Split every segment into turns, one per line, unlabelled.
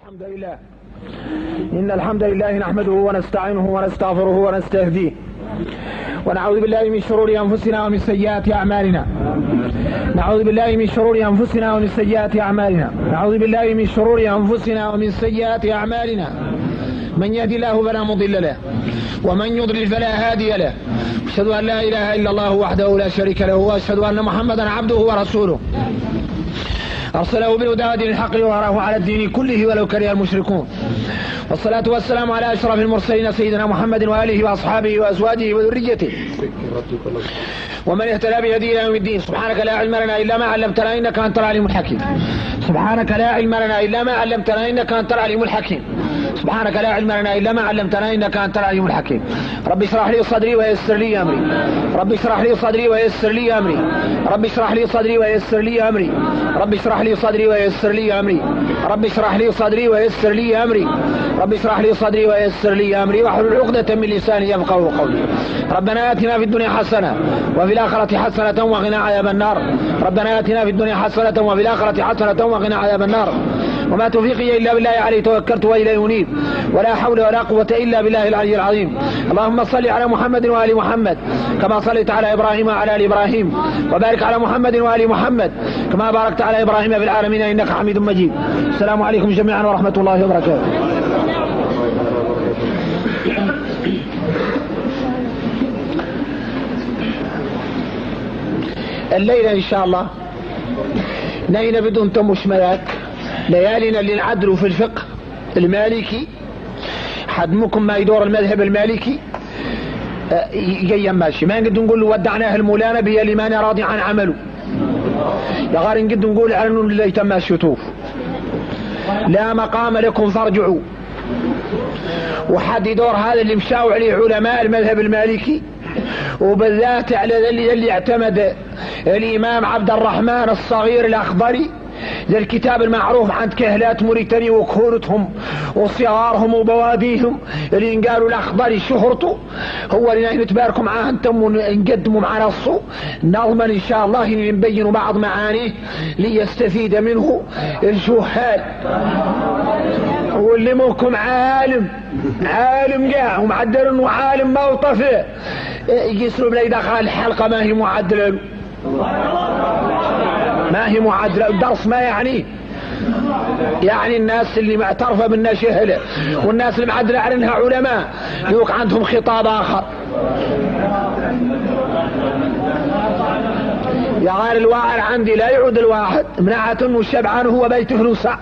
الحمد لله إن الحمد لله نحمده ونستعينه ونستغفره ونستهديه ونعوذ بالله من شرور أنفسنا ومن سيئات أعمالنا. نعوذ بالله من شرور أنفسنا ومن سيئات أعمالنا. نعوذ بالله من شرور أنفسنا ومن سيئات أعمالنا. من يهدي الله فلا مضل له ومن يضلل فلا هادي له. أشهد أن لا إله إلا الله وحده لا شريك له وأشهد أن محمدا عبده ورسوله أرسله بالهدى ودين الحق ليظهره على الدين كله ولو كره المشركون. والصلاة والسلام على أشرف المرسلين سيدنا محمد وآله وأصحابه وأزواجه وذريته ومن اهتدى بهديه إلى يوم الدين. سبحانك لا علم لنا إلا ما علمتنا إنك أنت العليم الحكيم. سبحانك لا علم لنا إلا ما علمتنا إنك أنت العليم الحكيم. سبحانك لا علم لنا إلا ما علمتنا إنك أنت العليم الحكيم. رب اشرح لي صدري ويسر لي أمري. رب اشرح لي صدري ويسر لي أمري. رب اشرح لي صدري ويسر لي أمري. رب اشرح لي صدري ويسر لي أمري. رب اشرح لي صدري ويسر لي أمري. رب اشرح لي صدري ويسر لي أمري واحلل عقدة من لساني يفقهوا قولي. ربنا آتنا في الدنيا حسنة وفي الآخرة حسنة وقنا عذاب النار. ربنا آتنا في الدنيا حسنة وفي الآخرة حسنة وقنا عذاب النار. وما توفيقي إلا بالله عليه توكلت وإليه أنيب ولا حول ولا قوة إلا بالله العلي العظيم. اللهم صل على محمد وآل محمد كما صليت على إبراهيم وعلى آل إبراهيم وبارك على محمد وآل محمد كما باركت على إبراهيم في العالمين إنك حميد مجيد. السلام عليكم جميعا ورحمة الله وبركاته. الليلة إن شاء الله نينا بدون تمشملات ليالينا اللي نعدلوا في الفقه المالكي. حدمكم ما يدور المذهب المالكي جاي ماشي. ما نقدر نقول ودعناه المولانا بيا اللي ماني راضي عن عمله. يا غير نقدر نقول عنه اللي تم الشتوف لا مقام لكم فارجعوا. وحد يدور هذا اللي مشاو عليه علماء المذهب المالكي وبالذات على اللي اعتمد الإمام عبد الرحمن الصغير الأخضري ذا الكتاب المعروف عند كهلات موريتانيا وكهولتهم وصغارهم وبواديهم اللي قالوا الأخضري شهرته هو اللي نتباركوا معاه انتم ونقدموا معنا الصو نضمن ان شاء الله ان نبين بعض معانيه ليستفيد منه الجهال. واللي منكم عالم قاع ومعدل انه عالم موطفه يقيسوا بلا يدخل الحلقه ما هي معدله له. ما هي معدله الدرس ما يعني الناس اللي معترفه بالنا شهله والناس اللي معدله على انها علماء يوك عندهم خطاب اخر. يا غير الواعر عندي لا يعود الواحد منعة والشبعان هو بيت فلوسع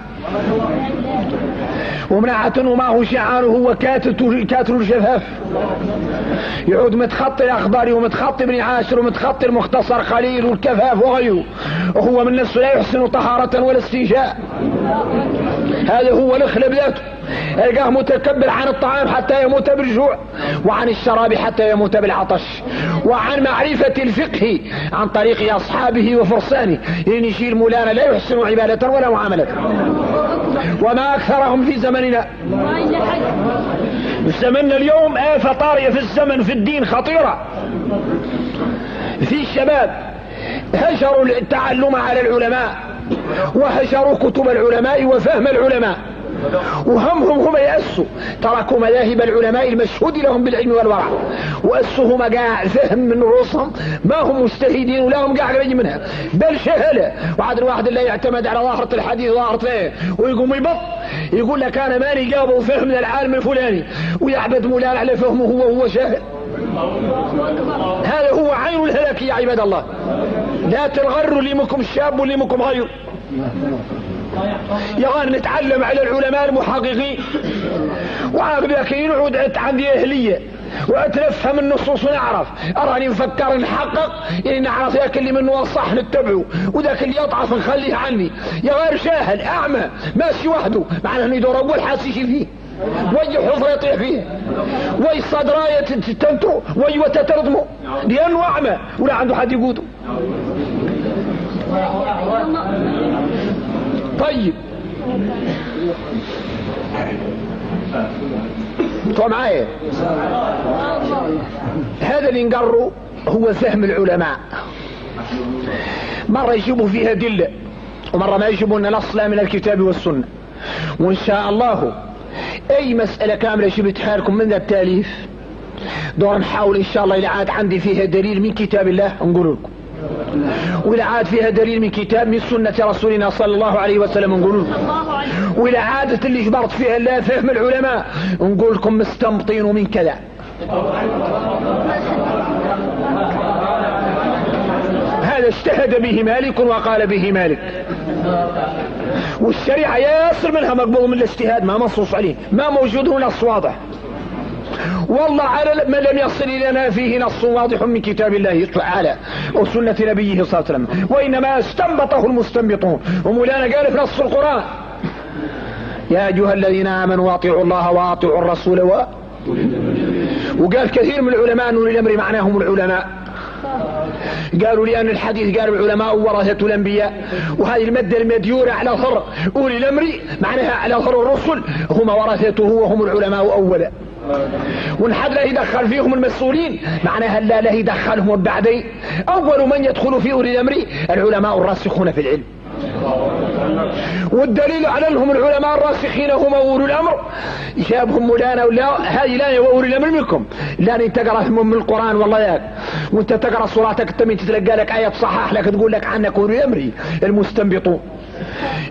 ومنعة وما هو شعان هو كاتر الشفاف. يعود متخطي الأخضري ومتخطي ابن عاشر ومتخطي المختصر خليل والكفاف وغيره وهو من نفسه لا يحسن طهارة ولا استيجاء. هذا هو الخلب ذاته. القاه متكبر عن الطعام حتى يموت بالجوع وعن الشراب حتى يموت بالعطش وعن معرفة الفقه عن طريق أصحابه وفرسانه لأن يشيل مولانا لا يحسن عبادة ولا معاملة. وما أكثرهم في زمننا. زمننا اليوم آفة طارية في الزمن في الدين خطيرة. في الشباب هجروا التعلم على العلماء وهجروا كتب العلماء وفهم العلماء وهمهم هم يأسوا تركوا مذاهب العلماء المشهود لهم بالعلم والورع وأسهم قاع فهم من رؤوسهم ما هم مجتهدين ولا هم قاع قريب منها بل شهلة. وعاد الواحد اللي يعتمد على ظاهرة الحديث ظاهرة ايه ويقوم يبط يقول لك انا ماني قابل فهم العالم الفلاني ويعبد مولانا على فهمه هو شاهد. هذا هو عين الهلاك يا عباد الله. لا تنغروا اللي منكم الشاب واللي منكم غير. يغان نتعلم على العلماء المحققين وعاقب لكن نعود عندي اهليه واتلفهم النصوص ونعرف اراني نفكر نحقق يعني نعرف ذاك اللي منه الصح نتبعه وذاك اللي يضعف نخليه عني. يا غير شاهد اعمى ماشي وحده معناه انه يدور اول حاسس فيه وي حفره يطيح فيه وي صدرايه تنتو وي وتتردمه لانه اعمى ولا عنده حد يقوده. طيب انتوا معايا؟ هذا اللي نقروا هو فهم العلماء. مرة يجيبوا فيها دلة ومرة ما يجيبوا لنا نص لا من الكتاب والسنة وإن شاء الله أي مسألة كاملة شبتها لكم من التاليف دور نحاول إن شاء الله إذا عاد عندي فيها دليل من كتاب الله نقول لكم، وإذا عاد فيها دليل من كتاب من سنة رسولنا صلى الله عليه وسلم نقول لكم، وإذا عادت اللي جبرت فيها لا فهم العلماء نقول لكم مستنبطين من كذا. هذا اجتهد به مالك وقال به مالك، والشريعة ياسر منها مقبول من الاجتهاد ما منصوص عليه، ما موجود نص واضح، والله على ما لم يصل إلينا فيه نص واضح من كتاب الله تعالى وسنة نبيه صلى الله عليه وسلم، وإنما استنبطه المستنبطون. ومولانا قال في نص القرآن يا أيها الذين آمنوا واطيعوا الله واطيعوا الرسول وقال كثير من العلماء أن الأمر معناهم العلماء، قالوا لأن الحديث قال العلماء ورثة الأنبياء، وهذه المادة المديورة على ظهر أولي الأمر معناها على ظهر الرسل هم ورثته وهم العلماء أولا، ونحد لا يدخل فيهم المسؤولين معناها لا يدخلهم بعدين. أول من يدخل في أولي الأمر العلماء الراسخون في العلم، والدليل على أنهم العلماء الراسخين هم أولي الأمر جابهم مولانا ولا هذه لا أولي الأمر منكم، لا انت تقرأ من القرآن والله ياك وانت تقرأ صورتك التمين تتلقى لك آية صحاح لك تقول لك عنك أولي الأمر المستنبطون.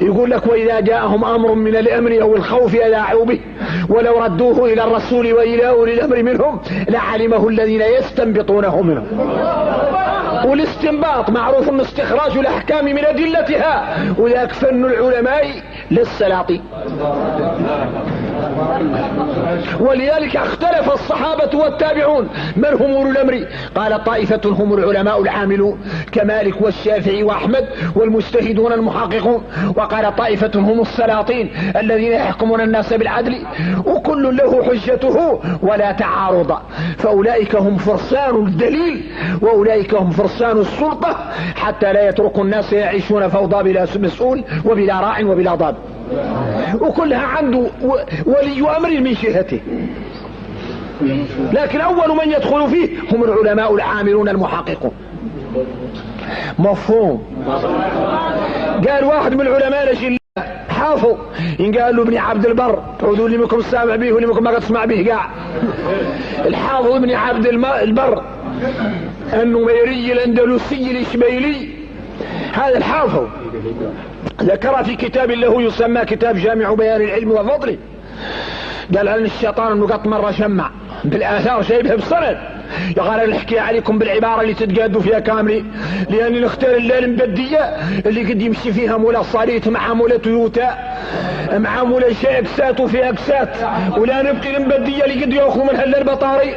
يقول لك وإذا جاءهم أمر من الأمر أو الخوف أذاعوا به ولو ردوه إلى الرسول وإلى أولي الأمر منهم لعلمه الذين يستنبطونه منهم. والاستنباط معروف أن استخراج الأحكام من أدلتها، وذاك فن العلماء للسلاطين. ولذلك اختلف الصحابة والتابعون من هم أولو الأمر، قال طائفة هم العلماء العاملون كمالك والشافعي وأحمد والمجتهدون المحققون، وقال طائفة هم السلاطين الذين يحكمون الناس بالعدل وكل له حجته ولا تعارض، فأولئك هم فرسان الدليل وأولئك هم فرسان السلطة حتى لا يترك الناس يعيشون فوضى بلا مسؤول وبلا راع وبلا ضابط، وكلها عنده ولي أمر من جهته. لكن أول من يدخل فيه هم العلماء العاملون المحققون. مفهوم؟ قال واحد من العلماء نجي حافظ إن قال له ابن عبد البر تعودوا لي منكم سامع به ولي منكم ما قد تسمع به قاع الحافظ ابن عبد البر النميري الأندلسي الإشبيلي، هذا الحافظ ذكر في كتاب له يسمى كتاب جامع بيان العلم وفضله، قال عن الشيطان انه قط مرة شمع بالآثار شايبها بالسند، قال انا نحكي عليكم بالعبارة اللي تتقادوا فيها كاملة، لاني نختار الليل المبدية اللي قد يمشي فيها مولا صاريت مع مولا تويوتا مع مولا شيء اكسات وفيها اكسات، ولا نبقي المبدية اللي قد ياخذوا منها البطاري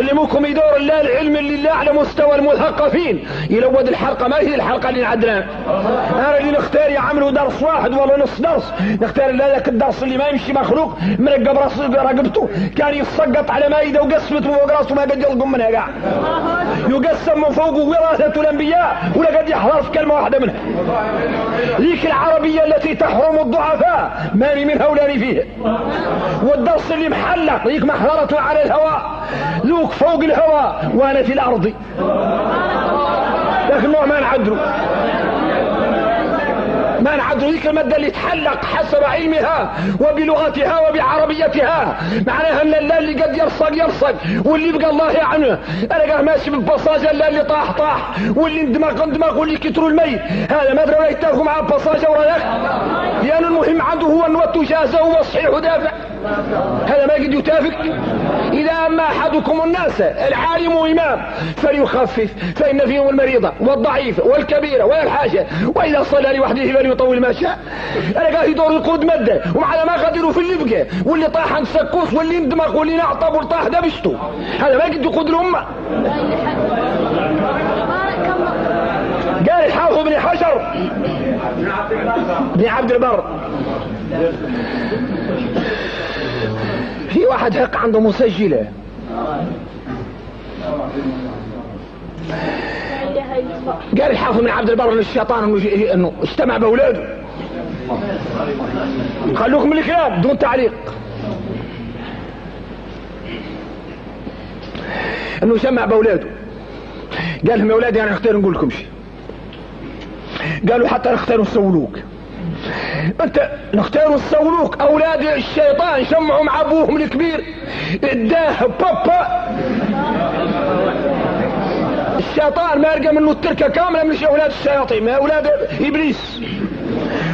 اللي ممكن يدور الله العلم اللي لا على مستوى المثقفين يلود الحلقة ما هي الحلقة اللي عندنا. انا اللي نختار يعملوا درس واحد ولا نص درس، نختار ذاك الدرس اللي ما يمشي مخلوق مرقب رقبته كان يسقط على مائدة وقسمت من فوق راسه ما قد يلقم منها قاع، يقسم من فوقه وراثة الانبياء ولا قد يحضر في كلمة واحدة منها. ذيك العربية التي تحرم الضعفاء ماني منها ولاني فيها، والدرس اللي محلق ذيك محضرته على الهواء ذوك فوق الهواء وانا في الارض، لكن ما نعدلوا ذيك المادة اللي تحلق حسب علمها وبلغتها وبعربيتها، معناها ان اللي قد يرصق واللي بقى الله يعنه. انا قاعد ماشي بالبصاجة اللي طاح واللي اندماغ واللي كتروا الميت، هذا ما ادري ولا يتفقوا مع البصاجة ولا ياك، لان المهم عنده هو ان وتجازه وصحيح ودافع، هذا ما قد يتافق. إذا أما أحدكم الناس العالم إمام فليخفف فإن فيهم المريضة والضعيف والكبيرة والحاجة، وإذا صلى لوحده فليطول ما شاء. أنا قاعد يدور يقود مدة ومع ما قدروا في اللي بقى واللي طاح عن سكوس واللي اندمق واللي نعطب والطاح دبشته، هذا ما قد يقود الأمة. قال الحافظ بن حجر بن عبد البر في واحد هق عنده مسجلة قال الحافظ بن عبد البر للشيطان انه اجتمع باولاده، خلوكم من الكلام دون تعليق، انه جمع باولاده قال لهم يا اولادي انا اختار نقول لكم شيء، قالوا حتى نختار نسولوك، انت نختاروا الصولوك اولاد الشيطان شمعوا مع ابوهم الكبير اداه بابا. الشيطان ما يلقى منه التركه كامله مش اولاد الشياطين، ما اولاد ابليس،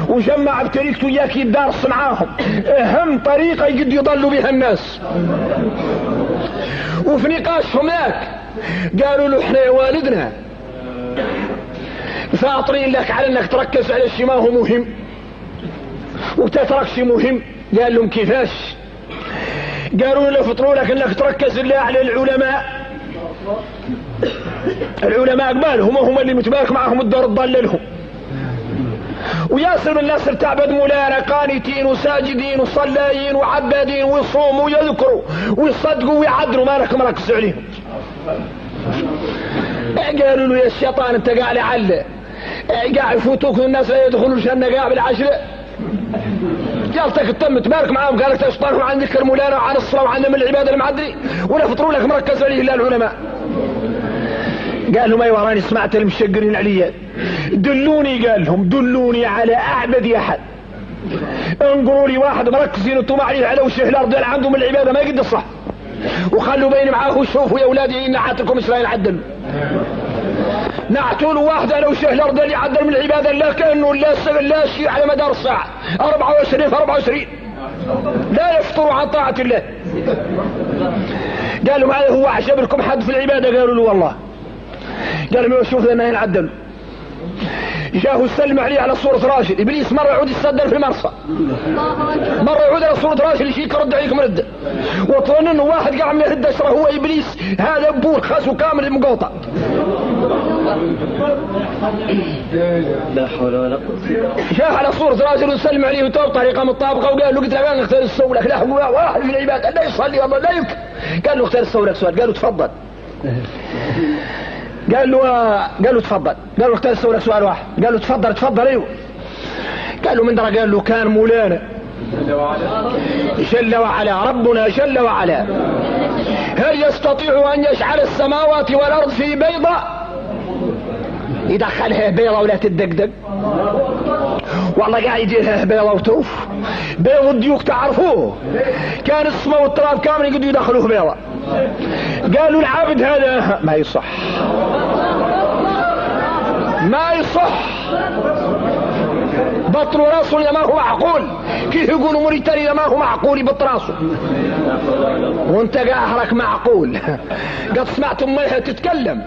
وجمع بطريقته اياك يدارس معاهم اهم طريقه يقد يضلوا بها الناس. وفي نقاشهم هناك قالوا له احنا يا والدنا فاطرين لك على انك تركز على الشيء ما هو مهم وتترك شيء مهم. قال لهم كيفاش؟ قالوا له فطروا لك انك تركز الله على العلماء. العلماء قبالهم وهم اللي متبارك معهم الدار تضللهم، وياسر من الناس تعبد مولانا قانتين وساجدين وصلايين وعبادين ويصوموا ويذكروا ويصدقوا ويعدلوا ما لكم ركز عليهم. قالوا له يا الشيطان انت قاعد لعله قاعد يفوتوك الناس لا يدخلوا الجنه قاعد بالعشره. جالتك التم تبارك معاهم قالك تشطانهم عن ذكر مولانا وعن الصلاه وعن من العباده المعدري ولا فطروا لك مركز عليه الا العلماء. قال لهم ايوه راني سمعت المشقرين علي، دلوني، قال لهم دلوني على اعبد احد، انقروا لي واحد مركزين انتم عليه على وشه الارض اللي عندهم العباده ما يقد الصح، وخلوا بيني معاه شوفوا يا اولادي ان عاتلكم اسرائيل يعدل، نعتوا له واحد على وشه الارض اللي يعدل من العباده لا كانه لا شيء على مدار الساعه 24 في 24 لا يفطروا عن طاعه الله. قالوا هذا هو اعجب لكم حد في العباده؟ قالوا له والله. قال لهم شوف لنا ينعدل. جاءه يسلم عليه على صورة راجل، ابليس مرة يعود يتصدر في المرصى، مرة يعود على صورة راجل يشيك يرد عليكم رده، وطلن انه واحد قاعد من يهد اشرة هو ابليس، هذا بور خاسه كامل المقاطع. لا حول ولا قوة. جاء على صورة راجل ويسلم عليه وتوب طريقة مطابقة وقال له قلت له انا اختار السولك، لا هو واحد في العباد لا يصلي والله لا يمكن. قال له اختار السولك سؤال، قال له تفضل. قال له تفضل، قال له اختار السؤال سؤال واحد، قال له تفضل ايوه. قال له من درى؟ قال له كان مولانا جل وعلا ربنا جل وعلا هل يستطيع ان يجعل السماوات والارض في بيضة يدخلها بيضة ولا تدقدق؟ والله قاعد يجيها بيضة وتوف بيض الديوك تعرفوه كان السماء والتراب كامل يقدروا يدخلوه بيضة. قالوا العابد هذا ما يصح ما يصح بطر راسه ما هو معقول، كيف يقولوا موريتانيا ما هو معقول يبط راسه وانت قاهرك معقول. قد سمعت اميها تتكلم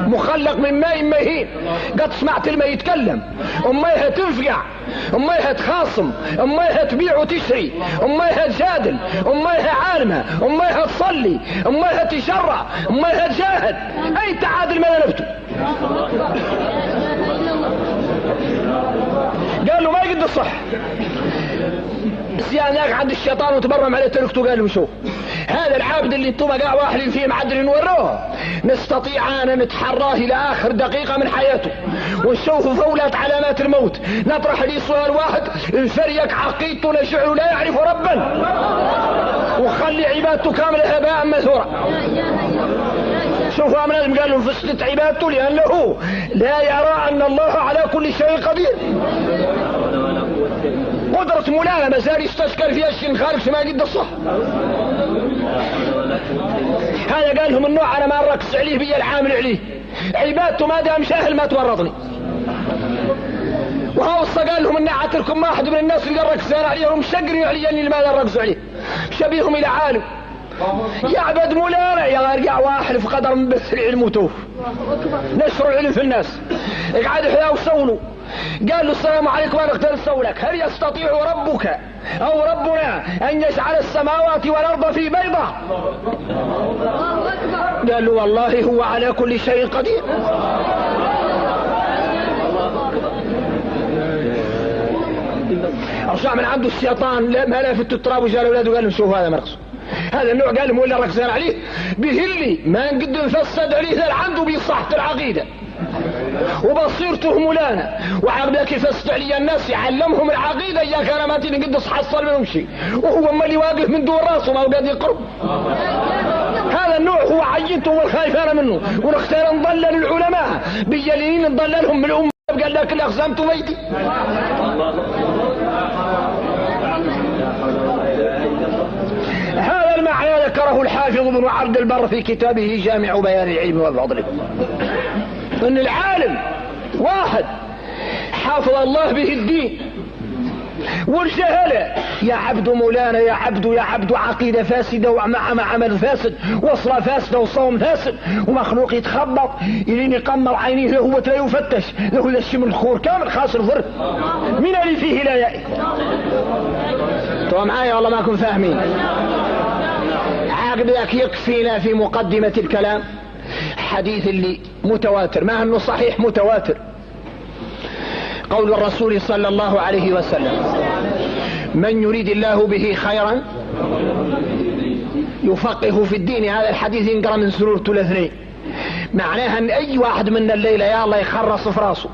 مخلق من ماء مهين، قد سمعت الماء يتكلم، اميها تنفقع، اميها تخاصم، اميها تبيع وتشري، اميها تجادل، اميها عالمة، اميها تصلي، اميها تشرع، اميها تجاهد، اي تعادل ما نبته. قال له ما يقد الصح سياناك عند الشيطان وتبرم عليه تركته. قال له شوف هذا العابد اللي انتم قاع واحد فيه معدل نوروه نستطيع ان نتحراه الى اخر دقيقة من حياته ونشوف فولات علامات الموت، نطرح لي سؤال واحد الفريق عقيدته لشعره لا يعرف ربا وخلي عبادته كاملة هباء منثورا. شوفوا أمنا قال له فسدت عبادته لأنه لا يرى أن الله على كل شيء قدير. قدرة مولانا ما زال يستشكر فيها الشيء خارج ما قد الصح. هذا قال لهم النوع أنا ما أركز عليه بي العامل عليه عبادته ما دام شاهل ما تورطني. وهوصى قال لهم إن عاتلكم واحد من الناس اللي ركزان عليهم مشقرين علي اللي ما ركزوا عليه شبيههم إلى عالم يعبد مولانا يرجع واحد في قدر من بث العلم وتوف نشر العلم في الناس يقعد يحيا وصولوا. قال له السلام عليكم انا اختار السولك هل يستطيع ربك او ربنا ان يجعل السماوات والارض في بيضة؟ قال له والله هو على كل شيء قدير. ارجع من عنده الشيطان ما لافت التراب وجاء اولاده قال له شوف هذا مرقص هذا النوع قال لهم ولا ركزان عليه بهلي ما نقد نفسد عليه ذا عنده بصحة العقيدة وبصيرته مولانا وعقبك يفسد علي الناس يعلمهم العقيدة إيا كان ما تيجي نقد حصل منهم شيء وهو ما اللي واقف من دون راسه ما هو قاعد يقرب. هذا النوع هو عينته والخايفان منه ونختار نضلل العلماء بيلين نضللهم من الأمة قال لك الأقسام تبيتي ذكره الحافظ ابن عبد البر في كتابه جامع بيان العلم وفضله، ان العالم واحد حافظ الله به الدين، والجهلة يا عبد مولانا يا عبد عقيدة فاسدة ومع عمل فاسد وصلة فاسدة وصوم فاسد ومخلوق يتخبط يلين يقمر عينيه له لا يفتش له الشم الخور كامل خاسر فرد من اللي فيه لا يأي. طبعا معايا والله ما كنت فاهمين. عاقبك يكفينا في مقدمة الكلام حديث اللي متواتر، ما انه صحيح متواتر، قول الرسول صلى الله عليه وسلم: من يريد الله به خيرا يفقه في الدين. هذا الحديث ينقرأ من سورة الاثنين، معناها ان اي واحد منا الليلة يا الله يخرص في راسه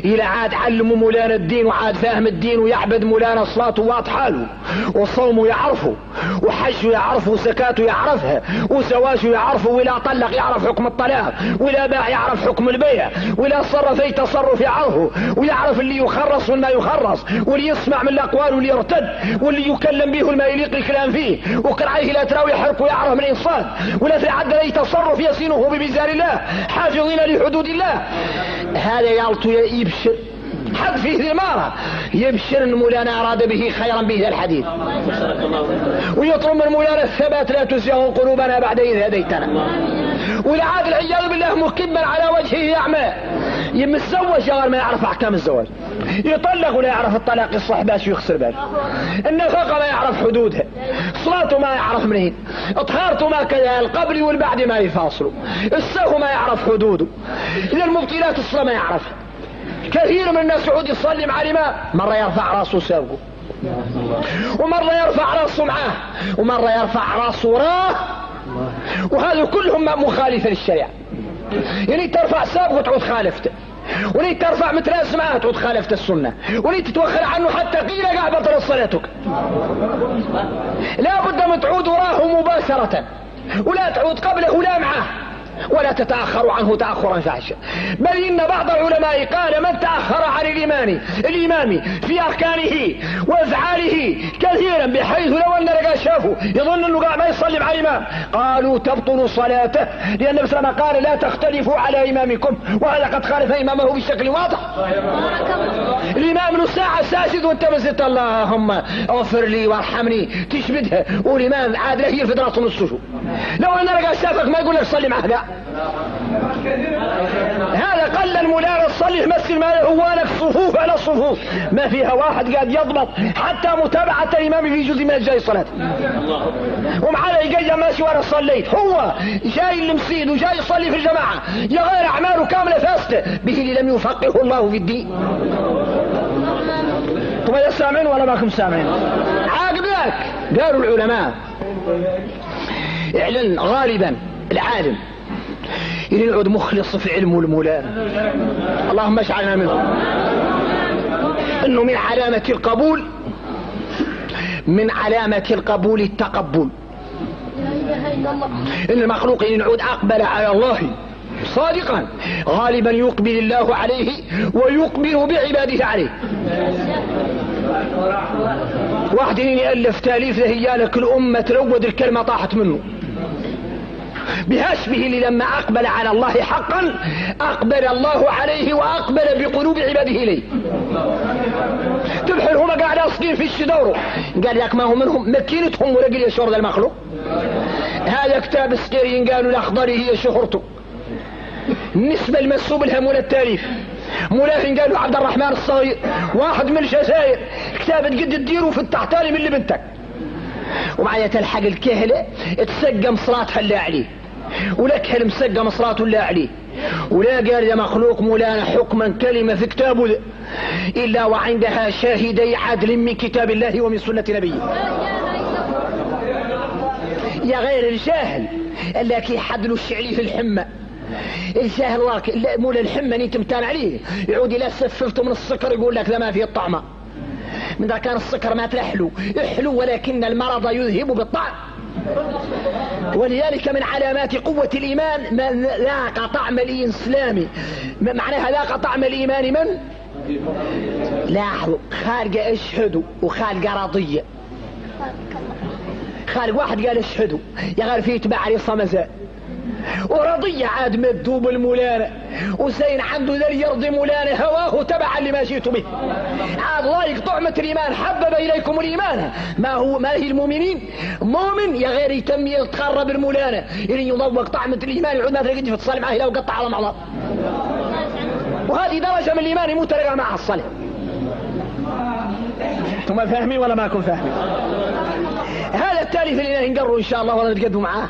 الى عاد علمه مولانا الدين وعاد فاهم الدين ويعبد مولانا صلاته واطحاله وصومه يعرفه وحجه يعرفه وزكاته يعرفها وزواجه يعرفه، ولا طلق يعرف حكم الطلاق، ولا باع يعرف حكم البيع، ولا صرف اي تصرف يعرفه، ويعرف اللي يخرص والما يخرص، واللي يسمع من الاقوال واللي يرتد، واللي يكلم به والما يليق الكلام فيه، وكرعيه لا تراوي حركه يعرف من الانصاف، ولا في عدل اي تصرف يسينه بميزان الله حافظين لحدود الله. هذا يالطو يبشر حد فيه ذمارة يبشر ان مولانا اراد به خيرا به الحديث، ويطلب من مولانا الثبات لا تزغ قلوبنا بعد اذ هديتنا. والعاد العياذ بالله مكبا على وجهه يعمى، يمتزوج غير ما يعرف احكام الزواج، يطلق ولا يعرف الطلاق يصلح باش ويخسر باش، النفقه ما يعرف حدودها، صلاته ما يعرف منين، طهارته ما كذا، القبل والبعد ما يفاصله، السهو ما يعرف حدوده، اذا المبطلات الصلاه ما يعرفها. كثير من الناس يعود يصلي مع الإمام، مرة يرفع راسه سابقه، ومرة يرفع راسه معاه، ومرة يرفع راسه وراه، وهذا كلهم مخالفة للشريعة. يعني ترفع سابقه تعود خالفته، ولي ترفع متراس معاه تعود خالفت السنة، ولي تتوخر عنه حتى قيل قاع بطل صلاتك. لا بد من تعود وراه مباشرة، ولا تعود قبله ولا معه، ولا تتأخر عنه تأخرا فاحشا. بل إن بعض العلماء قال من تأخر عن الإمام في أركانه وأفعاله كثيرا بحيث لو أن رجال شافه يظن أنه قاعد ما يصلي مع الإمام، قالوا تبطل صلاته، لأن النبي صلى الله عليه وسلم قال لا تختلفوا على إمامكم، وهذا قد خالف إمامه بشكل واضح. الإمام له ساعة ساجد وانت بزت اللهم اغفر لي وارحمني تشبدها، والإمام عاد له يرفد راسه من السجود. لو أن رجال شافك ما يقول لك صلي معه، لا، هذا قل المولانا تصلي تمثل ما هوانك صفوف على صفوف، ما فيها واحد قاعد يضبط حتى متابعة الإمام في جزء من أجزاء صلاة، ومعنا يقول ماشي وانا صليت، هو جاي المسيد وجاي يصلي في الجماعة يغير أعماله كاملة فاسدة به اللي لم يفقه الله في الدين. طبعا سامعين ولا ماكم سامعين؟ عاقب ذاك قالوا العلماء اعلن غالبا العالم اللي يقعد مخلص في علمه المولانا، اللهم اجعلنا منه، انه من علامة القبول، من علامة القبول التقبل، ان المخلوق إن يعود اقبل على الله صادقا غالبا يقبل الله عليه ويقبل بعباده عليه. واحد يألف تاليف لهيالك الأمة تلود الكلمة طاحت منه بهاشبه اللي لما أقبل على الله حقا أقبل الله عليه وأقبل بقلوب عباده إليه. تبحر هما قاعد أصدين في الشدور، قال لك ما هو منهم مكينتهم ورقل يشور ذا المخلوق. هذا كتاب سكيرين قالوا الأخضري هي شهرته النسبة المنسوب لها مولا التاريخ، مولاه قالوا عبد الرحمن الصغير واحد من الجزائر، كتاب تقد تديره في التحتالي من اللي بنتك، ومعايا تلحق الكهلة تسقم صلاتها اللي عليه، ولا كهل مسقم صلاته اللي عليه، ولا قال يا مخلوق مولانا حكما كلمة في كتابه إلا وعندها شاهدي عدل من كتاب الله ومن سنة نبيه. يا غير الجاهل لكن يحدلوا الشعري في الحمى، الجاهل مولا الحمى انت متان عليه يعود الى سفلته من السكر يقول لك ذا ما فيه الطعمة، من ذا كان السكر ما تلحلو احلو ولكن المرض يذهب بالطعم. ولذلك من علامات قوة الإيمان من ذاق طعم الإسلام، معناها ذاق طعم الإيمان من لاحظوا خالق اشهدوا وخالق راضية، خالق واحد قال اشهدوا يا غير فيه تبع عريصة مزال ورضي عاد مدوب المولانة وزين عنده ذا يرضي مولانا هواه تبعا لما جئت به. عاد الله يقطع الإيمان حبب إليكم الإيمان ما هي المؤمنين مؤمن يا غير يتم يتقرب المولانة يعني يضوق طعمة الإيمان يعود ما تلاقي تفصل معه لو قطع على معضل. وهذه درجة من الإيمان مترقى مع الصلاة. ثم فاهمين ولا ما كن فاهمين؟ هذا التالي اللي نقروا إن شاء الله ولا نتقدموا معاه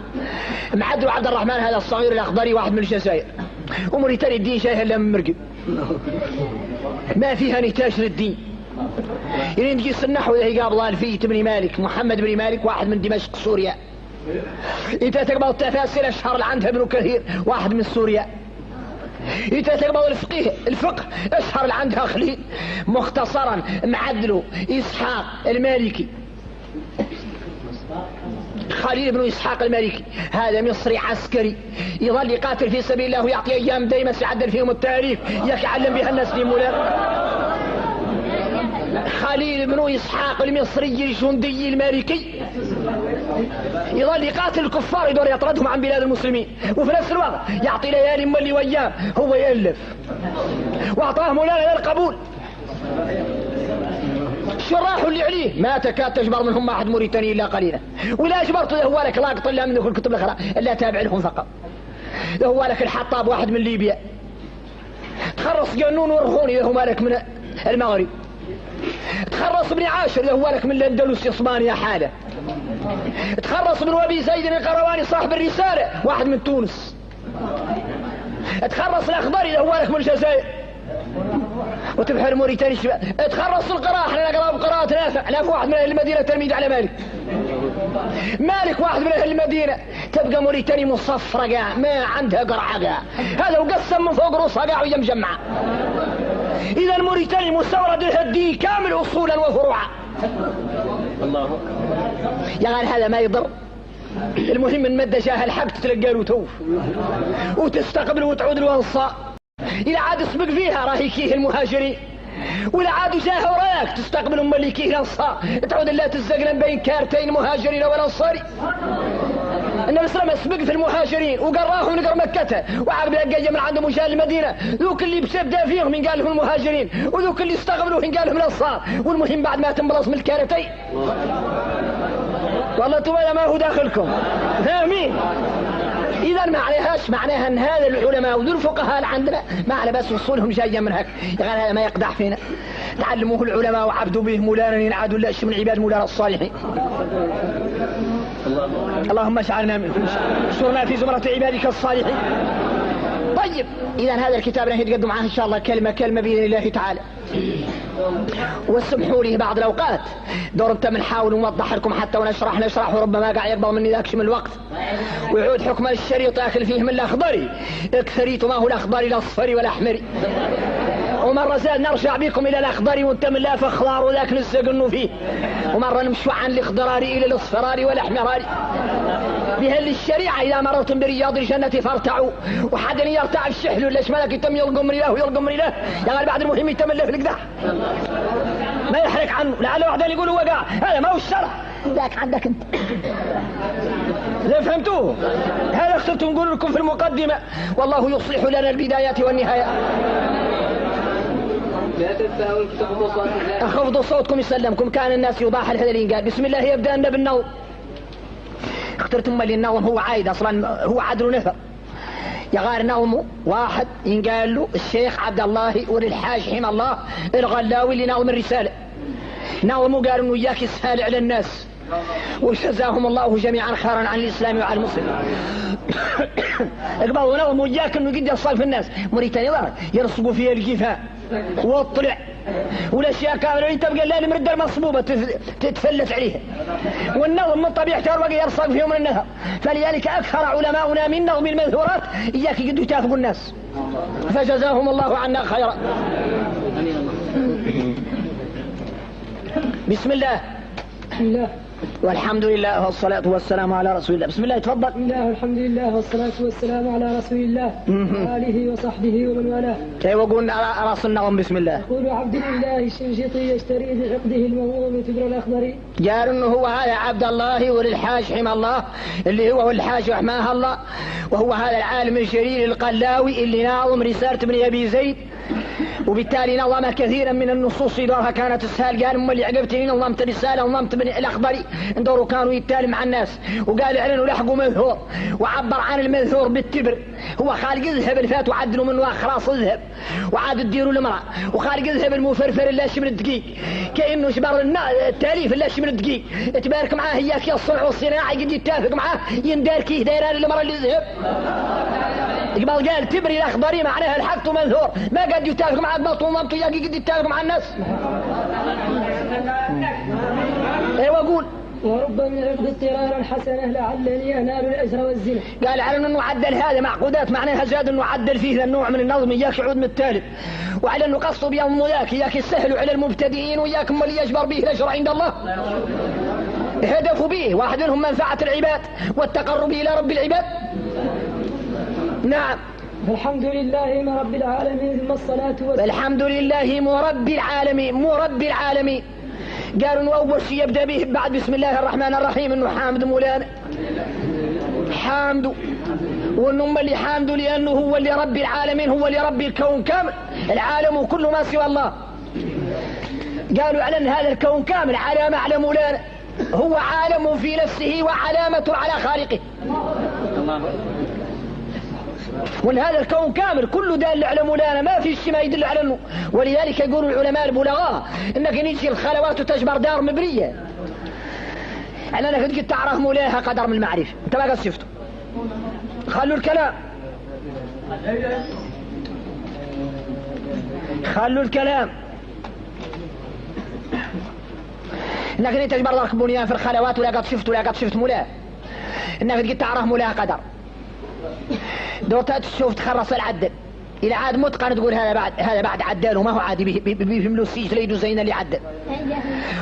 معدل عبد الرحمن هذا الصغير الأخضري واحد من الجزائر وموريتاني الدين شايها إلا من مرقب ما فيها نتاج للدين. يعني نجيس النحو ذا قابل الفيت بن مالك محمد بن مالك واحد من دمشق سوريا. انت تقبل التفاسير اشهر اللي عندها ابن كثير واحد من سوريا. انت تقبل الفقه اشهر اللي عندها خليل مختصرا معدله اسحاق المالكي خليل بن إسحاق المالكي هذا مصري عسكري يظل يقاتل في سبيل الله ويعطي أيام دايما يعدل فيهم التاريخ يعلم بها الناس لمولا. خليل بن إسحاق المصري الجندي المالكي يظل يقاتل الكفار يدور يطردهم عن بلاد المسلمين وفي نفس الوقت يعطي ليالي ملي وأيام هو يألف وأعطاه مولانا للقبول. شراح اللي عليه ما تكاد تجبر منهم واحد موريتاني إلا قليلا ولا أجبرت هو لك لاقط إلا من كل الكتب الأخرى إلا تابع لهم فقط. هو لك الحطاب واحد من ليبيا تخرص جنون ورخوني هو مالك من المغرب. تخرص ابن عاشر هو لك من الأندلس إسبانيا حالة. تخرص ابن أبي زيد القرواني صاحب الرسالة واحد من تونس. تخرص الأخضري هو لك من الجزائر وتبحر موريتاني تخرص القراءة احنا نقرأ بقراءة نافع واحد من أهل المدينة تلميذ على مالك واحد من أهل المدينة تبقى موريتاني مصفرة ما عندها قرعة هذا وقسم من فوق رؤوسها قاع وهي مجمعة. إذا موريتاني مستورد الدين كامل أصولا وفروعا. الله يا غير هذا ما يضر. المهم ان مدى جاه الحق تتلقى له توف وتستقبل وتعود الوصاء إذا عاد اسبق فيها راهي كيه المهاجرين ولا عادوا جاه وراك تستقبل اللي كيه الانصار تعود لا تزقلن بين كارتين مهاجرين والانصاري. النبي صلى الله عليه وسلم اسبق في المهاجرين وقراهم نقر مكته وعقب لقى من عندهم وجاء المدينه ذوك اللي بسبدا فيهم من قال لهم المهاجرين وذوك اللي استقبلوا من قال لهم الانصار. والمهم بعد ما تنبلص من الكارتين والله تبايا ما هو داخلكم فاهمين. إذا ما عليهاش معناها أن هذا العلماء وذو الفقهاء اللي عندنا ما على بس وصولهم جاية من هك يعني هذا ما يقدح فينا. تعلموه العلماء وعبدوا به مولانا ينعادوا لا من عباد مولانا الصالحين. اللهم اجعلنا منهم اشرنا في زمرة عبادك الصالحين. طيب إذا هذا الكتاب راح يتقدم معاه إن شاء الله كلمة بإذن الله تعالى. واسمحوا لي بعض الأوقات دور انت بنحاول ونوضح لكم حتى ونشرح وربما قاعد يقبل مني ذاك من الوقت ويعود حكم الشريط ياكل فيه من الأخضري اكثريت ما هو الأخضري الأصفري والأحمري ومرة زاد نرجع بكم إلى الأخضري وانت من لا فخضار وذاك نستقلوا فيه ومرة نمشوا عن الإخضراري إلى الأصفراري والأحمراري. بهل الشريعة إذا مررتم برياض الجنة فارتعوا وحدا يرتع الشحل ولا شمالك يتم يلقم الله ويلقم الله يعني بعد المهم يتم الله في القدح ما يحرك عنه لعل واحد يقول هو قاع هذا ما هو الشرع ذاك عندك انت. إذا فهمتوه هذا اخترت نقول لكم في المقدمة والله يصلح لنا البدايات والنهايات. أخفضوا صوتكم يسلمكم كان الناس يضاحل هذا اللي قال بسم الله يبدأ لنا بالنوم. اخترتم اللي النوم هو عايد أصلا هو عدل نفر يغار نومه واحد ينقال له الشيخ عبد الله والحاج حمى الله الغلاوي اللي نوم الرسالة نومه قال انه اياك يسهل على الناس وجزاهم الله جميعا خيرا عن الاسلام وعن المسلمين. اقبلوا نومه اياك انه قد يصل في الناس موريتاني ظهر يرصقوا فيها الكفاء والطلع والاشياء كامله تبقى لا المردة المصبوبة تتفلت عليها والنوم من طبيعته الوقت يرصق فيهم من النهر. فلذلك اكثر علماؤنا من نوم المذهورات اياك قد يتافقوا الناس فجزاهم الله عنا خيرا. بسم الله والحمد لله والصلاة والسلام على رسول الله. بسم الله، تفضل.
بسم الله والحمد لله والصلاة والسلام على رسول الله وآله وصحبه ومن والاه.
كيف قلنا على رسولنا؟ بسم الله.
يقول عبد الله الشنشيطي يشتري بعقده الموهوم من تبر الأخضري.
قال انه هو هذا عبد الله وللحاج حمى الله، اللي هو الحاج حماه الله، وهو هذا العالم الجليل القلاوي اللي ناظم رسالة ابن أبي زيد، وبالتالي نظم كثيرا من النصوص إذا كانت السهل. قال أم اللي عقبتني نظمت رسالة ونظمت ابن الأخضري ندوروا كانوا يتالي مع الناس، وقال اعلنوا لحقوا مذهور، وعبر عن المذهور بالتبر. هو خالق الذهب الفات وعدلوا منه أخراص الذهب وعاد تديروا المرأة، وخالق الذهب المفرفر اللي من الدقيق كأنه شبر التاليف اللي من الدقيق تبارك معاه هياك يا الصنع والصناعي قد يتفق معاه ينداركيه دايران المرأة اللي الذهب. يقبل قال تبري الأخضري معناها الحق ومذهور، ما قد يتفق معاه بطل ومامته ياقي قد يتفق مع الناس. ايوه قول.
ورب من عقد اضطرارا حسنه لعلني انال الاجر والزنا.
قال على انه عدل هذا معقودات معناها زاد انه عدل فيه النوع من النظم اياك يعود من التالف، وعلى انه قصده بيوم ذاك اياك يسهلوا على المبتدئين وياك اللي يجبر به الاجر عند الله. هدفوا به واحد منهم منفعه العباد والتقرب الى رب العباد. نعم.
الحمد لله مرب العالمين ثم الصلاة والسلام.
الحمد لله مرب العالمين مرب العالمين. قالوا انه اول شيء يبدا به بعد بسم الله الرحمن الرحيم انه حامد مولانا حامد، وانه اللي حامد لانه هو اللي رب العالمين، هو اللي رب الكون كامل، العالم وكل ما سوى الله. قالوا على ان هذا الكون كامل علامه على مولانا، هو عالم في نفسه وعلامه على خالقه، وان هذا الكون كامل كله دال على مولانا، ما في شيء ما يدل على انه. ولذلك يقولوا العلماء البلغاء انك نجي الخلوات وتجبر دار مبريه على انك قد تعرف مولاها قدر من المعرفه، انت ما قد شفته. خلوا الكلام خلوا الكلام انك تجبر دارك بنيان في الخلوات ولا قد شفت ولا قد شفت مولاه، انك قد تعرف مولاها قدر. دورتها تشوف تخرص العدل إلى عاد متقن تقول هذا بعد عدال وما هو عادي بيفهملو السيج ليدو زين اللي عدل.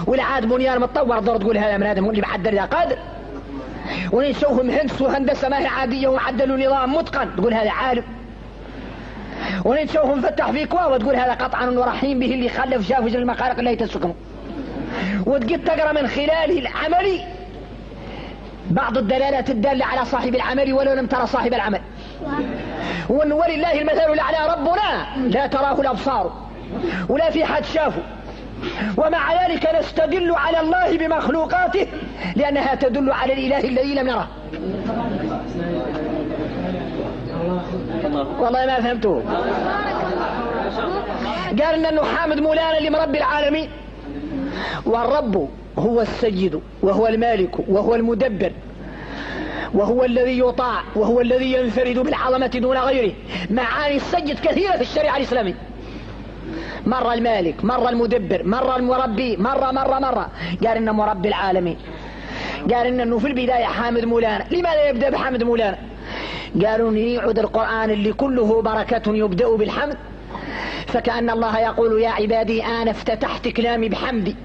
ولا عاد بنيان متطور دور تقول هذا من آدم اللي بعدل ذا قادر. ونشوفهم هندس وهندسة ما هي عادية وعدلوا نظام متقن تقول هذا عالم. ونشوفهم فتح في كواوة تقول هذا قطعا ورحيم به اللي خلف شاف وجل المخارق اللي تسكنه. وتقد تقرأ من خلاله العملي بعض الدلالات الدالة على صاحب العمل ولو لم ترى صاحب العمل. وأن ولله المثل الأعلى ربنا لا تراه الأبصار ولا في حد شافه، ومع ذلك نستدل على الله بمخلوقاته لأنها تدل على الإله الذي لم نره. والله ما فهمته. قال أنه حامد مولانا لمرب العالمين، والرب هو السيد وهو المالك وهو المدبر وهو الذي يطاع وهو الذي ينفرد بالعظمة دون غيره. معاني السيد كثيرة في الشريعة الإسلامية، مرة المالك مرة المدبر مرة المربي مرة. قال إنه مربي العالمين. قال إنه في البداية حامد مولانا. لماذا يبدأ بحمد مولانا؟ قالوا إن يعود القرآن اللي كله بركة يبدأ بالحمد، فكأن الله يقول يا عبادي أنا افتتحت كلامي بحمدي،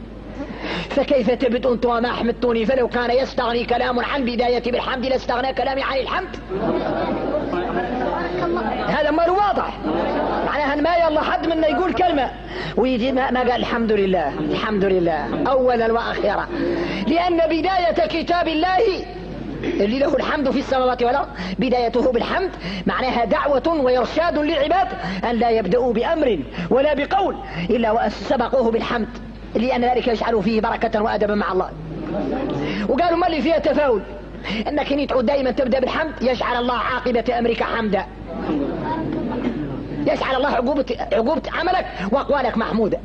فكيف تبدأ أنت وما حمدتوني؟ فلو كان يستغني كلام عن بدايتي بالحمد لاستغنى كلامي عن الحمد. هذا ما واضح معناها ما يلا حد منا يقول كلمة ويجي ما قال الحمد لله الحمد لله أولا وأخيرا، لأن بداية كتاب الله اللي له الحمد في السماوات والأرض بدايته بالحمد، معناها دعوة وإرشاد للعباد أن لا يبدأوا بأمر ولا بقول إلا وسبقوه بالحمد، لأن ذلك يجعل فيه بركة وأدبا مع الله. وقالوا ما اللي فيها تفاؤل أنك إن تعود دائما تبدأ بالحمد يجعل الله عاقبة أمرك حمدا، يجعل الله عقوبة عملك وأقوالك محمودة.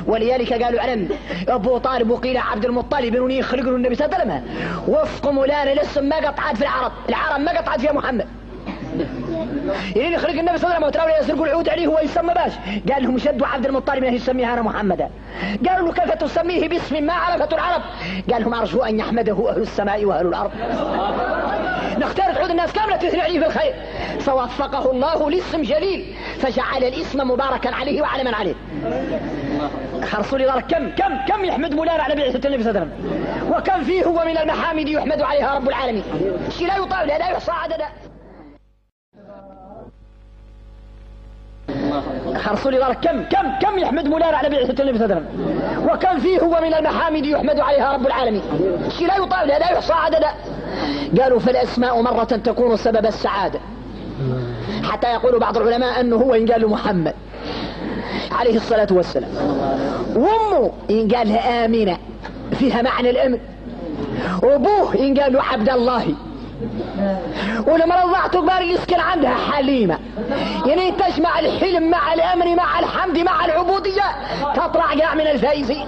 ولذلك قالوا علم أبو طالب وقيل عبد المطلب إنه يخلق له النبي صلى الله عليه وسلم وفق مولانا لسه ما قطعت في العرب ما قطعت فيها محمد. اللي يخلق النبي صلى الله عليه وسلم وتراوي يسرقوا العود عليه هو يسمى باش. قال لهم شدوا عبد المطلب انه يسميها انا محمدا. قالوا له كيف تسميه باسم ما عرفته العرب؟ قال لهم ارجو ان يحمده اهل السماء واهل الارض. نختار عود الناس كامله تثني عليه في الخير، فوفقه الله لاسم جليل فجعل الاسم مباركا عليه وعلى من عليه.
خرصوا لي ذلك كم يحمد مولانا على بعثة النبي صلى الله عليه وسلم، وكم فيه هو من المحامد يحمد عليها رب العالمين، شيء لا يطال لا يحصى عددا. خرصوا لي ذلك كم يحمد مولانا على بعثة النبي صلى الله عليه وسلم، وكم فيه هو من المحامد يحمد عليها رب العالمين، شيء لا يطال لا يحصى عددا. قالوا فالأسماء مرة تكون سبب السعادة، حتى يقول بعض العلماء أنه هو إن قال له محمد عليه الصلاة والسلام، وأمه إن قال لها آمنة فيها معنى الأمن، وأبوه إن قال له عبد الله، ولما رضعته بار يسكن عندها حليمة، يعني تجمع الحلم مع الأمن مع الحمد مع العبودية، تطلع قاع من الفايزين.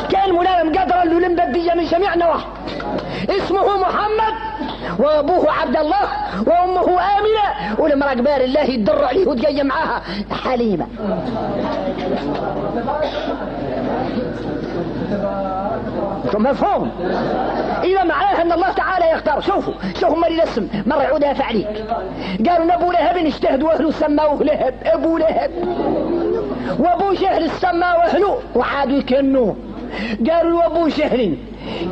كان مولانا مقدر له لمبدية من جميع نواحي، اسمه محمد وابوه عبد الله وامه آمنة، ولما كبار الله يدر عليه وتجي معاها حليمة. مفهوم؟ إذا معناها أن الله تعالى يختار. شوفوا مري الاسم مرة يعود دافع عليك. قالوا أبو لهب اجتهد وأهله سماوه لهب، أبو لهب، وأبو جهل سماوه أهله وعادوا يكنوه. قالوا أبو جهل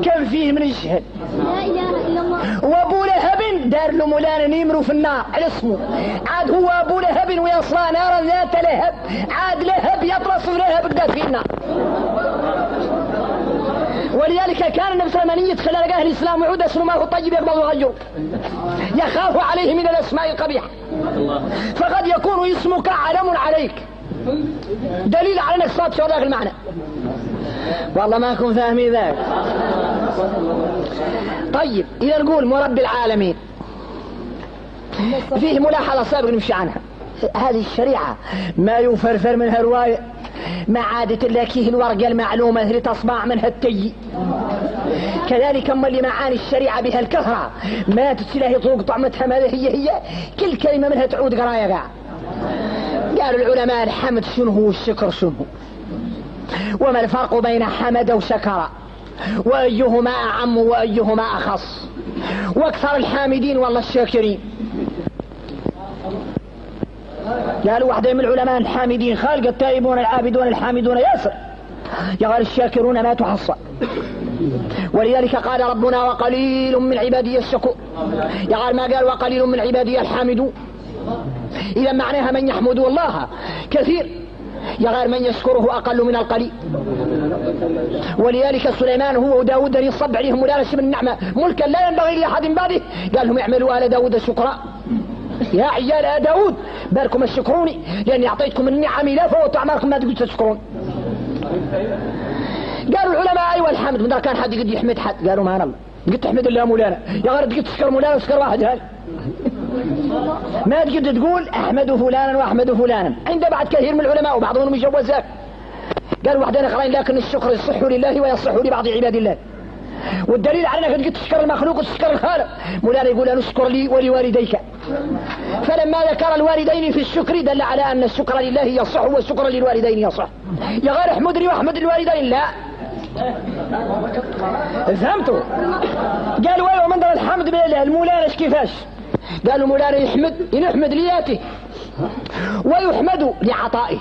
كان فيه من الجهل، لا إله إلا الله. وأبو لهب دار له مولانا يمروا في النار على اسمه، عاد هو أبو لهب ويصلى نارا ذات لهب، عاد لهب يطرس في لهب قدر في النار. ولذلك كان النبي صلى الله عليه وسلم يدخل على أهل الإسلام ويعود اسمه ما هو طيب يقبض ويغير، يخاف عليه من الأسماء القبيحة، فقد يكون اسمك علم عليك، دليل على أنك صادق شو ذاك المعنى. والله ما كن فاهمين ذاك. طيب إذا نقول مرب العالمين، فيه ملاحظة سابقا نمشي عنها. هذه الشريعة ما يفرفر منها رواية، ما عادة لكيه الورقة المعلومة اللي تصبع منها التي. كذلك أما اللي معاني الشريعة بها الكثرة ما تتسلاه طوق طعمتها ما هي كل كلمة منها تعود قراية قاع. قالوا العلماء الحمد شنو هو والشكر شنو هو، وما الفرق بين حمد وشكر، وأيهما أعم وأيهما أخص، واكثر الحامدين والله الشاكرين. قالوا واحدة من العلماء الحامدين خالق التائبون العابدون الحامدون ياسر، قال الشاكرون ما تحصى. ولذلك قال ربنا وقليل من عبادي الشكور، قال ما قال وقليل من عبادي الحامدون. إذا معناها من يحمد الله كثير، يغير من يشكره أقل من القليل. ولذلك سليمان هو وداود يصب عليهم ولا نشب النعمة ملكا لا ينبغي لأحد بعده، قال لهم اعملوا آل داود شكرا. يا عيال آل داود باركم الشكروني لأني أعطيتكم النعم لا فوت أعمالكم ما تقول تشكرون. قالوا العلماء أيوة الحمد، من كان حد يقد يحمد حد، قالوا ما أنا الله قلت تحمد الله مولانا، يا غير تقد تشكر مولانا وتشكر واحد هاي، ما تقدر تقول أحمد فلانا وأحمد فلانا. عند بعد كثير من العلماء وبعضهم يجوزك، قالوا وحدين آخرين لكن الشكر يصح لله ويصح لبعض عباد الله، والدليل على أنك تقدر تشكر المخلوق وتشكر الخالق. مولانا يقول أن اشكر لي ولوالديك، فلما ذكر الوالدين في الشكر دل على أن الشكر لله يصح والشكر للوالدين يصح. يا غير احمد لي واحمد الوالدين لا. فهمتوا؟ قالوا ايوه من ذا الحمد بالله المولانا كيفاش؟ قالوا مولانا يحمد لياته ويحمد لعطائه.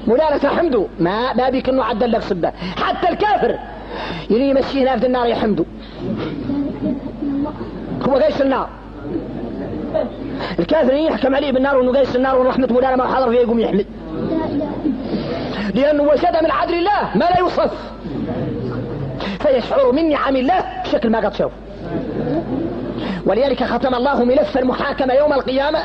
مولانا تحمده ما بيك انه عدل لك صبه، حتى الكافر اللي يمشيه في النار يحمده، هو قيس النار. الكافر يحكم عليه بالنار وانه قيس النار ورحمة مولانا ما حضر فيه يقوم يحمد، لأنه وجد من عدل الله ما لا يوصف، فيشعر من نعم الله بشكل ما قد شوف. ولذلك ختم الله ملف المحاكمة يوم القيامة،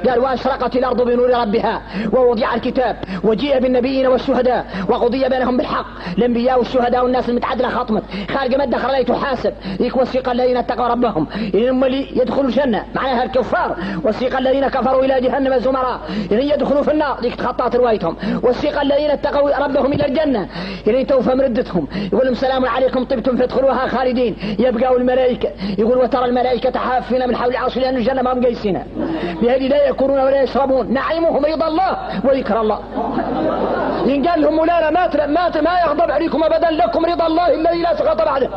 قال وأشرقت الأرض بنور ربها ووضع الكتاب وجيء بالنبيين والشهداء وقضي بينهم بالحق. الأنبياء والشهداء والناس المتعدلة خطمت خارج مدة خلال تحاسب. ذيك وثيق الذين اتقوا ربهم إن يدخلوا الجنة معناها الكفار، وثيق الذين كفروا إلى جهنم زمراء إن يدخلوا في النار. ذيك تخطأت روايتهم. وثيق الذين اتقوا ربهم إلى الجنة إن توفى مردتهم يقول لهم سلام عليكم طبتم فادخلوها خالدين. يبقوا الملائكة يقول وترى الملائكة حافين من حول العرش لأن الجنة ما هم قيسينها بهذه لا يأكلون ولا يشربون نعيمهم رضا الله وذكر الله. إن قال لهم مولانا ما يغضب عليكم أبدا لكم رضا الله الذي لا سخط بعده.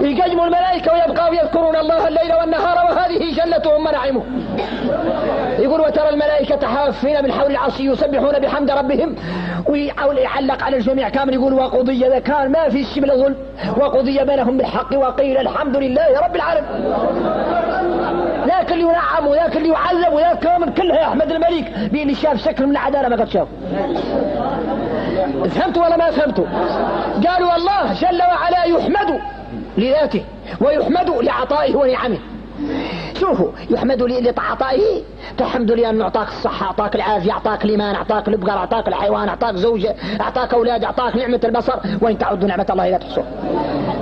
يقيموا الملائكة ويبقوا يذكرون الله الليل والنهار وهذه جنتهم مناعمه. يقول وترى الملائكة حافين من حول العرش يسبحون بحمد ربهم. ويعلق على الجميع كامل يقول وقضي إذا كان ما في شيء من الظلم وقضي بينهم بالحق وقيل الحمد لله رب العالمين. ذاك اللي ينعم وذاك اللي يعذب وذاك كامل كلها يحمد الملك بإن شاف شكل من العدالة ما قد شاف. فهمتوا ولا ما فهمتوا؟ قالوا الله جل وعلا يحمد لذاته ويحمد لعطائه ونعمه. شوفوا يحمد لعطائه تحمد لي أنه أعطاك الصحة أعطاك العافية أعطاك الإيمان أعطاك البقر أعطاك الحيوان أعطاك زوجة أعطاك أولاد أعطاك نعمة البصر وإن تعدوا نعمة الله لا تحصوها.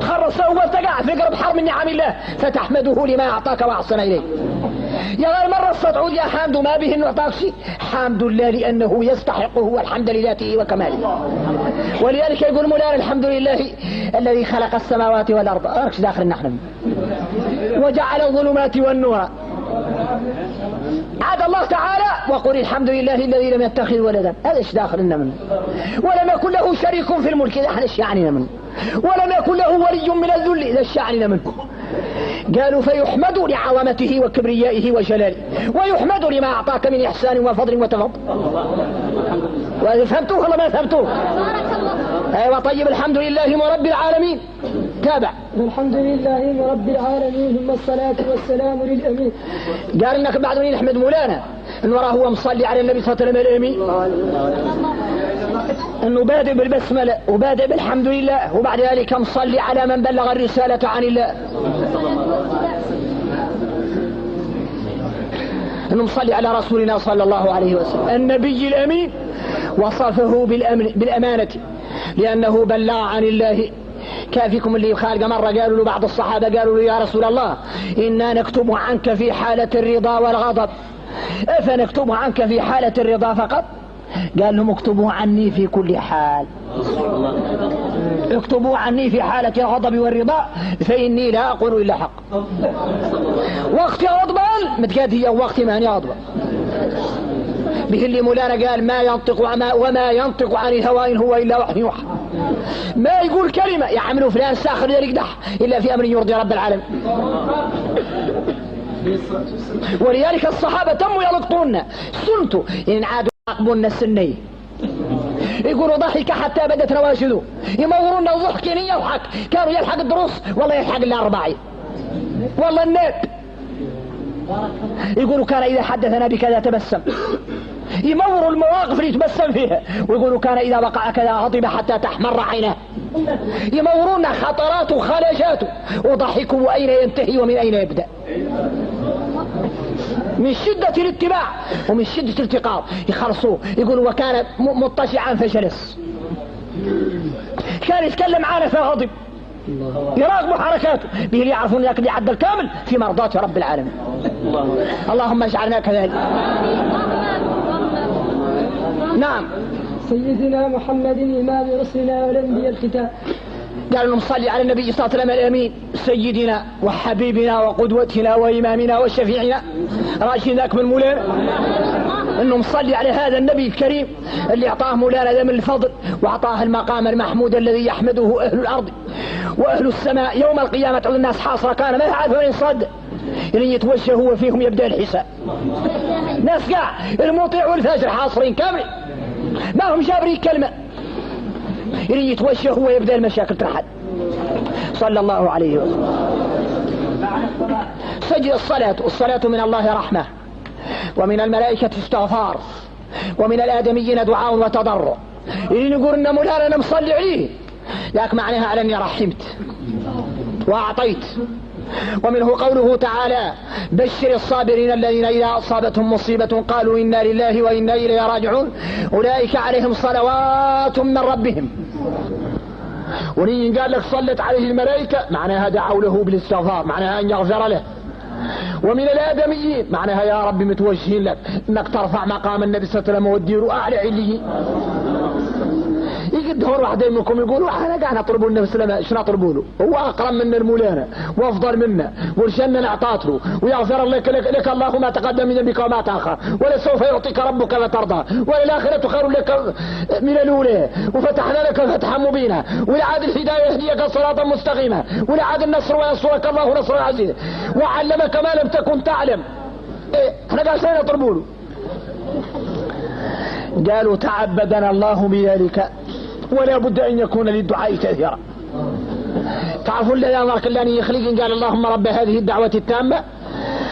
تخرص أول تقع في قرب حرب من نعم الله فتحمده لما أعطاك وأحسن إليه. يا غير مرة تعود يا حامد ما به أنه أعطاك شيء حامد الله لأنه يستحقه والحمد لذاته وكماله. ولذلك يقول مولانا الحمد لله الذي خلق السماوات والأرض أركش داخل نحن وجعل الظلمات والنور. عاد الله تعالى وقل الحمد لله الذي لم يتخذ ولدا. هذا ايش داخلنا منه؟ ولم يكن له شريك في الملك. اذا احنا ايش يعنينا منه؟ ولم يكن له ولي من الذل. اذا ايش يعنينا منه؟ قالوا فيحمد لعظمته وكبريائه وجلاله ويحمد لما اعطاك من احسان وفضل وتفضل. وهذا فهمتوه ولا ما فهمتوه؟ ايوه طيب الحمد لله رب العالمين. تابع
الحمد لله رب العالمين ثم الصلاة والسلام للأمين.
قال انك بعد من نحمد مولانا انه وراه هو مصلي على النبي صلى الله عليه وسلم الامين انه بادئ بالبسملة وبادئ بالحمد لله وبعد ذلك مصلي على من بلغ الرسالة عن الله. انه مصلي على رسولنا صلى الله عليه وسلم النبي الامين وصفه بالامانة لانه بلغ عن الله. كافيكم اللي خالق مرة قالوا له بعض الصحابة قالوا له يا رسول الله إنا نكتب عنك في حالة الرضا والغضب أفنكتب عنك في حالة الرضا فقط؟ قال لهم اكتبوا عني في كل حال. اكتبوا عني في حالة الغضب والرضا فإني لا أقول إلا حق. وقت غضبان متقاد هي وقت ما يغضب به اللي مولانا قال ما ينطق وما ينطق عن الهوى إن هو إلا وحي يوحى. ما يقول كلمة يعملوا فلان ساخر يقدح إلا في أمر يرضي رب العالمين. ولذلك الصحابة تموا يلقطون سنته إن عادوا يعقبون السنية يقولوا ضحك حتى بدت رواجده يمورون الضحك إن يضحك كانوا يلحق الدروس والله يلحق الأربعين والله الناب. يقولوا كان إذا حدثنا بكذا تبسم يموروا المواقف اللي يتبسم فيها. ويقولوا كان إذا وقع كذا غضب حتى تحمر عيناه. يمورون خطرات وخلاجاته وضحكوا وأين ينتهي ومن أين يبدأ من شدة الاتباع ومن شدة الالتقاط يخلصوه. يقولوا وكان مضطجعا فجلس كان يتكلم معانا فغضب يراقبوا حركاته به يعرفون ذاك اللي عدى الكامل في مرضاة رب العالمين. اللهم اجعلنا كذلك. نعم
سيدنا محمد إمام رسلنا والأنبياء الختام.
قالوا نصلي على النبي صلى الله عليه وسلم الأمين سيدنا وحبيبنا وقدوتنا وإمامنا وشفيعنا راشد ذاك من مولانا انه مصلي على هذا النبي الكريم اللي اعطاه مولانا ذا من الفضل واعطاه المقام المحمود الذي يحمده اهل الارض واهل السماء يوم القيامة. تعود الناس حاصرة كان ما يعرف وين يصد اللي يتوجه هو فيهم يبدأ الحساب. ناس قاع المطيع والفاجر حاصرين كامل ما هم جابرين كلمة اللي يتوجه هو يبدأ المشاكل ترحل. صلى الله عليه وسلم. سجد الصلاة من الله رحمة ومن الملائكة استغفار ومن الآدميين دعاء وتضرع. اللي نقول إن مولانا أنا مصلي عليه لكن معناها على أني رحمت وأعطيت. ومنه قوله تعالى بشر الصابرين الذين إذا أصابتهم مصيبة قالوا إنا لله وإنا إليه راجعون أولئك عليهم صلوات من ربهم. ونين قال لك صلت عليه الملائكة معناها دعوا له بالاستغفار معناها أن يغفر له. ومن الآدميين معناها يا رب متوجهين لك انك ترفع مقام النبي صلى الله عليه وسلم وتديره اعلى عليه. يقد هون واحدين منكم يقولوا احنا قاعد نطلبوا النبي صلى الله عليه وسلم، شو نطلبوا له؟ هو اقرب منا المولانا وافضل منا ورشنا نعطات له ويغفر لك الله ما تقدم من ذنبك وما تاخر، ولسوف يعطيك ربك فترضى، وللآخرة خير لك من الاولى، وفتحنا لك فتحا مبينا، ولعاد الهدايه يهديك صراطا مستقيما، ولعاد النصر وينصرك الله نصرا عزيزا، وعلمك ما لم تكن تعلم. احنا قاعدين نطلبوا له. قالوا تعبدنا الله بذلك ولا بد ان يكون للدعاء تأثيرا. تعرفون الذي امرك الله ان يخلق، قال اللهم رب هذه الدعوة التامة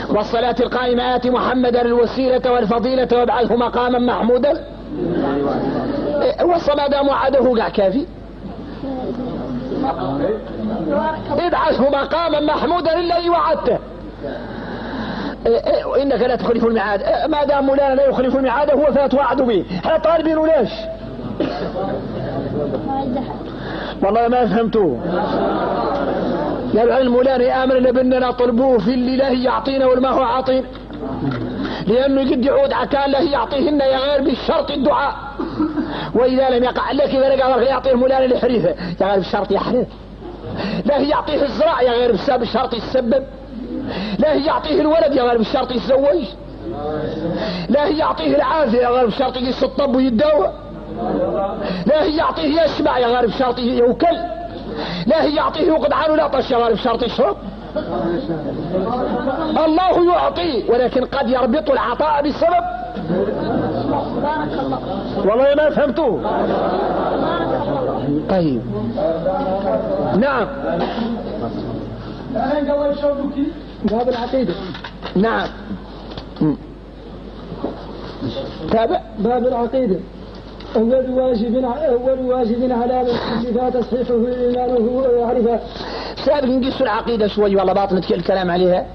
والصلاة القائمة آت محمدا الوسيلة والفضيلة وابعثه مقاما محمودا. والصمد وعده قاع كافي، ابعثه مقاما محمودا الذي وعدته. انك لا تخلف الميعاد، ما دام مولانا لا يخلف الميعاد هو فيتوعد به. احنا طالبينه ليش؟ والله ما فهمتوه. قالوا المولانا امرنا باننا نطلبوه في اللي لا يعطينا والما هو عاطينا، لانه قد يعود عكان له يعطيهن يا غير بالشرط الدعاء، واذا لم يقع لك اذا لقى يعطيه مولانا لحريفه يا غير بالشرط يحرف، لا يعطيه الزراع يا غير بسبب الشرط يسبب، لا يعطيه الولد يا غير بالشرط يتزوج، لا يعطيه العافية يا غير بالشرط يقيس الطب ويتداوى، لا يعطيه يسمع يا غير بالشرط يوكل، لا يعطيه يوقد عنه العطش يا غير بالشرط يشرب. الله يعطي ولكن قد يربط العطاء بالسبب. والله ما فهمتوه. طيب نعم
باب العقيدة.
نعم تابع.
باب العقيدة. أول واجب على المسلم تصحيحه إيمانه ويعرفه.
سابق نقص العقيدة شوي والله باطل الكلام عليها.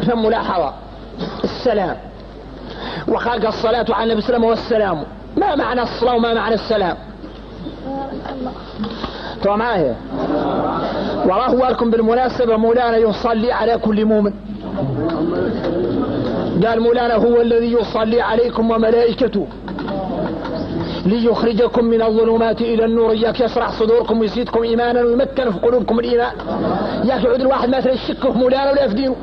فهم ملاحظة السلام وخلق الصلاة على النبي صلى الله عليه وسلم والسلام، ما معنى الصلاة وما معنى السلام؟ تو معايا والله هو لكم بالمناسبة مولانا يصلي على كل مؤمن. قال مولانا هو الذي يصلي عليكم وملائكته ليخرجكم من الظلمات إلى النور، إياك يشرح صدوركم ويزيدكم إيمانا ويمكن في قلوبكم الإيمان. إياك يعود الواحد مثلا يشك في مولانا ولا يفدينه.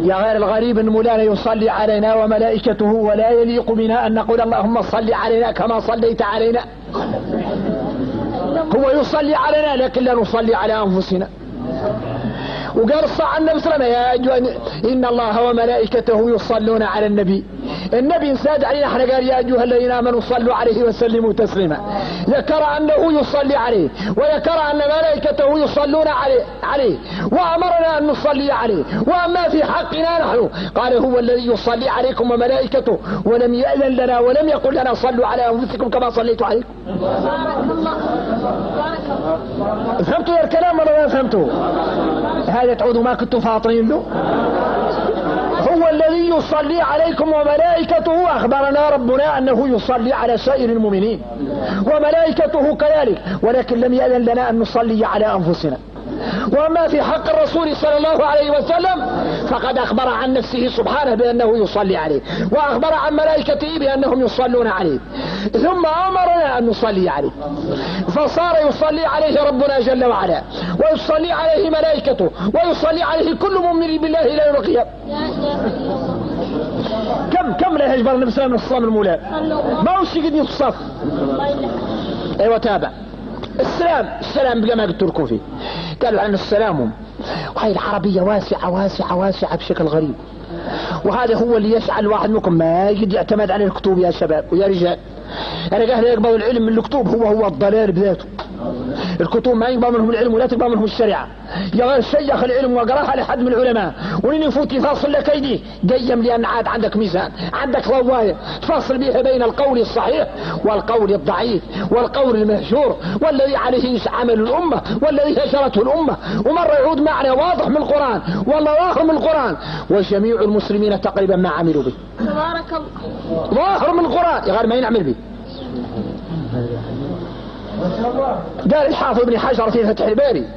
يا غير الغريب أن مولانا يصلي علينا وملائكته، ولا يليق بنا أن نقول اللهم صل علينا كما صليت علينا. هو يصلي علينا لكن لا نصلي على أنفسنا. وقال الصلاة النبي صلى الله عليه وسلم إن الله وملائكته يصلون على النبي. النبي انساد علينا احنا قال يا أيها الذين آمنوا صلوا عليه وسلموا تسليما. ذكر أنه يصلي عليه وذكر أن ملائكته يصلون عليه وأمرنا أن نصلي عليه. وأما في حقنا نحن قال هو الذي يصلي عليكم وملائكته ولم يأذن لنا ولم يقل لنا صلوا على أنفسكم كما صليتوا عليكم. فهمتوا يا الكلام ولا ما فهمتوا؟ هذا تعودوا ما كنتوا فاطرين له. هو الذي يصلي عليكم وملائكته، أخبرنا ربنا أنه يصلي على سائر المؤمنين وملائكته كذلك، ولكن لم يأذن لنا أن نصلي على أنفسنا. وأما في حق الرسول صلى الله عليه وسلم فقد أخبر عن نفسه سبحانه بأنه يصلي عليه، وأخبر عن ملائكته بأنهم يصلون عليه، ثم أمرنا أن نصلي عليه، فصار يصلي عليه ربنا جل وعلا ويصلي عليه ملائكته ويصلي عليه كل مؤمن بالله إلى يوم القيامة. كم لا يجبر النبي صلى الله عليه وسلم الصلاة المولى ما هو شيء قد يتصف. ايوه تابع. السلام بقى ما قلت لكم فيه. قالوا عن السلام وهي العربية واسعة بشكل غريب، وهذا هو اللي يسعى الواحد منكم ما يجد يعتمد على الكتب يا شباب ويا رجال. انا قاعد يقبل العلم من الكتب هو الضلال بذاته. الكتب ما يقبل منهم العلم ولا تقبل منهم الشريعة. يا غير شيخ العلم وقراها لحد من العلماء ولين يفوت يفاصل لك ايديه قيم، لان عاد عندك ميزان، عندك رواية تفاصل بها بين القول الصحيح والقول الضعيف والقول المهجور والذي عليه عمل الأمة والذي هجرته الأمة. ومرة يعود معنى واضح من القرآن والله ظاهر من القرآن وجميع المسلمين تقريبا ما عملوا به.
تبارك الله.
ظاهر من القرآن يا غير ما ينعمل به. قال الحافظ ابن حجر في فتح الباري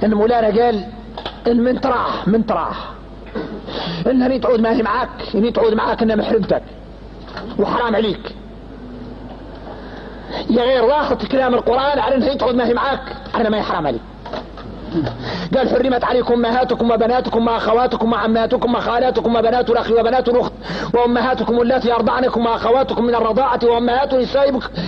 ان مولانا قال المنطراح انها تعود ما هي معك، ان تعود معك انها محرمتك. وحرام عليك يا غير لاحظت كلام القرآن على انها تقعد ما هي معاك على ما يحرام عليك. قال حرمت عليكم امهاتكم وبناتكم واخواتكم وعماتكم وخالاتكم وبنات الاخ وبنات الاخت وامهاتكم اللاتي ارضعنكم واخواتكم من الرضاعه وامهات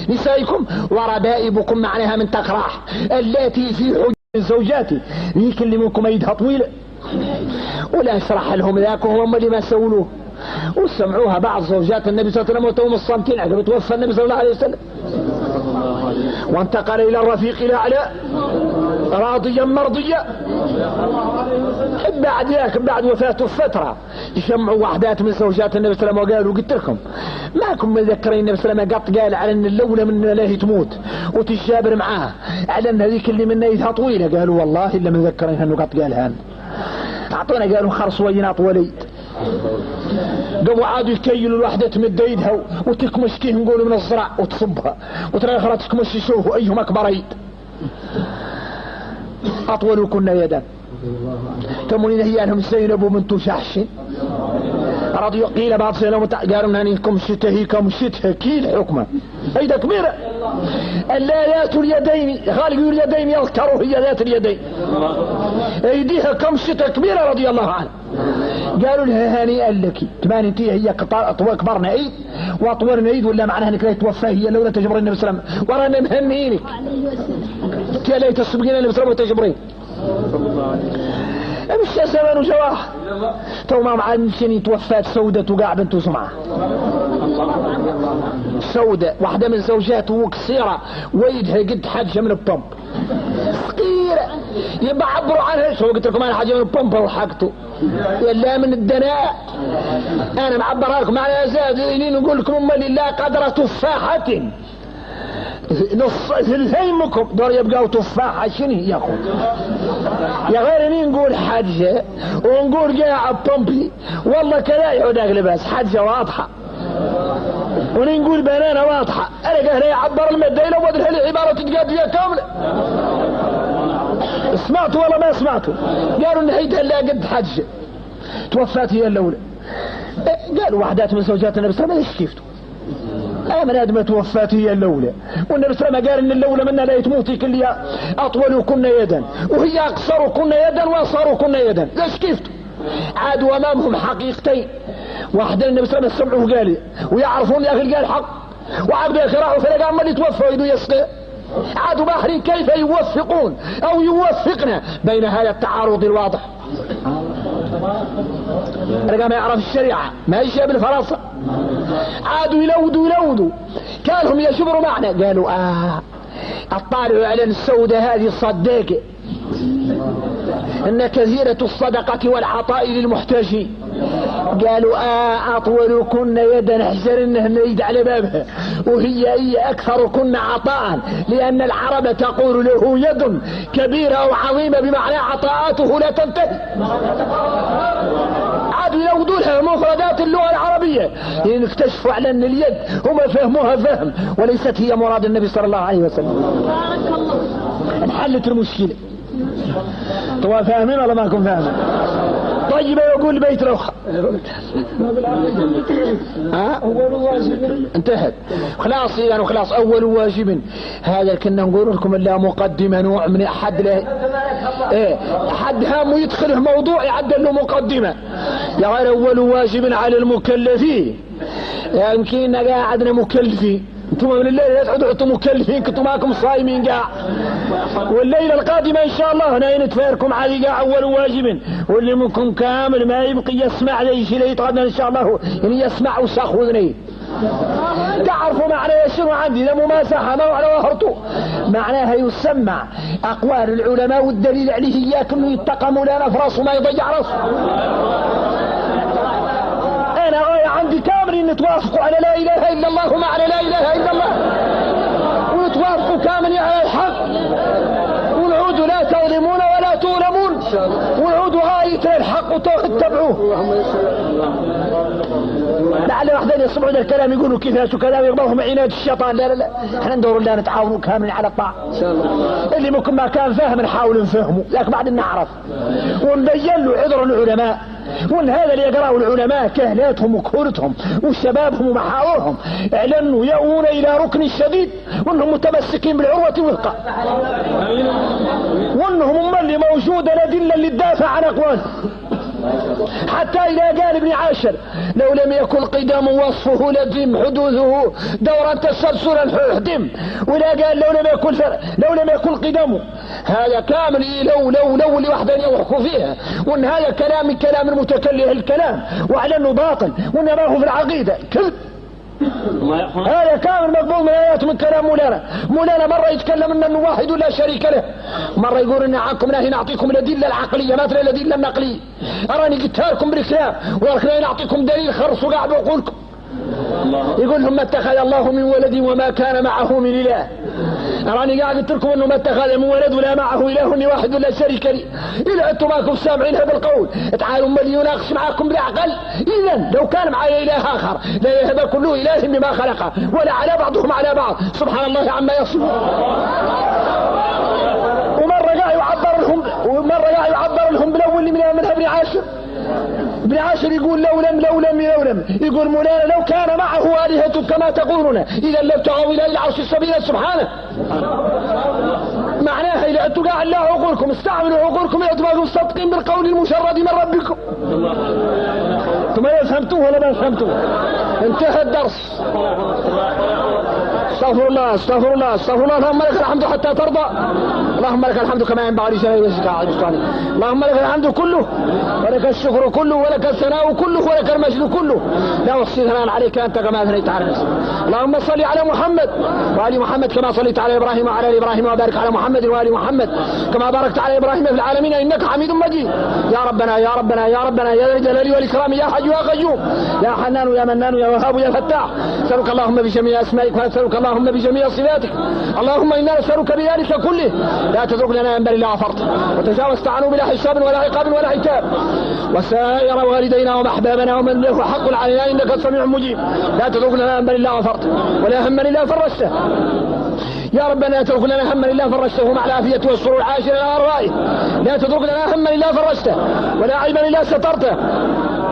نسائكم وربائبكم معناها من تقراح اللاتي في حجور زوجاتي ذيك اللي منكم ايدها طويله ولا اشرح لهم ذاك وهم اللي ما سولوه وسمعوها بعض زوجات النبي صلى الله عليه وسلم وتوم الصامتين عقب توفى النبي صلى الله عليه وسلم وانتقل الى الرفيق الاعلى راضيا مرضيا. بعد ذاك بعد وفاته فتره يجمعوا وحدات من زوجات النبي صلى الله عليه وسلم وقالوا قلت لكم ما كن مذكرين النبي صلى الله عليه وسلم قط قال على ان الاولى من لا تموت وتجابر معاها على ان هذيك اللي من ايدها طويله قالوا والله الا مذكرين انه قط قالها اعطونا قالوا خرص وينات وليد قبوا عادوا يكيلوا الوحدة تمد ايدها وتكمشكيه نقولوا من الزرع وتصبها وترى اخرى تكمش يشوفوا ايهم اكبر ايد اطولوا كنا يدا تمونين هي انهم زينب بنت جحش رضيوا قيل بعض سنة قالوا انكم شتهيكم شتها كيل حكمة ايدا كبيرة الا ذات اليدين غالقوا اليدين يذكروا هي ذات اليدين ايديها كم شتها كبيرة رضي الله عنها. قالوا لها هنيئا لك تمان انتي هي كبرنا عيد واطورنا عيد ولا معناها انك لا توفى هي لولا تجبرين النبي صلى الله عليه وسلم ورانا مهنينك انت لا تسبقين النبي صلى الله عليه وسلم وتجبرين مش زمان وجواح تو ما معاد سنين توفات سودة وقاع بنت سمعة سودة واحدة من زوجاته قصيرة ويدها قد حاجة من البمب صغيرة يبقى عبروا عنها شو قلت لكم انا حاجة من البمب وحقته يلا من الدناء انا معبرها لكم على زاد نقول لكم اما لله قدر تفاحة نص ثلثينكم دور يبقوا تفاحة شنو يا اخو يا غير اني نقول حاجة ونقول قاع بمبي والله كذا يعود اغلباس حاجة واضحة ونقول بنانة واضحة انا قهر يعبر المادة لو بدل هالعبارة تتقاد فيها كاملة سمعتوا ولا ما سمعتوا قالوا نهيتها لا قد حاجة توفات هي الاولى قالوا وحدات من زوجات النبي صلى الله عليه وسلم ايش كيفتوا من ادمة توفات هي الاولى والنبي صلى الله عليه وسلم قال ان الاولى منا لا تموت كل اطول كنا يدا وهي اقصر كنا يدا واصغر كنا يدا ليش كيفتوا عادوا امامهم حقيقتين واحدة النبي صلى الله عليه وسلم سمعوه قال ويعرفون يا اخي قال حق وعبد اخراعه فلقى ما اللي توفى يدو يسقي عادوا باحرين كيف يوفقون او يوفقنا بين هذا التعارض الواضح. رجع ما يعرف الشريعة ما يشيء بالفرصة عادوا يلودوا كانهم يشبروا معنا قالوا اطالعوا على السودة هذه الصداقة ان كثيرة الصدقة والعطاء للمحتاجين قالوا اطول كنا يدا احسن انه نريد على بابها وهي اكثر كنا عطاء لان العرب تقول له يد كبيرة او عظيمة بمعنى عطاءاته لا تنتهي. عادوا يلودوا لها مفردات اللغة العربية لان اكتشفوا على ان اليد هم فهموها فهم وليست هي مراد النبي صلى الله عليه وسلم. انحلت المشكلة. طبعا فاهمين ولا ما كن فاهمين؟ طيب يقول بيت روحة انتهت خلاص يعني خلاص اول واجب هذا كنا نقول لكم الا مقدمة نوع من احد له حد هام يدخله موضوع يعدل له مقدمة يا غير اول واجب على المكلفين يمكن قاعدنا مكلفين انتم من الليلة تقعدوا انتم مكلفين كنتم معكم صايمين قاع والليلة القادمة ان شاء الله هنا نتفاركم عادي قاع اول واجب واللي منكم كامل ما يبقي يسمع لي شيء يتغنى ان شاء الله يعني يسمع وساخ وذني تعرفوا معنى شنو عندي لا مماسحة ما على وهرتو معناها يسمع اقوال العلماء والدليل عليه اياك انه يتقى مولانا في راسه ما يضيع راسه. انا غاية عندي كامل نتوافقوا على لا اله الا الله ومعنى لا اله الا الله ونتوافقوا كامل على الحق ونعودوا لا تظلمون ولا تظلمون ونعودوا غاية الحق وتتبعوه لعل واحدين يسمعون الكلام يقولوا كيف كلام يقضوهم عناد الشيطان. لا لا لا، احنا ندور لا نتعاونوا كاملين على الطاعة اللي ممكن ما كان فاهم نحاول نفهمه، لكن بعد نعرف ونبين له عذر العلماء، وان هذا اللي يقرأوا العلماء كهلاتهم وكهولتهم وشبابهم ومحاورهم اعلنوا يأوون الى ركن شديد، وانهم متمسكين بالعروة وثقة، وانهم هم اللي موجودة الأدلة اللي تدافع عن اقوال. حتى إذا قال ابن عاشر لو لم يكن قدم وصفه لزم حدوثه دورا تسلسلا حدم، ولا قال لو لم يكن قدم، هذا كامل لو لوحده يحكوا فيها، وان هذا كلام من كلام المتكلم الكلام، وعلى انه باطل، وانما هو في العقيدة كذب. هذا كامل مقبول من آيات من كلام مولانا مرة يتكلم انه واحد لا شريك له، مرة يقول ان عنكم ناهي نعطيكم الأدلة العقلية مثل الأدلة النقلية، أراني قلتها لكم بالكلام ولكن نعطيكم دليل خرصوا قاعد بعقولكم. يقول لهم ما اتخذ الله من ولد وما كان معه من إله، أراني قاعد قلت لكم انه ما اتخذ من ولد ولا معه إله واحد ولا شريك لي. إذا أنتم ماكم سامعين هذا القول تعالوا من يناقش معكم بالعقل. إذا لو كان معي إله آخر لا يهب كله إله بما خلقه ولا على بعضهم على بعض، سبحان الله عما يصفون. ومرة قاعد يعبر لهم بالأول من ابن عاشر. ابن عاشر يقول لو لم يقول مولانا لو كان معه آلهة كما تقولون إذا لابتغوا إلى العرش السبيل سبحانه. معناها إذا أنتم قاعد لا عقولكم استعملوا عقولكم إذا تبقوا صادقين بالقول المجرد من ربكم. أنتم ما فهمتوه ولا ما فهمتوه؟ انتهى الدرس. استغفر الله اللهم لك الحمد حتى ترضى، اللهم لك الحمد كما ينبغي لجلال وجهك عظيم، اللهم لك الحمد كله ولك الشكر كله ولك الثناء كله ولك المجد كله، لا أحصي ثناء عليك أنت كما أثنيت على نفسك. اللهم صل على محمد وآل محمد كما صليت على إبراهيم وعلى آل إبراهيم، وبارك على محمد وآل محمد كما باركت على إبراهيم في العالمين إنك حميد مجيد. يا ربنا يا ذا الجلال والإكرام يا حي يا قيوم يا حنان يا منان يا وهاب يا فتاح، نسألك اللهم بجميع أسمائك ونسألك اللهم بجميع صفاتك، اللهم إنا نسألك بذلك كله لا تترك لنا أنبا إلا غفرت، وتجاوزت عنه بلا حساب ولا عقاب ولا عتاب، وسائر والدينا ومحبابنا ومن له حق علينا إنك سميع مجيب، لا تترك لنا أنبا إلا غفرت ولا هما إلا فرجته. يا ربنا لا تترك لنا هما إلا فرجته مع العافية والسرور عاشر إلى أرواحه، لا تترك لنا هما إلا فرجته ولا عيبا إلا سترته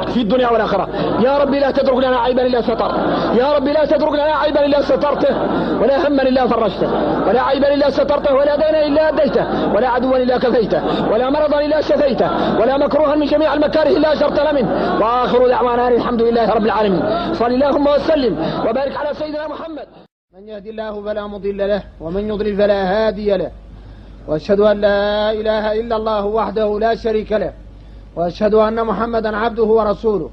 في الدنيا والآخرة. يا ربي لا تترك لنا عيبا إلا سترته، يا ربي لا تترك لنا عيبا إلا سترته ولا هما إلا فرجته ولا عيبا إلا سترته ولا دينا إلا أديته ولا عدوا إلا كفيته ولا مرضا إلا شفيته ولا مكروها من جميع المكاره إلا أجرتنا منه. وآخر دعوانا الحمد لله رب العالمين. صل اللهم وسلم وبارك على سيدنا محمد.
من يهدي الله فلا مضل له ومن يضلل فلا هادي له، وأشهد أن لا إله إلا الله وحده لا شريك له، وأشهد أن محمدا عبده ورسوله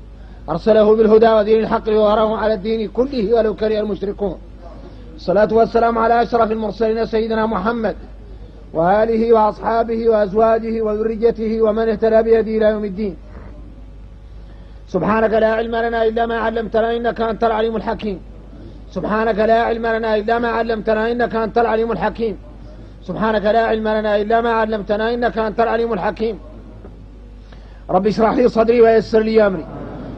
أرسله بالهدى ودين الحق ليظهره على الدين كله ولو كره المشركون. الصلاة والسلام على أشرف المرسلين سيدنا محمد وآله وأصحابه وأزواجه وذريته ومن اهتدى بهديه إلى يوم الدين. سبحانك لا علم لنا إلا ما علمتنا إنك أنت العليم الحكيم. سبحانك لا علم لنا إلا ما علمتنا إنك أنت العليم الحكيم. سبحانك لا علم لنا إلا ما علمتنا إنك أنت العليم الحكيم. رب اشرح لي صدري ويسر لي أمري،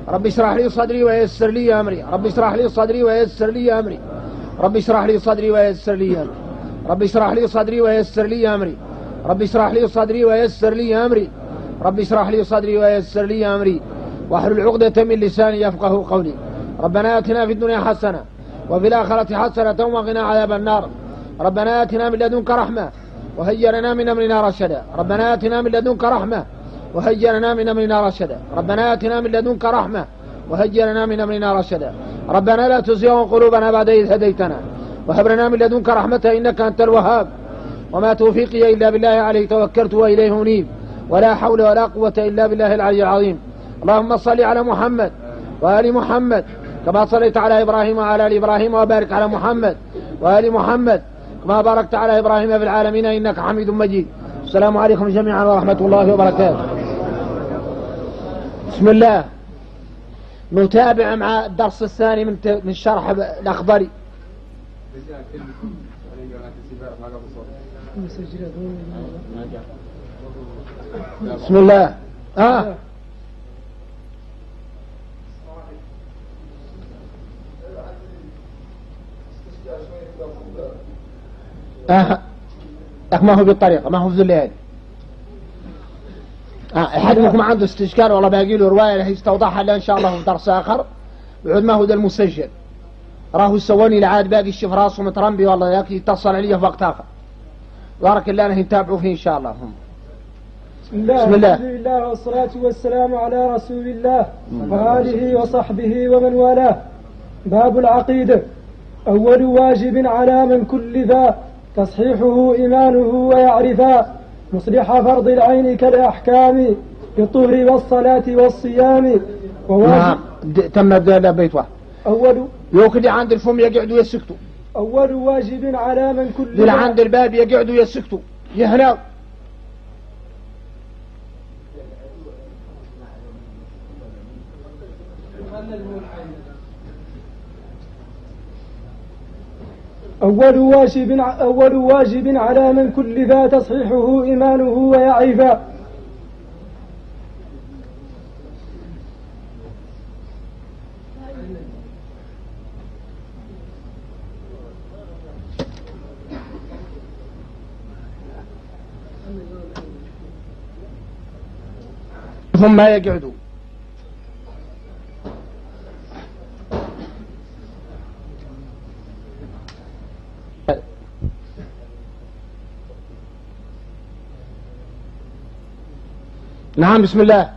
رب اشرح لي صدري ويسر لي أمري، رب اشرح لي صدري ويسر لي أمري، رب اشرح لي صدري ويسر لي أمري، رب اشرح لي صدري ويسر لي أمري، رب اشرح لي صدري ويسر لي أمري، رب اشرح لي صدري ويسر لي أمري، واحلل عقدة من لساني يفقهوا قولي. ربنا آتنا في الدنيا حسنة وفي الآخرة حسنة وقنا عذاب النار. ربنا آتنا من لدنك رحمة وهيئ لنا من أمرنا رشدا. ربنا آتنا من لدنك رحمة وهيئ لنا من أمرنا رشدا. ربنا آتنا من لدنك رحمة وهيئ لنا من أمرنا رشدا. ربنا لا تزغ قلوبنا بعد إذ هديتنا وهب لنا من لدنك رحمة إنك أنت الوهاب. وما توفيقي إلا بالله عليه توكلت وإليه أنيب، ولا حول ولا قوة إلا بالله العلي العظيم. اللهم صل على محمد وآل محمد كما صليت على إبراهيم وعلى آل إبراهيم، وبارك على محمد وآل محمد كما باركت على إبراهيم في العالمين إنك حميد مجيد. السلام عليكم جميعا ورحمة الله وبركاته. بسم الله، نتابع مع الدرس الثاني من شرح الأخضري. بسم الله. ما هو بالطريقة، ما هو في الليل. أحد منكم عنده استشكال والله باقي له رواية اللي يستوضحها إن شاء الله في درس آخر بعد ما هو ده المسجل. راهو سواني العاد باقي الشيف راسه مترنبي والله ياك يتصل علي في وقت آخر. بارك الله أنه يتابعوا فيه إن شاء الله.
بسم الله الحمد لله والصلاة والسلام على رسول الله وآله وصحبه ومن والاه. باب العقيدة. أول واجب على من كل ذا تصحيحه إيمانه ويعرفا مصلح فرض العين كالأحكام بالطهر والصلاة والصيام.
نعم تم بيت واحد.
أول
يوكل عند الفم يقعدوا يسكتوا.
أول واجب على من كل
دول عند الباب يقعدوا يسكتوا يهناو.
أول واجب على من كل ذا تصحيحه إيمانه ويعرفا.
ثم يقعدوا. نعم بسم الله.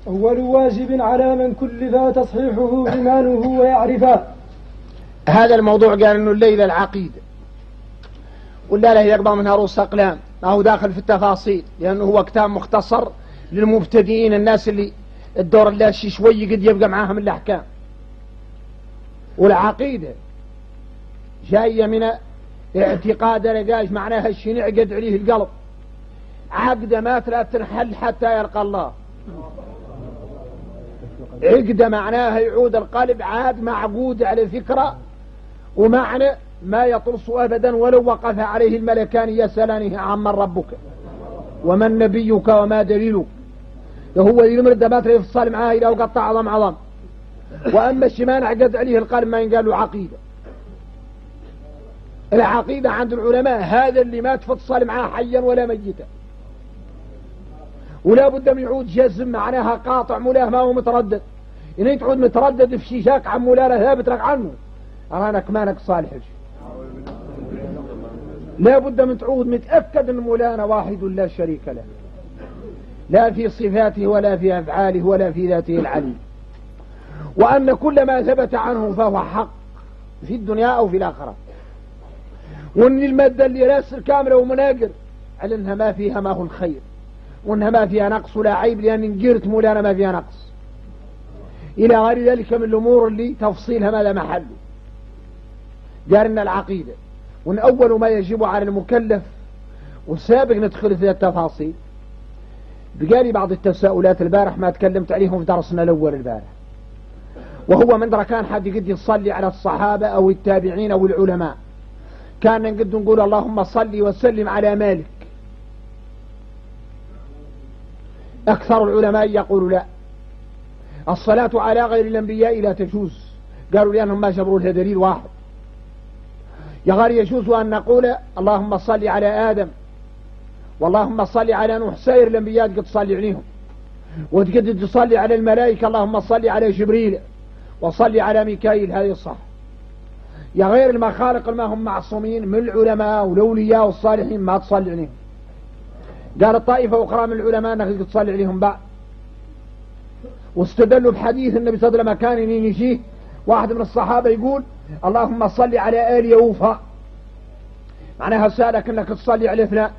أول واجب على من كل ذا تصحيحه إيمانه ويعرفا.
هذا الموضوع قال إنه الليلة العقيدة ولا له يقضى منها رؤوس أقلام، ما هو داخل في التفاصيل لأنه هو كتاب مختصر للمبتدئين، الناس اللي الدور اللاشي شوي قد يبقى معاهم الأحكام. والعقيدة جاية من اعتقاد لقاش معناها الشيء يعقد عليه القلب، عقدة ما لا تنحل حتى يلقى الله. عقدة معناها يعود القلب عاد معقود على فكرة ومعنى ما يطرس أبدا ولو وقف عليه الملكان يسألانه عمن ربك ومن نبيك وما دليلك. هو يمرد ما ترى يفصل معاه إلى وقطع عظم عظم. وأما الشمان عقد عليه القلب ما ينقال له عقيدة. العقيدة عند العلماء هذا اللي ما تفصل معاه حيا ولا ميتا، ولا بد من يعود جزم معناها قاطع مولاه ما هو متردد. إن تعود متردد في شيشاك عن مولاه ثابت لك عنه أرانك مانك صالح. لا بد من تعود متأكد أن مولانا واحد لا شريك له، لا في صفاته ولا في أفعاله ولا في ذاته العلي، وأن كل ما ثبت عنه فهو حق في الدنيا أو في الآخرة، وأن المادة اللي راسل كاملة ومناقر على أنها ما فيها ما هو الخير، وأنها ما فيها نقص ولا عيب لأن نجرت مولانا ما فيها نقص إلى غير ذلك من الأمور اللي تفصيلها ماذا محله. قال إن العقيدة وأن أول ما يجب على المكلف، وسابق ندخل في التفاصيل. بقالي بعض التساؤلات البارح ما تكلمت عليهم في درسنا الأول البارح، وهو من كان حد يقد يصلي على الصحابة أو التابعين أو العلماء كان نقد نقول اللهم صل وسلم على مالك. أكثر العلماء يقولوا لا، الصلاة على غير الأنبياء لا تجوز، قالوا لأنهم ما جبروا لها دليل واحد. يغار يجوز أن نقول اللهم صل على آدم واللهم صل على نوح، سائر الأنبياء قد تصلي عليهم، وتقد تصلي على الملائكة اللهم صل على جبريل وصلي على ميكائيل، هذه الصح. يا غير المخالق ما هم معصومين من العلماء والأولياء والصالحين ما تصلي عليهم. قال الطائفة أخرى من العلماء أنك تصلي عليهم بعد، واستدلوا بحديث النبي صلى الله عليه وسلم كان يجيه واحد من الصحابة يقول اللهم صل على آل يوفى، معناها سألك أنك تصلي على فلان،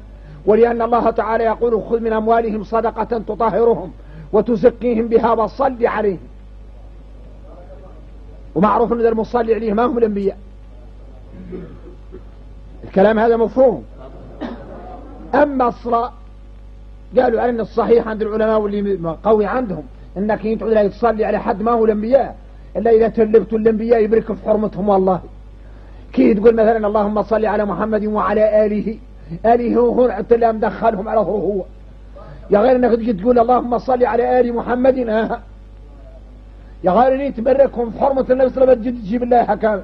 ولأن الله تعالى يقول خذ من أموالهم صدقة تطهرهم وتزكيهم بها وصل عليهم. ومعروف أن المصلي عليه ما هم الأنبياء. الكلام هذا مفهوم. أما الصلاة قالوا أن الصحيح عند العلماء واللي قوي عندهم أنك ينتعود لا تصلي على حد ما هو الأنبياء إلا إذا تلبتوا الأنبياء يبرك في حرمتهم. والله كي تقول مثلا اللهم صل على محمد وعلى آله هو حتى مدخلهم على هو، يا غير أنك تجي تقول اللهم صل على آل محمد يا غير أن يتبركهم في حرمة النبي صلى الله عليه وسلم تجيب الله حكام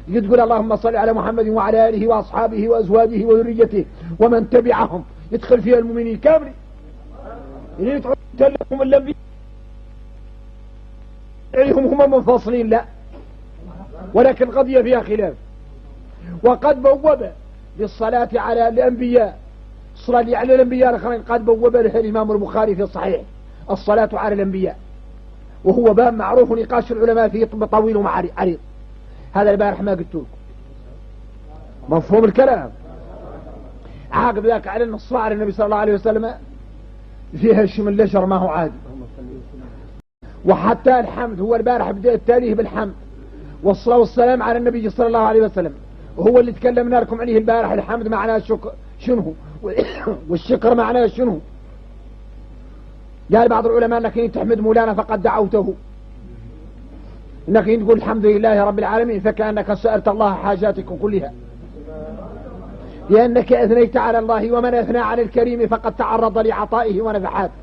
تقول اللهم صل على محمد وعلى آله وأصحابه وأزواجه وذريته ومن تبعهم، يدخل فيها المؤمنين كاملين. اللي يدخل لهم الأنبياء هم منفصلين، لا، ولكن القضية فيها خلاف. وقد بوب للصلاة على الأنبياء، الصلاة على الأنبياء الآخرين قد بوب لها الإمام البخاري في الصحيح الصلاة على الأنبياء، وهو باب معروف نقاش العلماء فيه طويل وعريض. هذا البارح ما قلت لكم، مفهوم الكلام. عاقب ذاك على أن الصلاة على النبي صلى الله عليه وسلم فيها شمل الأشر ما هو عادي، وحتى الحمد هو البارح بدأ التاليه بالحمد والصلاة والسلام على النبي صلى الله عليه وسلم، وهو اللي تكلمنا لكم عليه البارح. الحمد معناه شنو والشكر معناه شنو؟ قال بعض العلماء انك ان تحمد مولانا فقد دعوته، انك ان تقول الحمد لله رب العالمين فكأنك سألت الله حاجاتك كلها، لأنك أثنيت على الله، ومن أثنى على الكريم فقد تعرض لعطائه ونفحاته.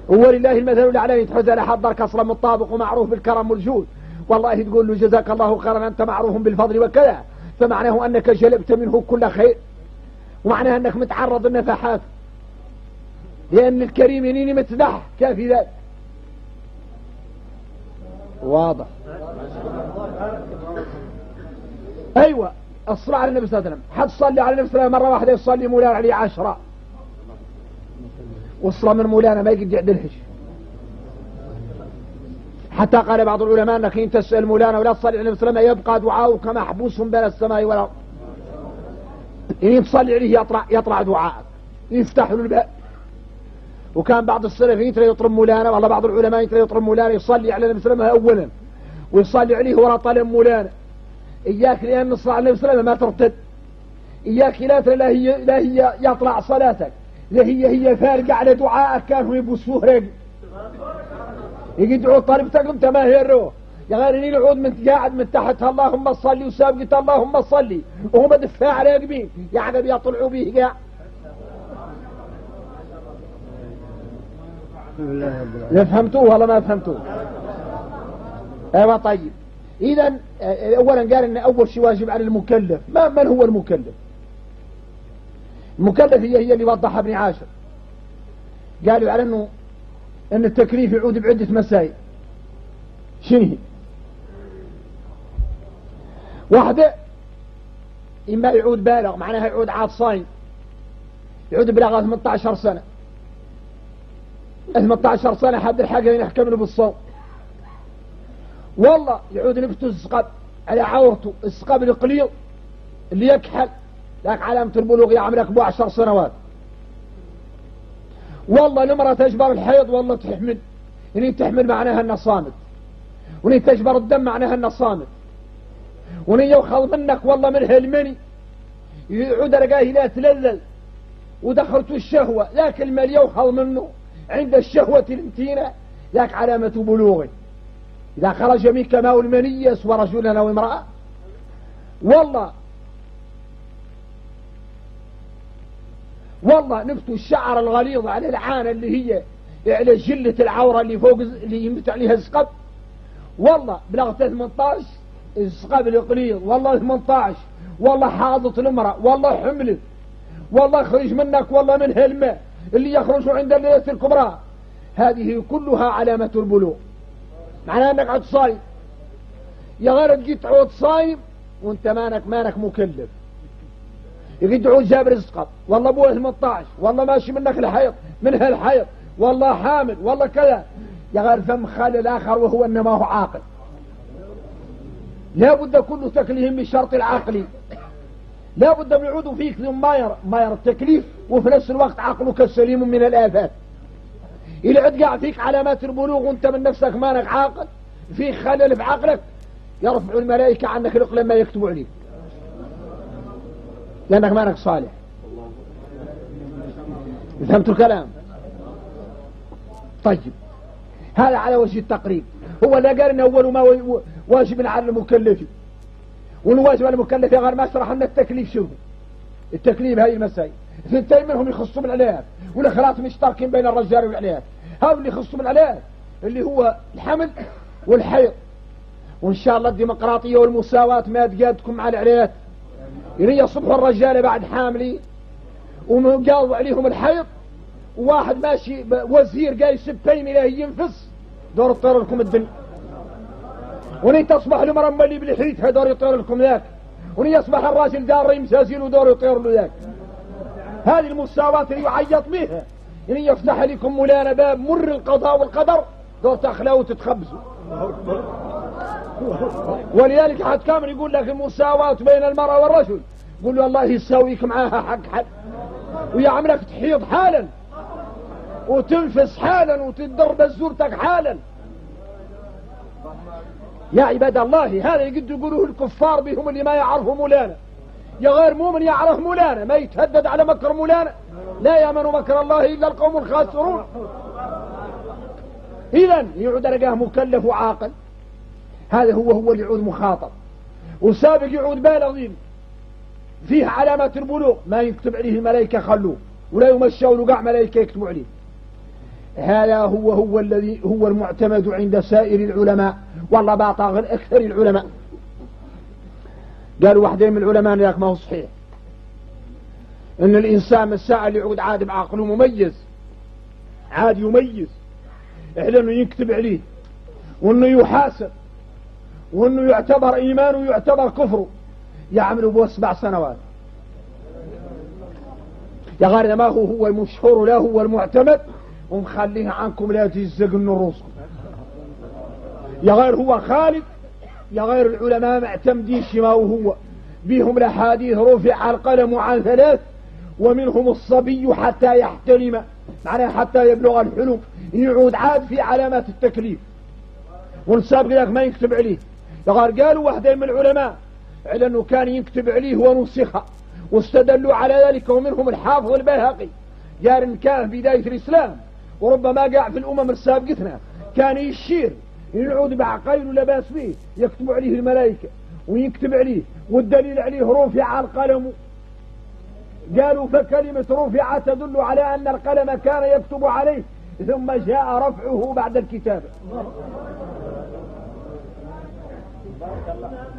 ولله المثل الأعلى، يتحزن حضرك أصلا مطابق ومعروف بالكرم والجود، والله تقول له جزاك الله خيرا أنت معروف بالفضل وكذا، فمعناه أنك جلبت منه كل خير، ومعناه أنك متعرض النفحات، لأن الكريم ينيني متدح كافي ذلك. واضح؟ أيوة. الصلاة على النبي صلى الله عليه وسلم، حد صلي على النبي صلى الله عليه وسلم مرة واحدة يصلي مولانا عليه 10، والصلاة من مولانا ما يقدر يعدلهش. حتى قال بعض العلماء انك ان تسأل مولانا ولا تصلي على النبي صلى الله عليه وسلم يبقى دعاؤك محبوس بين السماء والارض. ان تصلي عليه يطلع دعاءك، يفتح له الباب. وكان بعض السلف يترى يطلب مولانا، والله بعض العلماء يترى يطلب مولانا يصلي على النبي صلى الله عليه وسلم اولا ويصلي عليه ولا طلب مولانا. اياك لان الصلاة على النبي صلى الله عليه وسلم ما ترتد، اياك لا هي يطلع صلاتك، لا هي فارقة على دعائك كانوا يبوسوه رجل يدعو طالبتك انت ما هي الروح يا غير يقعد من قاعد من تحت اللهم صلي وسابقة اللهم صلي وهم دفاع راقبين يعني بيطلعوا به قاع. لا فهمتوه ولا ما فهمتوه؟ ايوه طيب. اذا اولا قال ان اول شيء واجب على المكلف. من هو المكلف؟ المكلف هي اللي وضحها ابن عاشر، قالوا على انه ان التكليف يعود بعدة مسائل. شنو هي؟ واحدة اما يعود بالغ، معناها يعود عاد صايم، يعود بلغ 18 سنة 18 سنة حد الحاجة ينحكم له بالصوم. والله يعود نبته السقب على عورته، السقب القليل اللي يكحل ذاك علامة البلوغ يا عمرك ب 10 سنوات. والله المرأة تجبر الحيض والله تحمل، يعني تحمل معناها انها صامت، وني تجبر الدم معناها انها صامت، وني يوخذ منك والله من هالمني يعود رقاه لا تلذذ ودخلت الشهوة، ذاك المال يوخذ منه عند الشهوة الامتينة ذاك علامة بلوغه. إذا خرج منك ماء المني يسوى رجلا أو امرأة. والله نفتوا الشعر الغليظ على العانة اللي هي على جلة العورة اللي فوق اللي يمت عليها السقب، والله بلغت 18 السقب القليل، والله 18 والله حاضت المرأة، والله حملت، والله خرج منك والله من هالماء اللي يخرج عند الليلة الكبرى. هذه كلها علامة البلوغ، معناها انك عد صايم. يا غير تجي تعود صايم وانت مانك مكلف، يجي تعود جاب رزقك، والله ابوه 18 والله ماشي منك الحيض منها الحيض، والله حامل والله كذا، يا غير فم خال الاخر وهو انه ما هو عاقل. لا بد كله تكليف بالشرط العقلي، لا بد من يعود فيك ما يرى التكليف وفي نفس الوقت عقلك سليم من الآفات. إذا عد قاعد فيك علامات البلوغ وانت من نفسك مانك عاقل، في خلل في عقلك، يرفع الملائكة عنك الأقلام ما يكتبوا عليك لأنك مانك صالح. فهمت الكلام؟ طيب هذا على وجه التقريب. هو لا قال إن أول ما واجب على المكلف، والواجب على المكلف غير ما شرح أن التكليف شو التكليف. هاي المسائل اثنتين منهم يخصوا بالعلاج، والأخرات مشتركين بين الرجال والعلاج. هذا اللي يخصوا بالعلاج اللي هو الحمل والحيض، وإن شاء الله الديمقراطية والمساواة ما تقادكم على العليات. يعني يصبحوا الرجال بعد حاملين ومقاضوا عليهم الحيض، وواحد ماشي وزير قاي سبين إلهي ينفس، دور يطير لكم الدنيا. وني تصبح المرأة ملي بالحريتها دور يطير لكم ذاك، وني يصبح الراجل دار مسازيل ودور يطير له ذاك. هذه المساواة اللي يعيط بها. يعني يفتح لكم مولانا باب مر القضاء والقدر، دور تخلوا وتتخبزوا. ولذلك حد كامل يقول لك المساواة بين المرأة والرجل، يقول له الله يساويك معاها حق حد، ويعملك تحيض حالا وتنفس حالا وتضرب زورتك حالا. يا عباد الله، هذا يقد يقولوه الكفار بهم اللي ما يعرفوا مولانا. يا غير مؤمن يعرف مولانا ما يتهدد على مكر مولانا. لا يأمن مكر الله إلا القوم الخاسرون. إذن يعود رقاه مكلف وعاقل، هذا هو اللي يعود مخاطر، وسابق يعود بالغين فيه علامات البلوغ ما يكتب عليه الملائكة خلوه، ولا يمشوا له قاع ملائكة يكتبوا عليه. هذا هو الذي هو المعتمد عند سائر العلماء، والله باطاغ أكثر العلماء. قالوا واحدين من العلماء ذاك ما هو صحيح ان الانسان من الساعة اللي يعود عاد بعقله مميز، عاد يميز، إحنا انه يكتب عليه وانه يحاسب وانه يعتبر ايمانه ويعتبر كفره، يعملوا به 7 سنوات. يا غير ما هو المشهور له هو المعتمد، ومخليه عنكم لا تزقن رؤوسكم. يا غير هو خالد، يا غير العلماء معتمدين شما وهو بيهم الأحاديث رفع القلم عن 3، ومنهم الصبي حتى يحتلم، معناه حتى يبلغ الحلم، يعود عاد في علامات التكليف، ونسابق لك ما يكتب عليه. قالوا واحدين من العلماء على أنه كان يكتب عليه ونسخه، واستدلوا على ذلك، ومنهم الحافظ البيهقي قال إن كان في بداية الإسلام وربما قاع في الأمم السابقتنا كان يشير يعود بعقيل ولا باس به، يكتب عليه الملائكة ويكتب عليه، والدليل عليه رفع القلم. قالوا فكلمة رفع تدل على أن القلم كان يكتب عليه ثم جاء رفعه بعد الكتابة.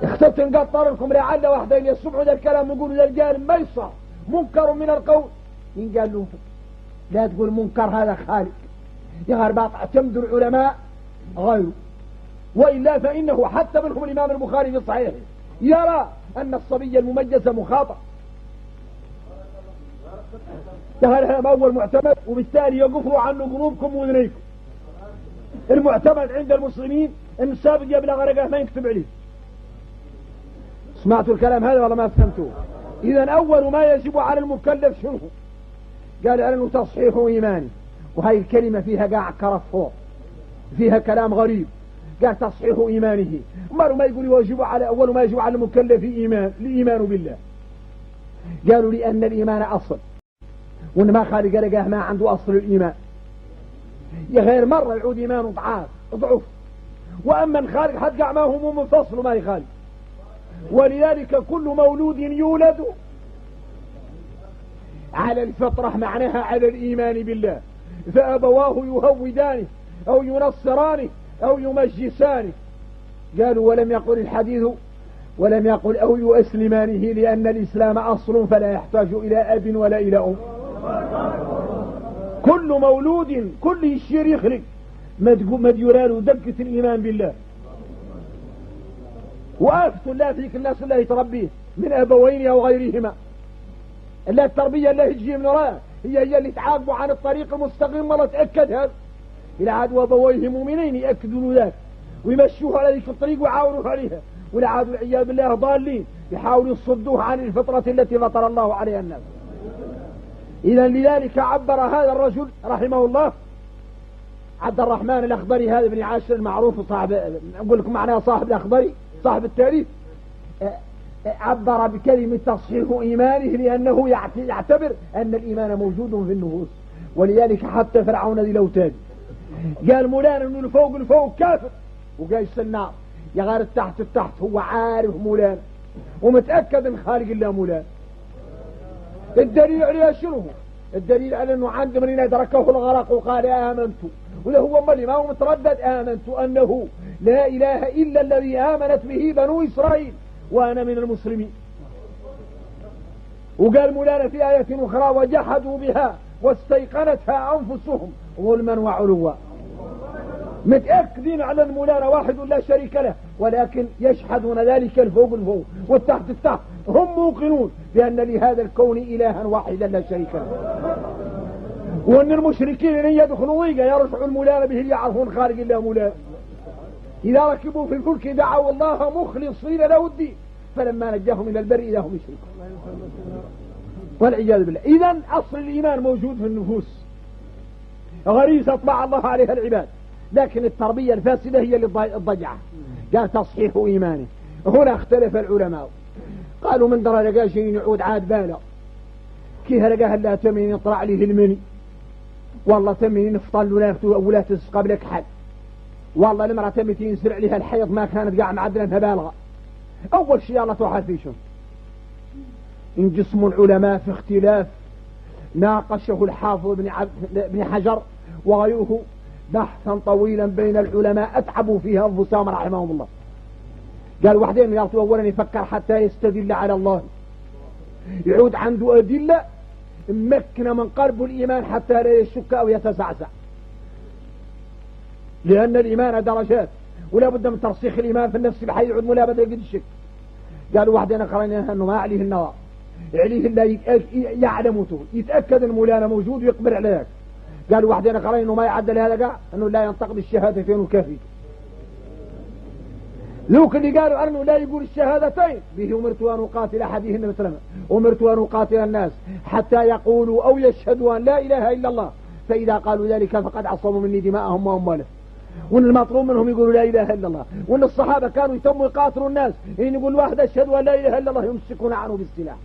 اخترت نقطر لكم لعل واحدين يسمعوا ذا الكلام ويقولوا ذا القال ما يصح منكر من القول. إن قال له لا تقول منكر هذا خالق، يا غرباط اعتمد العلماء غيره، وإلا فإنه حتى منهم الإمام البخاري في صحيحه يرى أن الصبي المميز مخاطئ. هذا ما هو المعتمد، وبالتالي يقفوا عنه قلوبكم وذنيكم. المعتمد عند المسلمين ان السابق يبلغ رقاه ما يكتب عليه. سمعتوا الكلام هذا ولا ما فهمتوه؟ إذن أول ما يجب على المكلف شنو؟ قال أنه تصحيح إيماني، وهي الكلمة فيها قاع كرفور، فيها كلام غريب. قال تصحيح إيمانه، ما يقول يجب على أول ما يجب على المكلف الإيمان بالله. قالوا لأن الإيمان أصل، وإن ما خالق رقاه ما عنده أصل الإيمان، يا غير مرة يعود إيمانه ضعف، وأما الخالق حد قاع ما هو منفصل وما يخالق. ولذلك كل مولود يولد على الفطرة، معناها على الإيمان بالله، فأبواه يهودانه أو ينصرانه أو يمجسانه. قالوا ولم يقل الحديث ولم يقل أو يؤسلمانه، لأن الإسلام أصل فلا يحتاج إلى أب ولا إلى أم. كل مولود كل يشير يخرج مديولاله دقة الإيمان بالله، وآفة الله فيك الناس الله يتربيه من أبوين أو غيرهما. الله التربية الله تجي من وراء هي اللي تعاقبوا عن الطريق المستقيم. مرة تأكد هذا إلى عاد وأبويه مؤمنين يأكدوا ذلك ويمشوه على ذلك الطريق ويعاونوه عليها، ولا عاد والعياذ بالله ضالين يحاولوا يصدوه عن الفطرة التي فطر الله عليها الناس. إذا لذلك عبر هذا الرجل رحمه الله عبد الرحمن الأخضري، هذا ابن عاشر المعروف صاحب، أقول لكم معناه صاحب الأخضري صاحب التاريخ، عبر بكلمة تصحيح إيمانه، لأنه يعتبر أن الإيمان موجود في النفوس. ولذلك حتى فرعون ذي الأوتاد قال مولانا أنه الفوق كافر وقايس النار، يا غير التحت هو عارف مولانا ومتأكد ان خالق الله مولانا. الدليل عليها شنو؟ الدليل على أنه عند من أدركه الغرق وقال آمنت، ولا هو مالي ما هو متردد، آمنت أنه لا إله إلا الذي آمنت به بنو إسرائيل وأنا من المسلمين. وقال مولانا في آية أخرى وجحدوا بها واستيقنتها أنفسهم ظلما وعلوا. متأكدين على المولانا واحد لا شريك له، ولكن يشهدون ذلك الفوق الفوق والتحت التحت. هم موقنون بأن لهذا الكون إلها واحدا لا شريك له، وأن المشركين إن يدخلوا ضيقة يرجعوا المولانا به يعرفون خارج الله مولانا. إذا ركبوا في الفلك دعوا الله مخلصين له الدين فلما نجاهم إلى البر إذا هم يشركون والعياذ بالله. إذن أصل الإيمان موجود في النفوس، غريزة طبع الله عليها العباد، لكن التربية الفاسدة هي اللي الضجعة. قال تصحيح إيمانه. هنا اختلف العلماء، قالوا من درى لقاه شيء يعود عاد بالا، كيف لقاه لا تمين يطلع عليه المني، والله تمين نفطل ولا تسقى بلك حد، والله المرأة تمتين ينسرع لها الحيض ما كانت قاع معدلة بالغة. أول شيء الله توحد فيشم انجسم العلماء في اختلاف ناقشه الحافظ بن حجر وغيره بحثا طويلا بين العلماء أتعبوا فيها أنفسهم رحمهم الله. قال وحدين يعطوا أولا يفكر حتى يستدل على الله، يعود عنده أدلة مكنة من قلب الإيمان حتى لا يشك أو يتزعزع، لأن الإيمان درجات ولا بد من ترسيخ الإيمان في النفس بحيث يعود ولا بد يجد الشك. قالوا وحدين قرأنا أنه ما عليه النظر، عليه الله يعلمته يتأكد المولانا موجود ويقبل عليك. قالوا وحدين قرأنا أنه ما يعدل هذا قاع أنه لا ينطق بالشهادتين وكافي. لوك اللي قالوا أنه لا يقول الشهادتين به أمرت أن أقاتل أحدهن مثلما أمرت أن أقاتل الناس حتى يقولوا أو يشهدوا أن لا إله إلا الله، فإذا قالوا ذلك فقد عصموا مني دماءهم وأموالهم. وأن المطلوب منهم يقولوا لا إله إلا الله. وأن الصحابة كانوا يتموا يقاتلوا الناس إن يقول واحد أشهد أن لا إله إلا الله يمسكون عنه بالسلاح.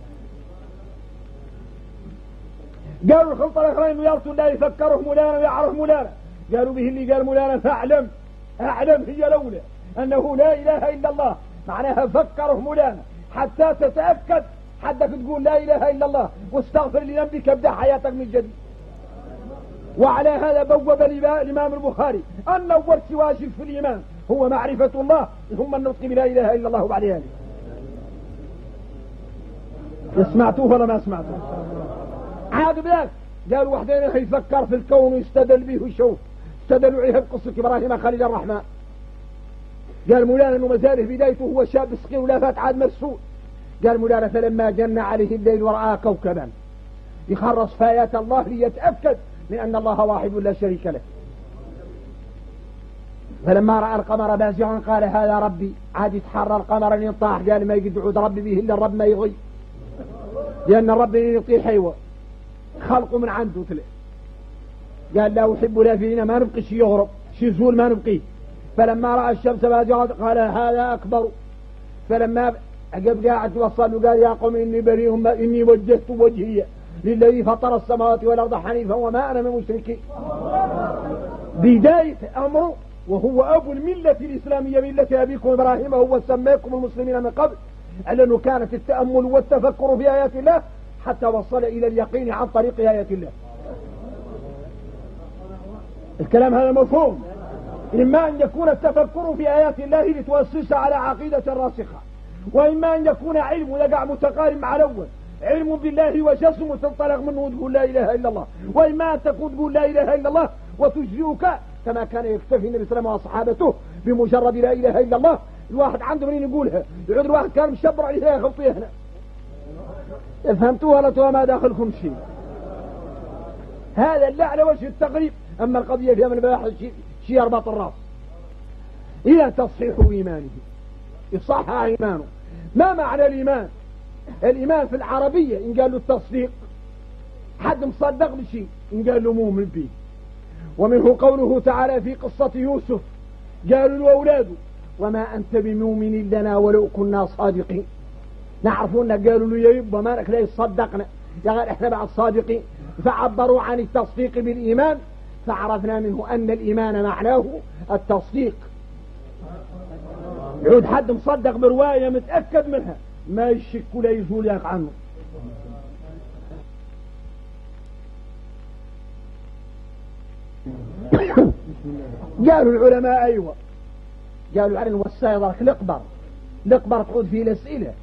قالوا الخلطة الأخرين يرسل لا يفكره مولانا ويعرف مولانا، قالوا به اللي قال مولانا فاعلم أعلم هي لولا أنه لا إله إلا الله معناها فكره مولانا حتى تتأكد حدك تقول لا إله إلا الله واستغفر لذنبك ابدأ حياتك من جديد. وعلى هذا بوب الإمام البخاري أن أول واجب في الإيمان هو معرفة الله ثم النطق بلا إله إلا الله بعد ذلك. سمعتوه ولا ما سمعتوه؟ عاد بذلك قالوا وحدين يفكر في الكون ويستدل به ويشوف، استدلوا عليه بقصة إبراهيم خليل الرحمن. قال مولانا أنه مزاله بدايته هو شاب صغير ولا فات عاد مرسول. قال مولانا فلما جن عليه الليل ورأى كوكبا يخرص في آيات الله ليتأكد من أن الله واحد لا شريك له. فلما رأى القمر بازغا قال هذا ربي، عاد يتحرى القمر ان يطاح، قال ما يقد يعود ربي به إلا الرب ما يغي، لأن الرب يطيح حيوة خلقه من عنده تلك. قال لا أحب لا فينا ما نبقي شي يغرب شي زول ما نبقيه. فلما رأى الشمس بازغا قال هذا أكبر. فلما عقب قاعد وصل وقال يا قوم إني بريء إني وجهت وجهي للذي فطر السماوات والأرض حنيفا وما أنا من المشركين. بداية أمره وهو أبو الملة الإسلامية ملة أبيكم إبراهيم هو سماكم المسلمين من قبل، على أنه كانت التأمل والتفكر في آيات الله حتى وصل إلى اليقين عن طريق آيات الله. الكلام هذا مفهوم. إما أن يكون التفكر في آيات الله لتؤسس على عقيدة راسخة، وإما أن يكون علم يقع متقارب مع الأول، علم بالله وجسم تنطلق منه وتقول لا إله إلا الله، وإما أن تكون تقول لا إله إلا الله وتجزئك كما كان يكتفي النبي صلى الله عليه وسلم وأصحابته بمجرد لا إله إلا الله. الواحد عنده منين يقولها، يعود الواحد كان مشبر عليها خلطيه هنا. فهمتوها ولا ما داخلكم شيء؟ هذا اللي على وجه التقريب. أما القضية فيها من بلاحظ شيء يربط الراس. إذا تصحيح إيمانه يصحح إيمانه. ما معنى الإيمان؟ الإيمان في العربية إن قال له التصديق، حد مصدق بشيء إن قال له مؤمن به. ومنه قوله تعالى في قصة يوسف قالوا له أولاده وما أنت بمؤمن لنا ولو كنا صادقين. نعرفون قالوا له يا يبا مالك لا يصدقنا، قال احنا بعد صادقين. فعبروا عن التصديق بالإيمان، فعرفنا منه أن الإيمان معناه التصديق. يعود حد مصدق برواية متأكد منها ما يشك ولا يزول يقع عنه. قالوا العلماء أيوة قالوا على الوسائل الإقبر تعود فيه الأسئلة،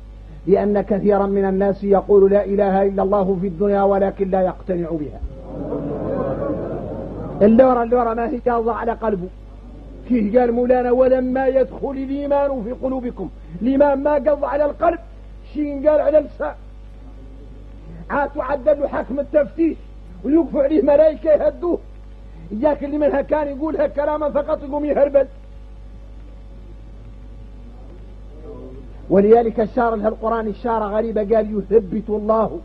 لأن كثيرا من الناس يقول لا إله إلا الله في الدنيا ولكن لا يقتنع بها. اللورة ما هي جاظة على قلبه. فيه قال مولانا ولما يدخل الإيمان في قلوبكم، الإيمان ما قض على القلب شيء قال على اللسان. عاد تعدل له حكم التفتيش ويوقفوا عليه ملائكة يهدوه. إياك اللي منها كان يقولها كلاما فقط يقوم يهربل. ولذلك اشار لها القرآن إشارة غريبة، قال يثبت الله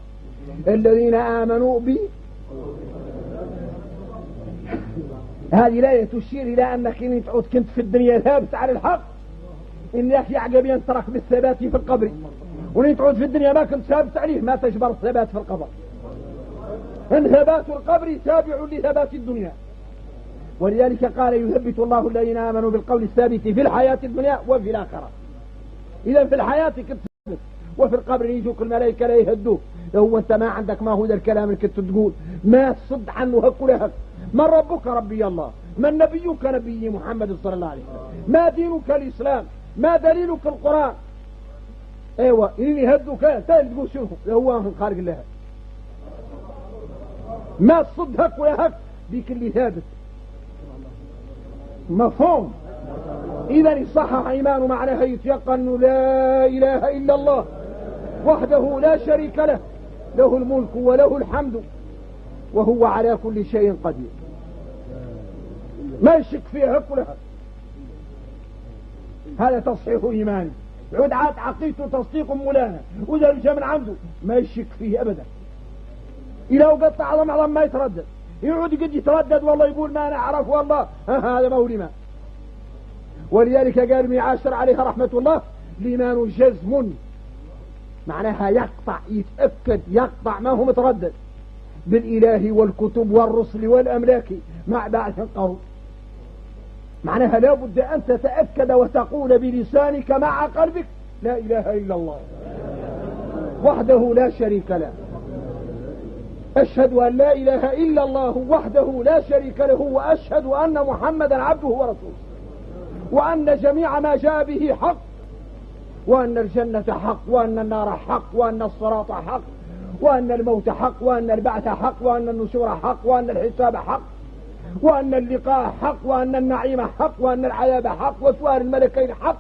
الذين آمنوا به. هذه الآية تشير إلى أنك إن تعود كنت في الدنيا ثابت على الحق، إنك يعجب ينترك بالثبات في القبر، وإن تعود في الدنيا ما كنت ثابت عليه ما تجبر الثبات في القبر. إن ثبات القبر تابع لثبات الدنيا. ولذلك قال يثبت الله الذين آمنوا بالقول الثابت في الحياة الدنيا وفي الآخرة. إذا في الحياة كنت ثابت، وفي القبر يجوك الملائكة لا يهدوك. لو أنت ما عندك ما هو ذا الكلام اللي كنت تقول ما صد عنه هك ولا هك. من ربك ربي الله، من نبيك نبي محمد صلى الله عليه وسلم، ما دينك الإسلام، ما دليلك القرآن. ايوه إني يهدوك تاني تقول شنو هو من خارج الله. ما صد هك ولا هك بك اللي ثابت. مفهوم؟ إذا صحح إيمانه معناها يتيقن لا إله إلا الله وحده لا شريك له، له الملك وله الحمد وهو على كل شيء قدير. ما يشك فيها هك ولا هك. هذا تصحيح إيماني. يعود عاد عقيدته تصديق مولانا وإذا رجع من عنده ما يشك فيه أبدا. إلى وقت عظم ما يتردد، يعود قد يتردد والله يقول ما نعرف والله هذا مولما. ولذلك قال ابن عاشر عليه رحمة الله الإيمان جزم، معناها يقطع يتأكد يقطع ما هو متردد بالإله والكتب والرسل والأملاك مع بعث القول. معناها لا بد أن تتأكد وتقول بلسانك مع قلبك لا إله إلا الله وحده لا شريك له. أشهد أن لا إله إلا الله وحده لا شريك له، وأشهد أن محمدا عبده ورسوله، وأن جميع ما جاء به حق، وأن الجنة حق، وأن النار حق، وأن الصراط حق، وأن الموت حق، وأن البعث حق، وأن النشور حق، وأن الحساب حق، وأن اللقاء حق، وأن النعيم حق، وأن العذاب حق، وسؤال الملكين حق.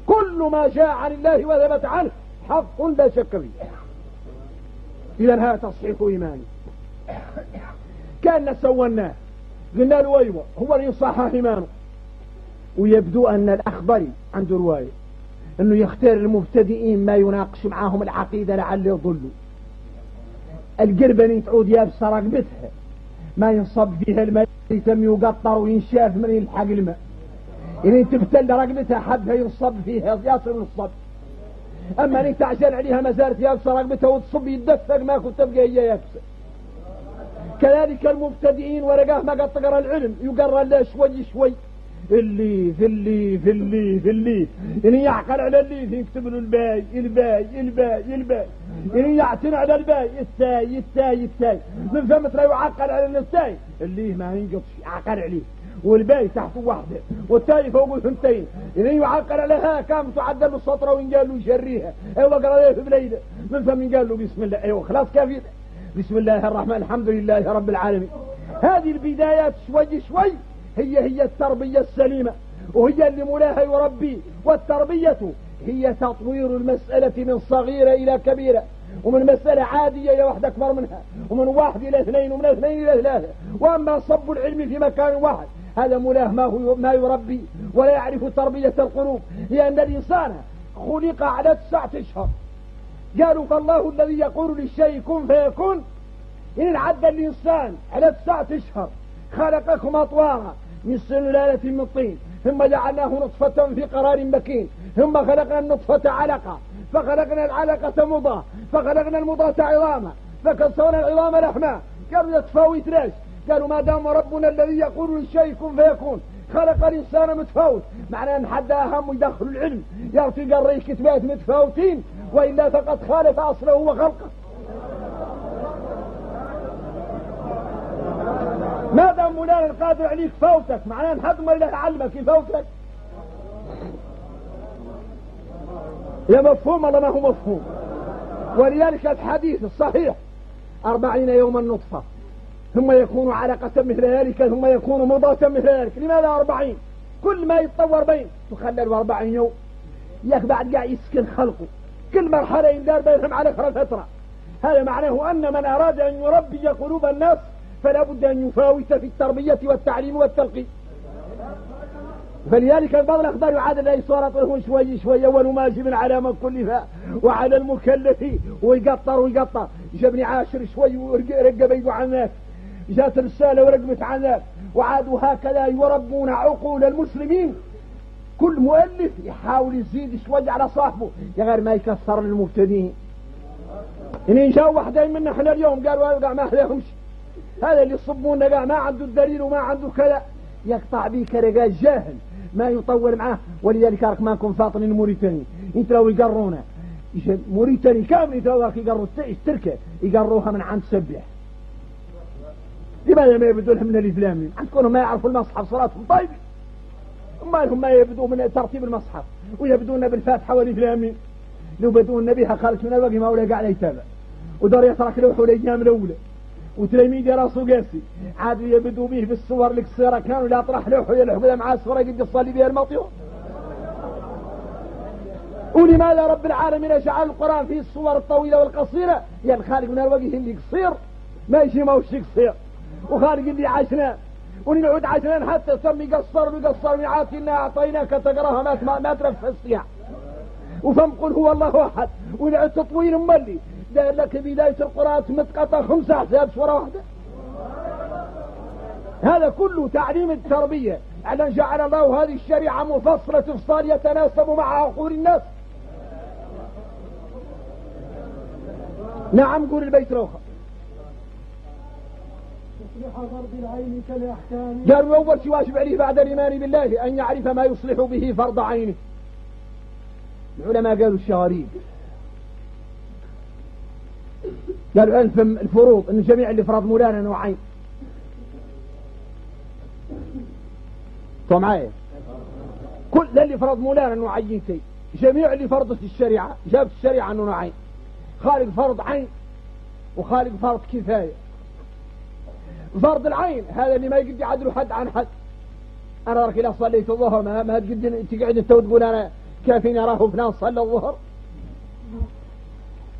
كل ما جاء عن الله وثبت عنه حق لا شك فيه. إذا هذا تصحيح إيماني. كان سويناه قلنا له أيوة هو اللي يصحح إيمانه. ويبدو أن الأخضري عنده رواية أنه يختار المبتدئين ما يناقش معهم العقيدة لعل يضلوا. القربة تعود يابسة رقبتها ما ينصب فيها الماء يتم يقطر وينشاف من يلحق الماء. إن تبتل رقبتها حدها ينصب فيها يصل من الصب. أما إن تعجل عليها ما زالت يابسة رقبتها وتصب يدفق ما كنت تبقى هي يابسة. كذلك المبتدئين ورقاه ما قد تقرأ العلم يقرأ له شوي شوي اللي في اللي في اللي في اللي إن يعقل على اللي يكتب له الباي الباي الباي الباي إن يعتن على الباي التاي التاي التاي من فهمت لا يعقل على التاي اللي ما ينقصش عقل عليه، والباي تحته واحدة والتاي فوق ثنتين. إن يعقل عليها كم تعدل له السطرة وإن قال له شريها أيوة قرأ له في بليلة من فهم قال له بسم الله أيوة خلاص كافي بسم الله الرحمن الحمد لله رب العالمين. هذه البدايات شوي شوي هي التربية السليمة، وهي اللي مولاها يربي. والتربية هي تطوير المسألة من صغيرة إلى كبيرة، ومن مسألة عادية إلى واحدة أكبر منها، ومن واحد إلى اثنين، ومن اثنين إلى ثلاثة. وأما صب العلم في مكان واحد هذا مولاه ما يربي ولا يعرف تربية القلوب، لأن الإنسان خلق على 9 أشهر. قالوا فالله الذي يقول للشيء كن فيكون. إن عد الإنسان على 9 أشهر خلقكم أطوارا من سلالة من طين، ثم جعلناه نطفة في قرار مكين، ثم خلقنا النطفة علقة، فخلقنا العلقة مضغة، فخلقنا المضغة عظاما، فكسونا العظام لحما. قالوا يتفاوت ليش؟ قالوا ما دام ربنا الذي يقول للشيء كن فيكون خلق الإنسان متفاوت، معناه أن حد أهم يدخل العلم يعطي قري كتبات متفاوتين، وإلا فقد خالف أصله وخلقه. ما دام مولانا القادر عليك فوتك، معناه ان حد ما له علمك يفوتك.
يا مفهوم ولا ما هو مفهوم؟ ولذلك الحديث الصحيح 40 يوما نطفة ثم يكون علقة مثل ذلك ثم يكون مضغة مثل ذلك. لماذا 40؟ كل ما يتطور بين تخلل 40 يوم ياك بعد قاعد يسكن خلقه، كل مرحلة يندار بينهم على فترة. هذا معناه أن من أراد أن يربي قلوب الناس فلا بد أن يفاوت في التربية والتعليم والتلقين. فلذلك البعض الأخبار يعادل أي صورته شوي شوي ونماجم على من كلف وعلى المكلف ويقطر جابني عاشر شوي ورق بيده عن ذاك، جات رسالة ورقمت عن ذاك، وعادوا هكذا يربون عقول المسلمين. كل مؤلف يحاول يزيد شوي على صاحبه يا غير ما يكسر المبتدئين. إن جاء واحدين منا احنا اليوم قالوا ما لهمش، هذا اللي يصبون ما عنده الدليل وما عنده كذا، يقطع بيك رجال جاهل ما يطول معاه. ولذلك رقماكم فاطن موريتاني انت لو يقرونا موريتاني كامل يتوقع يقروا التركة يقروها من عند سبح. لماذا ما يبدونها من الإسلام؟ عندكم ما يعرفوا المصحف صلاتهم طيب، ما لهم ما يبدو من ترتيب المصحف ويبدون بالفاتحة والإسلام. لو بدون بها خالك من الوقت ما ولا قاعد يتابع ودار يترك له الأيام الأولى وتلاميذ راسه قاسي عادوا يبدو به بالصور القصيرة كانوا لا طرح له يلحق مع الصورة قد يصلي بها المطيور. ولماذا رب العالمين جعل القرآن فيه الصور الطويلة والقصيرة؟ يعني خالق من الوجه اللي قصير ما يجي ما وش قصير، وخالق اللي عشنان ونعود عشنان حتى سمي قصر ويقصر ويعاتينا أعطيناك تقراها ما تنفس فيها وفم قل هو الله أحد ونعود تطويل ملي دار لك بداية القرآن متقطع 5 أحزاب سورة واحدة. هذا كله تعليم التربية على جعل الله هذه الشريعة مفصلة تفصال يتناسب مع عقول الناس. نعم قول البيت روخة. قالوا أول شيء واجب عليه بعد الإيمان بالله أن يعرف ما يصلح به فرض عينه. العلماء قالوا الشغاريب قالوا أنفم الفروض أن جميع اللي فرض مولانا نوعين. طو معايا كل اللي فرض مولانا نوعين شيء، جميع اللي فرضت الشريعة جابت الشريعة أنه نوعين، خالق فرض عين وخالق فرض كفاية. فرض العين هذا اللي ما يقدر يعدل حد عن حد. أنا أراك إذا صليت الظهر ما تقعد أنت وتقول أنا كافين أراه فلان صلى الظهر،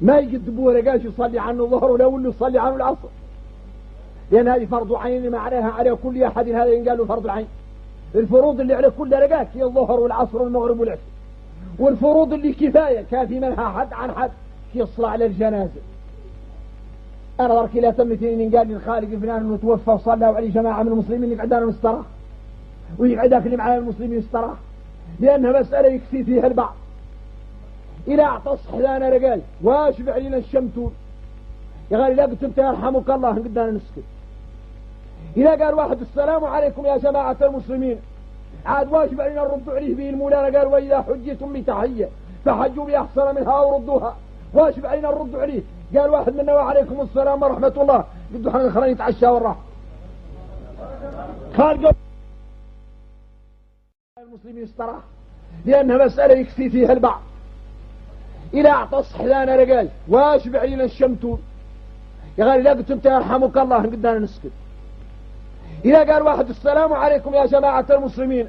ما يقدبوه رقاش يصلي عنه الظهر ولا اللي يصلي عنه العصر، لأن هذه فرض عين معناها على كل أحد. هذا ينقال له فرض العين. الفروض اللي على كل رقاك هي الظهر والعصر والمغرب والعشاء، والفروض اللي كفاية كافي منها حد عن حد في الصلاة على الجنازة. أنا ذرك لا تمتين قال للخالق فلان أنه توفى وصلى وعليه جماعة من المسلمين يقعدان مستراح ويقعداك اللي معاه المسلمين يستراح، لأنها مسألة يكفي فيها البعض. إذا اعتص حذانا رجال واشبع علينا الشمتون يا غالي لا قلت انت يرحمك الله قدنا نسكت. إذا قال واحد السلام عليكم يا جماعة المسلمين عاد واجب علينا نرد عليه به المولانا قال وإذا حجيتم بتحية فحجوا بأحسن منها وردوها، واجب علينا نرد عليه. قال واحد منا وعليكم السلام ورحمة الله قدوا حنا خلينا نتعشى والراحة. قال المسلمين استراح لأنها مسألة يكفي فيها البعض. إذا اعتص حذانا رجال واجب علينا الشمتون يا غالي لا قلت انت يرحمك الله قدنا نسكت. إذا قال واحد السلام عليكم يا جماعة المسلمين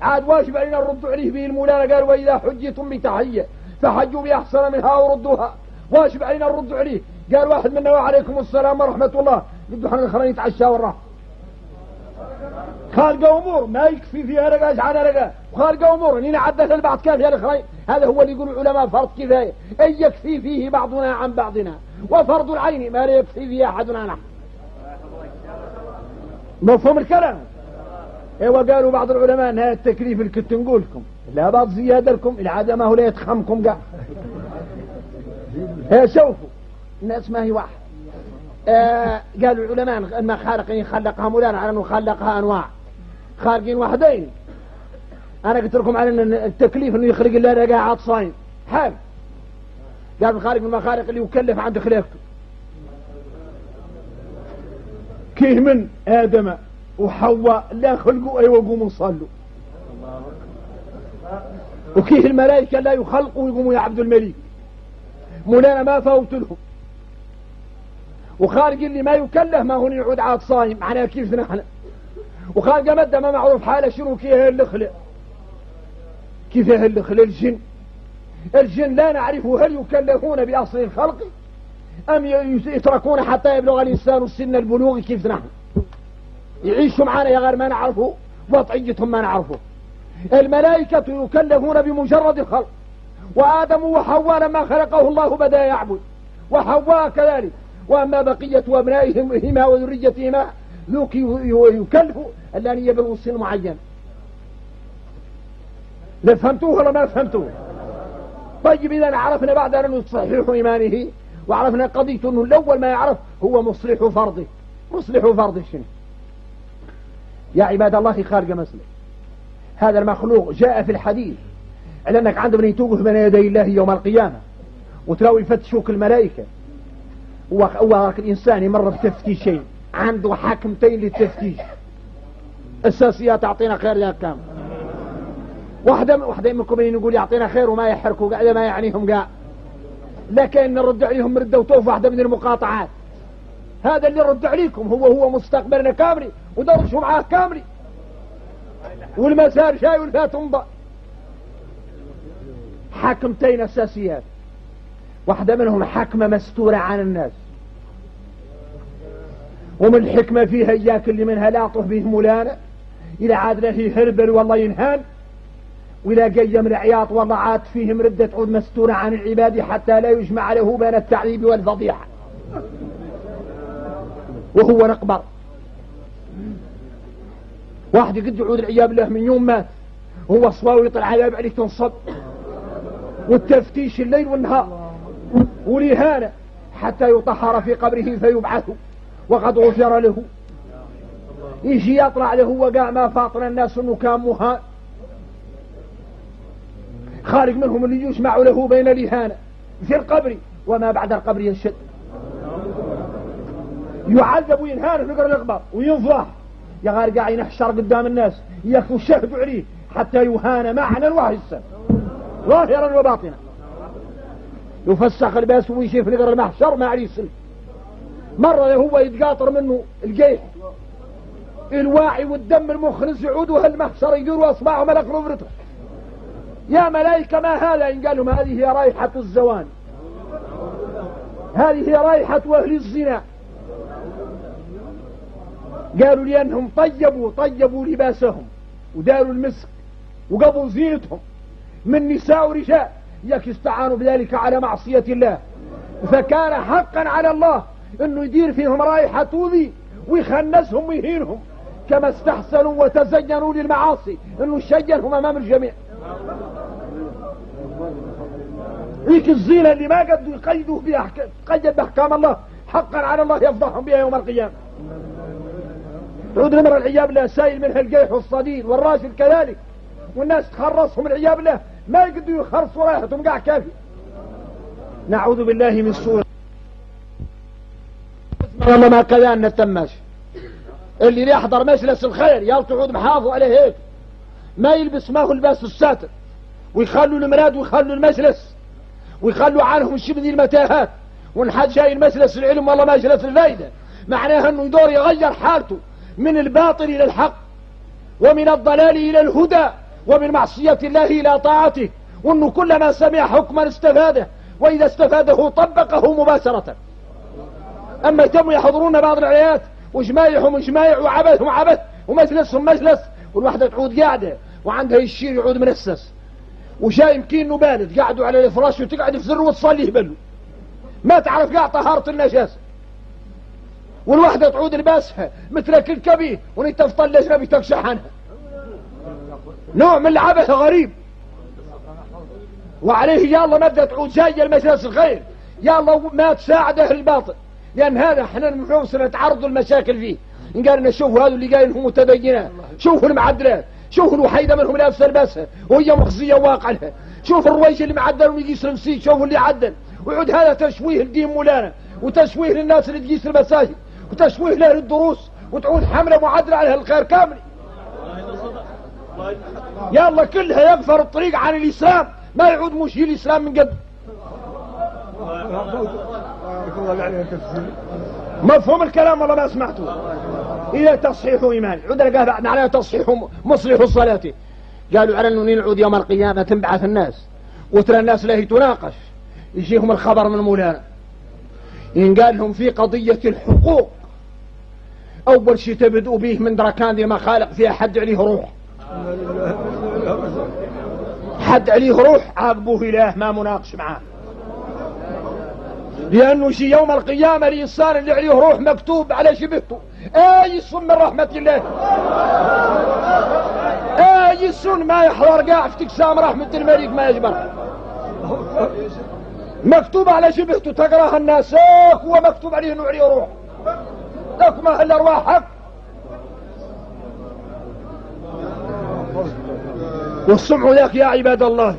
عاد واجب علينا نرد عليه به المولانا قال وإذا حجيتم بتحية فحجوا بأحسن منها وردوها، واجب علينا نرد عليه. قال واحد منا وعليكم السلام ورحمة الله قدوا حنا خلينا نتعشى والراحة. خالق أمور ما يكفي فيها رقاش عن رقاش، وخالق أمور إننا عدت البعض كافية للخير. هذا هو اللي يقول العلماء فرض كفاية أن يكفي فيه بعضنا عن بعضنا، وفرض العين ما لا يكفي فيه أحدنا نحن. مفهوم الكلام؟ ايوه قالوا بعض العلماء ان هذا التكليف اللي كنت نقولكم لا بعض زيادة لكم العادة ما هو لا يتخمكم قاع. شوفوا الناس ما هي واحد. قالوا العلماء ان خالقين خلقها مولانا على انه خلقها انواع، خالقين واحدين. انا قلت لكم على ان التكليف انه يخلق الله رقاع عطسين حال. قالوا الخالق من المخالق اللي يكلف عند خليقته كيه من آدم وحواء لا خلقوا أيوة قوموا صلوا. وكيه الملائكة لا يخلقوا ويقوموا يعبدوا الملك. مولانا ما فوت لهم، وخارج اللي ما يكله ما هو يعود عاد صايم معنا كيف نحن. وخارج مدة ما معروف حاله شنو كيه اللي خلق، كيف اللي خلق الجن لا نعرفه هل يكلفون بأصل الخلق أم يتركون حتى يبلغ الإنسان السن البلوغ كيف نحن يعيشوا معنا يا غير ما نعرفه، وضعيتهم ما نعرفه. الملائكة يكلفون بمجرد الخلق، وآدم وحواء لما خلقه الله بدأ يعبد، وحواء كذلك. وأما بقية أبنائهما وذريتهما ذوك يكلفوا أن يبلغوا سن معين. لا فهمتوه ولا ما فهمتوه؟ طيب إذا عرفنا بعد أن نصحح إيمانه، وعرفنا قضية أنه الأول ما يعرف هو مصلح فرضه. مصلح فرضه شنو؟ يا عباد الله خارج مسلم، هذا المخلوق جاء في الحديث على أنك عندما توقف بين يدي الله يوم القيامة وتراوي يفتشوك الملائكة، هو الإنسان يمر بتفتيشين، عنده حاكمتين للتفتيش أساسيات. أعطينا خير يا كام. واحدة منكم يقول يعطينا خير وما يحركوا قاعدة ما يعنيهم قاع، لكن نرد عليهم ردة وتوف واحدة من المقاطعات. هذا اللي رد عليكم هو مستقبلنا كاملي ودرسوا معاه كاملي، والمسار شاي والفات مضى. حاكمتين أساسيات، واحدة منهم حكمة مستورة عن الناس، ومن الحكمة فيها إياك اللي منها لا طف به مولانا إلى عاد له هربل والله ينهان، وإلى قيم العياط والله عاد فيهم ردة تعود مستورة عن العباد حتى لا يجمع له بين التعذيب والفضيحة، وهو نقبر. واحد قد يعود العياب له من يوم مات هو صواوي يطلع عياب عليه تنصب، والتفتيش الليل والنهار، والإهانة حتى يطهر في قبره فيبعث وقد غفر له. يجي يطلع له وقع ما فاطن الناس انه كان مهان. خارج منهم اللي يجمع له بين الإهانة في القبر وما بعد القبر ينشد، يعذب وينهان في قبر القبر وينفضح يا غير قاع ينحشر قدام الناس ياخذوا شهدوا عليه حتى يهان معنى وحسا ظاهرا وباطنا. يفسخ الباس ويشير في قبر المحشر ما عليه سلم. مرة هو يتقاطر منه الجيح الواعي والدم المخنس يعودوا هالمحشر يدوروا أصبعهم على قربرته. يا ملائكة ما هذا؟ إن قالوا ما هذه هي رائحة الزوان، هذه هي رائحة أهل الزنا. قالوا لأنهم طيبوا لباسهم وداروا المسك وقبوا زينتهم من نساء ورجال، يستعانوا بذلك على معصية الله، فكان حقا على الله انه يدير فيهم رائحة ذي ويخنسهم ويهينهم كما استحسنوا وتزينوا للمعاصي انه يشينهم امام الجميع. ذيك الزينة اللي ما قدوا يقيدوا بها قيد بأحكام الله حقا على الله يفضحهم بها يوم القيامة. تعود المرأة العياب الله سايل منها القيح والصديد، والراجل كذلك، والناس تخرصهم العياب الله ما يقدوا يخرصوا رايحتهم قاع كافي. نعوذ بالله من سوء. والله ما كذا التماش اللي يحضر مجلس الخير يلتعود محافظ عليه هيك ما يلبس ما هو لباس الساتر، ويخلوا المراد ويخلوا المجلس ويخلوا عنهم الشبذي المتاهات، ونحد جاي المجلس العلم والله مجلس الفايدة، معناها انه يدور يغير حالته من الباطل الى الحق، ومن الضلال الى الهدى، ومن معصية الله الى طاعته، وانه كلما سمع حكما استفاده، واذا استفاده طبقه مباشرة. اما يتموا يحضرون بعض العيات وجمايعهم جمايع وعبثهم عبث ومجلسهم مجلس، والوحدة تعود قاعدة وعندها الشير يعود منسس، وجاي يمكن بالد قاعدوا على الفراش وتقعد في زر وتصلي يهبلوا ما تعرف قاع طهارة النجاسة، والوحدة تعود لباسها مثل كل كبير ونتفطل الأجنبي تكشح عنها. نوع من العبث غريب. وعليه يا الله مبدأ تعود جاية المجلس الخير يا الله ما تساعد أهل الباطل، لأن هذا احنا المفروض نتعرضوا المشاكل فيه. إن قالنا شوفوا هذا اللي قايل هم متدينات، شوفوا المعدلات، شوفوا الوحيدة منهم لابسة لباسها وهي مخزية واقعها، شوفوا الرويج اللي معدل ويقيس المسيك، شوفوا اللي عدل. ويعود هذا تشويه الدين مولانا، وتشويه للناس اللي تقيس المساجد، وتشويه لأهل الدروس، وتعود حملة معدلة على الخير كامل. يلا كلها يغفر الطريق عن الإسلام، ما يعود مشي الإسلام من قبل. مفهوم الكلام ولا ما سمعته؟ إذا تصحيح إيمان عود لقاه بعد عليها تصحيح مصلح الصلاة. قالوا على أنه نعود يوم القيامة تنبعث الناس وترى الناس لا تناقش، يجيهم الخبر من مولانا ينقال لهم في قضية الحقوق أول شيء تبدأوا به من دركان دي مخالق فيها حد عليه روح، حد عليه روح عاقبوه إله ما مناقش معاه، لأنه شي يوم القيامة الإنسان اللي عليه روح مكتوب على شبهته آيس من رحمة الله، آيس ما يحضر قاع في تقسام رحمة الملك ما يجبر، مكتوب على شبهته تقراها الناس هو مكتوب عليه انه عليه روح، لكم اهل الارواح حق. والسمع ذاك يا عباد الله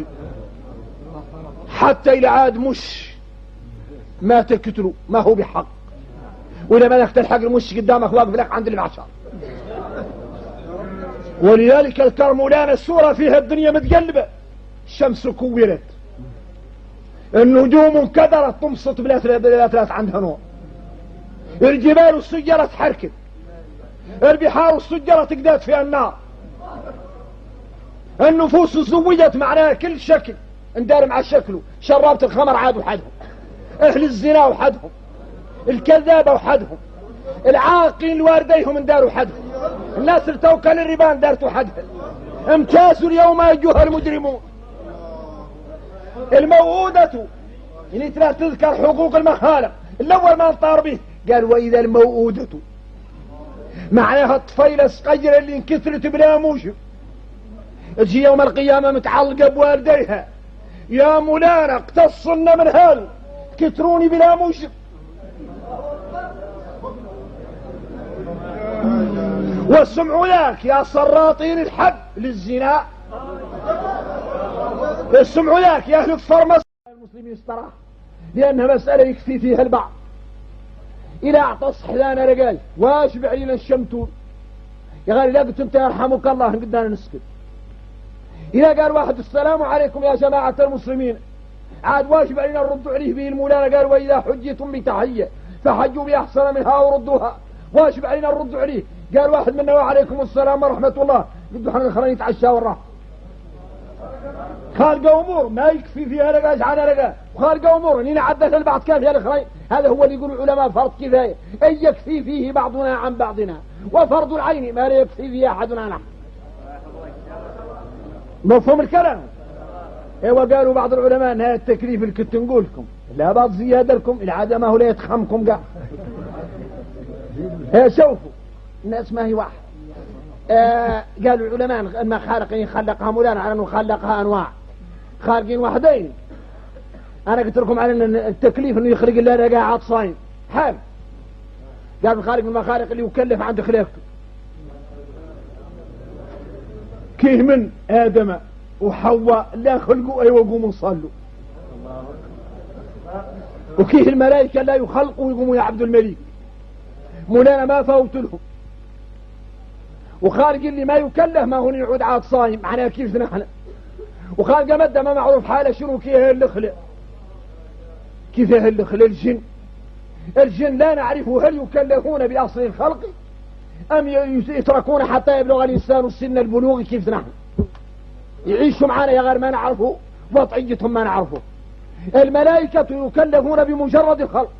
حتى إلى عاد مش ما تكتلوا ما هو بحق، وإذا ما تلحق المش قدامك واقف لك عند المعشر. ولذلك الكرم مولانا السورة فيها الدنيا متقلبة، الشمس كورت، النجوم انكدرت تمسط بلا ثلاث عندها نور، الجبال السجرة تحركت، البحار السجرة تقدات فيها النار، النفوس زوجت معناها كل شكل اندار مع شكله، شرابة الخمر عاد وحدهم، اهل الزنا وحدهم، الكذابة وحدهم، العاقين الوارديهم انداروا حدهم، الناس اللي توكل الربان دارتوا حدها، امتازوا اليوم ايها المجرمون. الموؤودة اللي تذكر حقوق المخالق الاول ما انطار به قال واذا الموؤودة معناها الطفيلة الصغيرة اللي انكسرت بلا موجب تجي يوم القيامة متعلقة بوالديها، يا مولانا اقتصنا من هذا كتروني بلا موجب. والسمع ذاك يا سراطين الحد للزنا، السمع ذاك يا اهل الفرمس المسلمين استراح، لانها مسألة يكفي فيها البعض. إذا اعطس حلانا رجال واشبع علينا الشمتون يا غالي لا قلت انت يرحمك الله قدنا نسكت. إذا قال واحد السلام عليكم يا جماعة المسلمين عاد واجب علينا نرد عليه به المولانا قال وإذا حجيتم بتحية فحجوا بأحسن منها وردوها، واجب علينا نرد عليه. قال واحد منا وعليكم السلام ورحمة الله قد احنا الخرين نتعشى والراحة، خالق أمور ما يكفي فيها لقاش على لقاش، وخالق أمور إننا عدت البعض كان فيها الخرين. هذا هو اللي يقول العلماء فرض كفاية أن يكفي فيه بعضنا عن بعضنا، وفرض العين ما لا يكفي فيه أحدنا نحن. مفهوم الكلام؟ ايوه قالوا بعض العلماء ان هذا التكليف اللي كنت نقول لكم لا بعض زيادة لكم العادة ما هو لا يتخمكم قاع. شوفوا الناس ما هي واحد. قالوا العلماء ان خالقين خلقها مولانا على انه خلقها انواع، خالقين واحدين. انا قلت لكم على ان التكليف انه يخلق الله رقاع عاد صايم حال. قالوا الخالق من المخالق اللي يكلف عند خليقته كيه من آدم وحواء لا خلقوا أي وقوموا صلوا، وكيه الملائكة لا يخلقوا ويقوموا يعبدوا الملك. مولانا ما فوت لهم، وخالق اللي ما يكلف ما هو يعود عاد صايم معناها كيف نحن. وخالق مدة ما معروف حاله شنو كيه اللي خلق، كيف اللي خلق الجن. الجن لا نعرفه هل يكلفون بأصل الخلق أم يتركون حتى يبلغ الإنسان السن البلوغ كيف نحن يعيشوا معنا يا غير ما نعرفه، وضعيتهم ما نعرفه. الملائكة يكلفون بمجرد الخلق،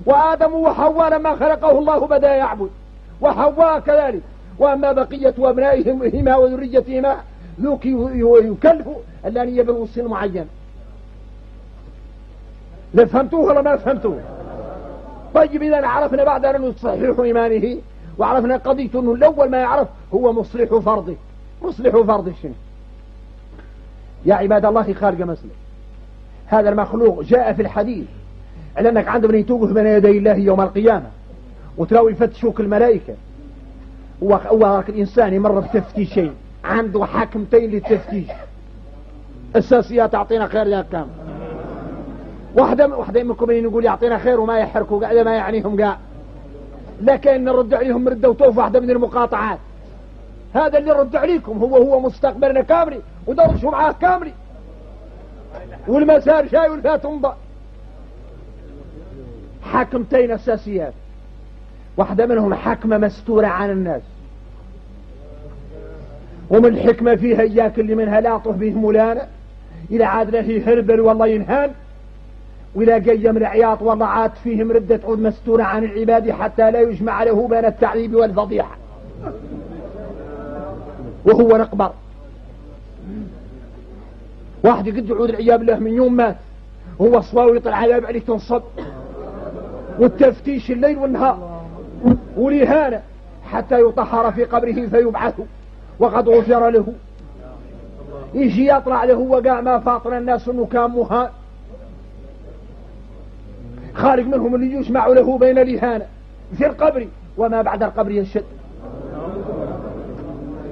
وآدم وحواء لما خلقه الله بدأ يعبد، وحواء كذلك. وأما بقية أبنائهما وذريتهما ذوك يكلفوا أن يبلغوا سن معين. لا فهمتوه ولا ما فهمتوه؟ طيب إذا عرفنا بعد أن تصحيح إيمانه وعرفنا قضية أنه الأول ما يعرف هو مصلح فرضه. مصلح فرضه شنو؟ يا عباد الله خارج مسلم هذا المخلوق جاء في الحديث على أنك عند من توقف بين يدي الله يوم القيامة وتراوي يفتشوك الملائكة، هو الإنسان يمر بتفتيشين عنده حاكمتين للتفتيش أساسيات تعطينا خير يا كام. واحدة منكم يقول يعطينا خير وما يحركوا قاعدة ما يعنيهم قاع، لكن نرد عليهم ردة وطوف واحدة من المقاطعات هذا اللي رد عليكم، هو مستقبلنا كاملي ودرسوا معاه كاملي، والمسار شاي والفات مضى. حكمتين أساسيات، واحدة منهم حكمة مستورة عن الناس، ومن الحكمة فيها إياك اللي منها لا طه به مولانا إلى عاد له هربل والله ينهان، وإلى قيم العياط والله عاد فيهم ردة تعود مستورة عن العباد حتى لا يجمع له بين التعذيب والفضيحة، وهو نقبر. واحد قد يعود العياذ بالله من يوم مات هو صواوي يطلع عذاب عليه تنصب، والتفتيش الليل والنهار، والإهانة حتى يطهر في قبره فيبعث وقد غفر له. يجي يطلع له وقع ما فاطن الناس انه كان مهان، خارج منهم اللي يجمع له بين الإهانة في القبر وما بعد القبر ينشد،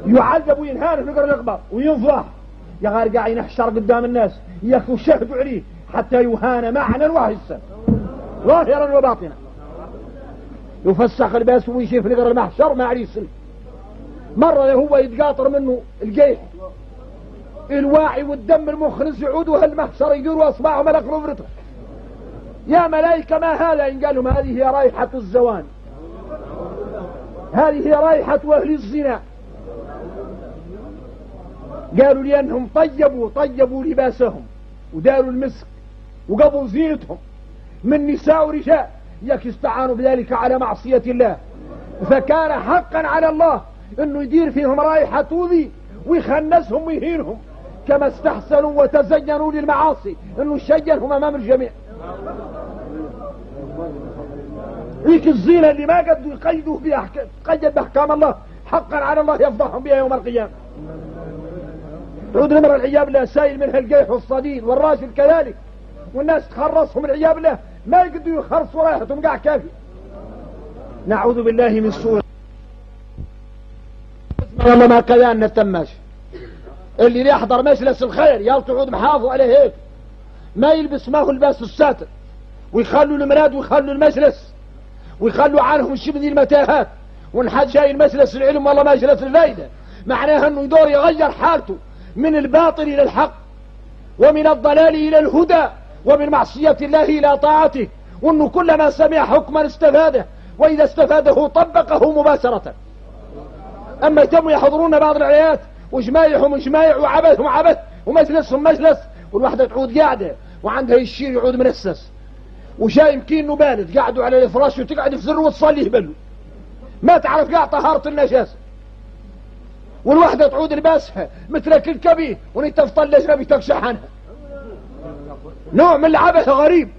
يعذب وينهان في قبر القبر وينفضح، يا غير قاعد ينحشر قدام الناس ياخذوا شهدوا عليه حتى يهان معنا وحسا ظاهرا وباطنا، يفسخ الباس ويشير في قبر المحشر ما عليه سلم. مرة هو يتقاطر منه الجيح الواعي والدم المخرس يعودوا هالمحشر يقولوا اصبعهم ملك رفرته، يا ملائكة ما هذا؟ إن قالوا ما هذه هي رائحة الزوان، هذه هي رائحة أهل الزنا. قالوا لأنهم طيبوا لباسهم وداروا المسك وقبوا زينتهم من نساء ورجال، ياك استعانوا بذلك على معصية الله، فكان حقا على الله انه يدير فيهم رائحة ذي ويخنسهم ويهينهم، كما استحسنوا وتزينوا للمعاصي انه يشينهم امام الجميع. هيك الزينة اللي ما قدوا يقيدوا بها قيد بأحكام الله حقا على الله يفضحهم بها يوم القيامة. تعود المرأة العياذ بالله سائل منها القيح والصديد، والراجل كذلك، والناس تخرصهم العياذ بالله ما يقدروا يخرصوا رايحتهم قاع كافي. نعوذ بالله من سوء. والله ما كذان التماش اللي يحضر مجلس الخير يلتعود محافظ عليه هيك، ما يلبس ما هو لباس الساتر، ويخلوا المراد ويخلوا المجلس ويخلوا عنهم الشبه ذي المتاهات، ونحد جاي المجلس العلم والله مجلس الفايدة، معناها انه يدور يغير حالته من الباطل الى الحق، ومن الضلال الى الهدى، ومن معصية الله الى طاعته، وانه كلما سمع حكما استفاده، واذا استفاده طبقه مباشرة. اما يتموا يحضرون بعض العيات وجمايعهم جمايع وعبثهم عبث ومجلسهم مجلس، والوحدة تعود قاعدة وعندها الشير يعود منسس، وجاي يمكن بالد قاعدوا على الفراش وتقعد في زر وتصلي يهبلوا، ما تعرف قاع طهارة النجاسة، والوحدة تعود لباسها مثل كل كبير ونتفطل الأجنبي تكشح عنها، نوع من العبث غريب.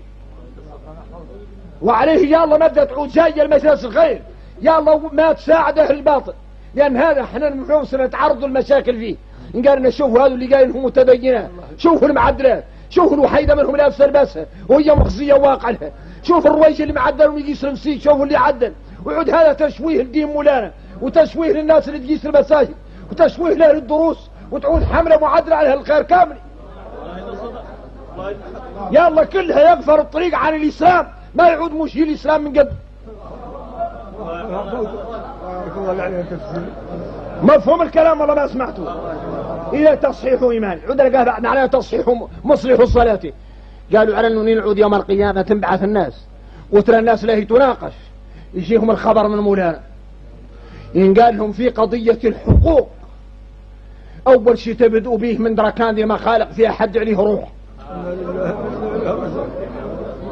وعليه يا الله مدى تعود جاية المجلس الخير، يا الله ما تساعد أهل الباطل، لأن هذا احنا المحوس نتعرضوا المشاكل فيه. إن قالنا شوفوا هذا اللي قايل هم متدينات، شوفوا المعدلات، شوفوا الوحيدة منهم لابسة لباسها وهي مخزية واقعها، شوفوا الرويج اللي معدل ويقيس المسيك، شوفوا اللي عدل، ويعود هذا تشويه الدين مولانا، وتشويه للناس اللي تقيس المساجد، وتشويه لأهل الدروس، وتعود حملة معدلة على الخير كامل. يا الله كلها يغفر الطريق عن الإسلام، ما يعود مشي الإسلام من قد. مفهوم الكلام والله ما سمعته. إلى تصحيح إيمان عودنا قال على تصحيح مصلح الصلاة، قالوا على أنه نعود يوم القيامة تنبعث الناس وترى الناس لا تناقش، يجيهم الخبر من مولانا إن قال لهم في قضية الحقوق أول شيء تبدأوا به من دركان دي المخالق فيها حد عليه روح،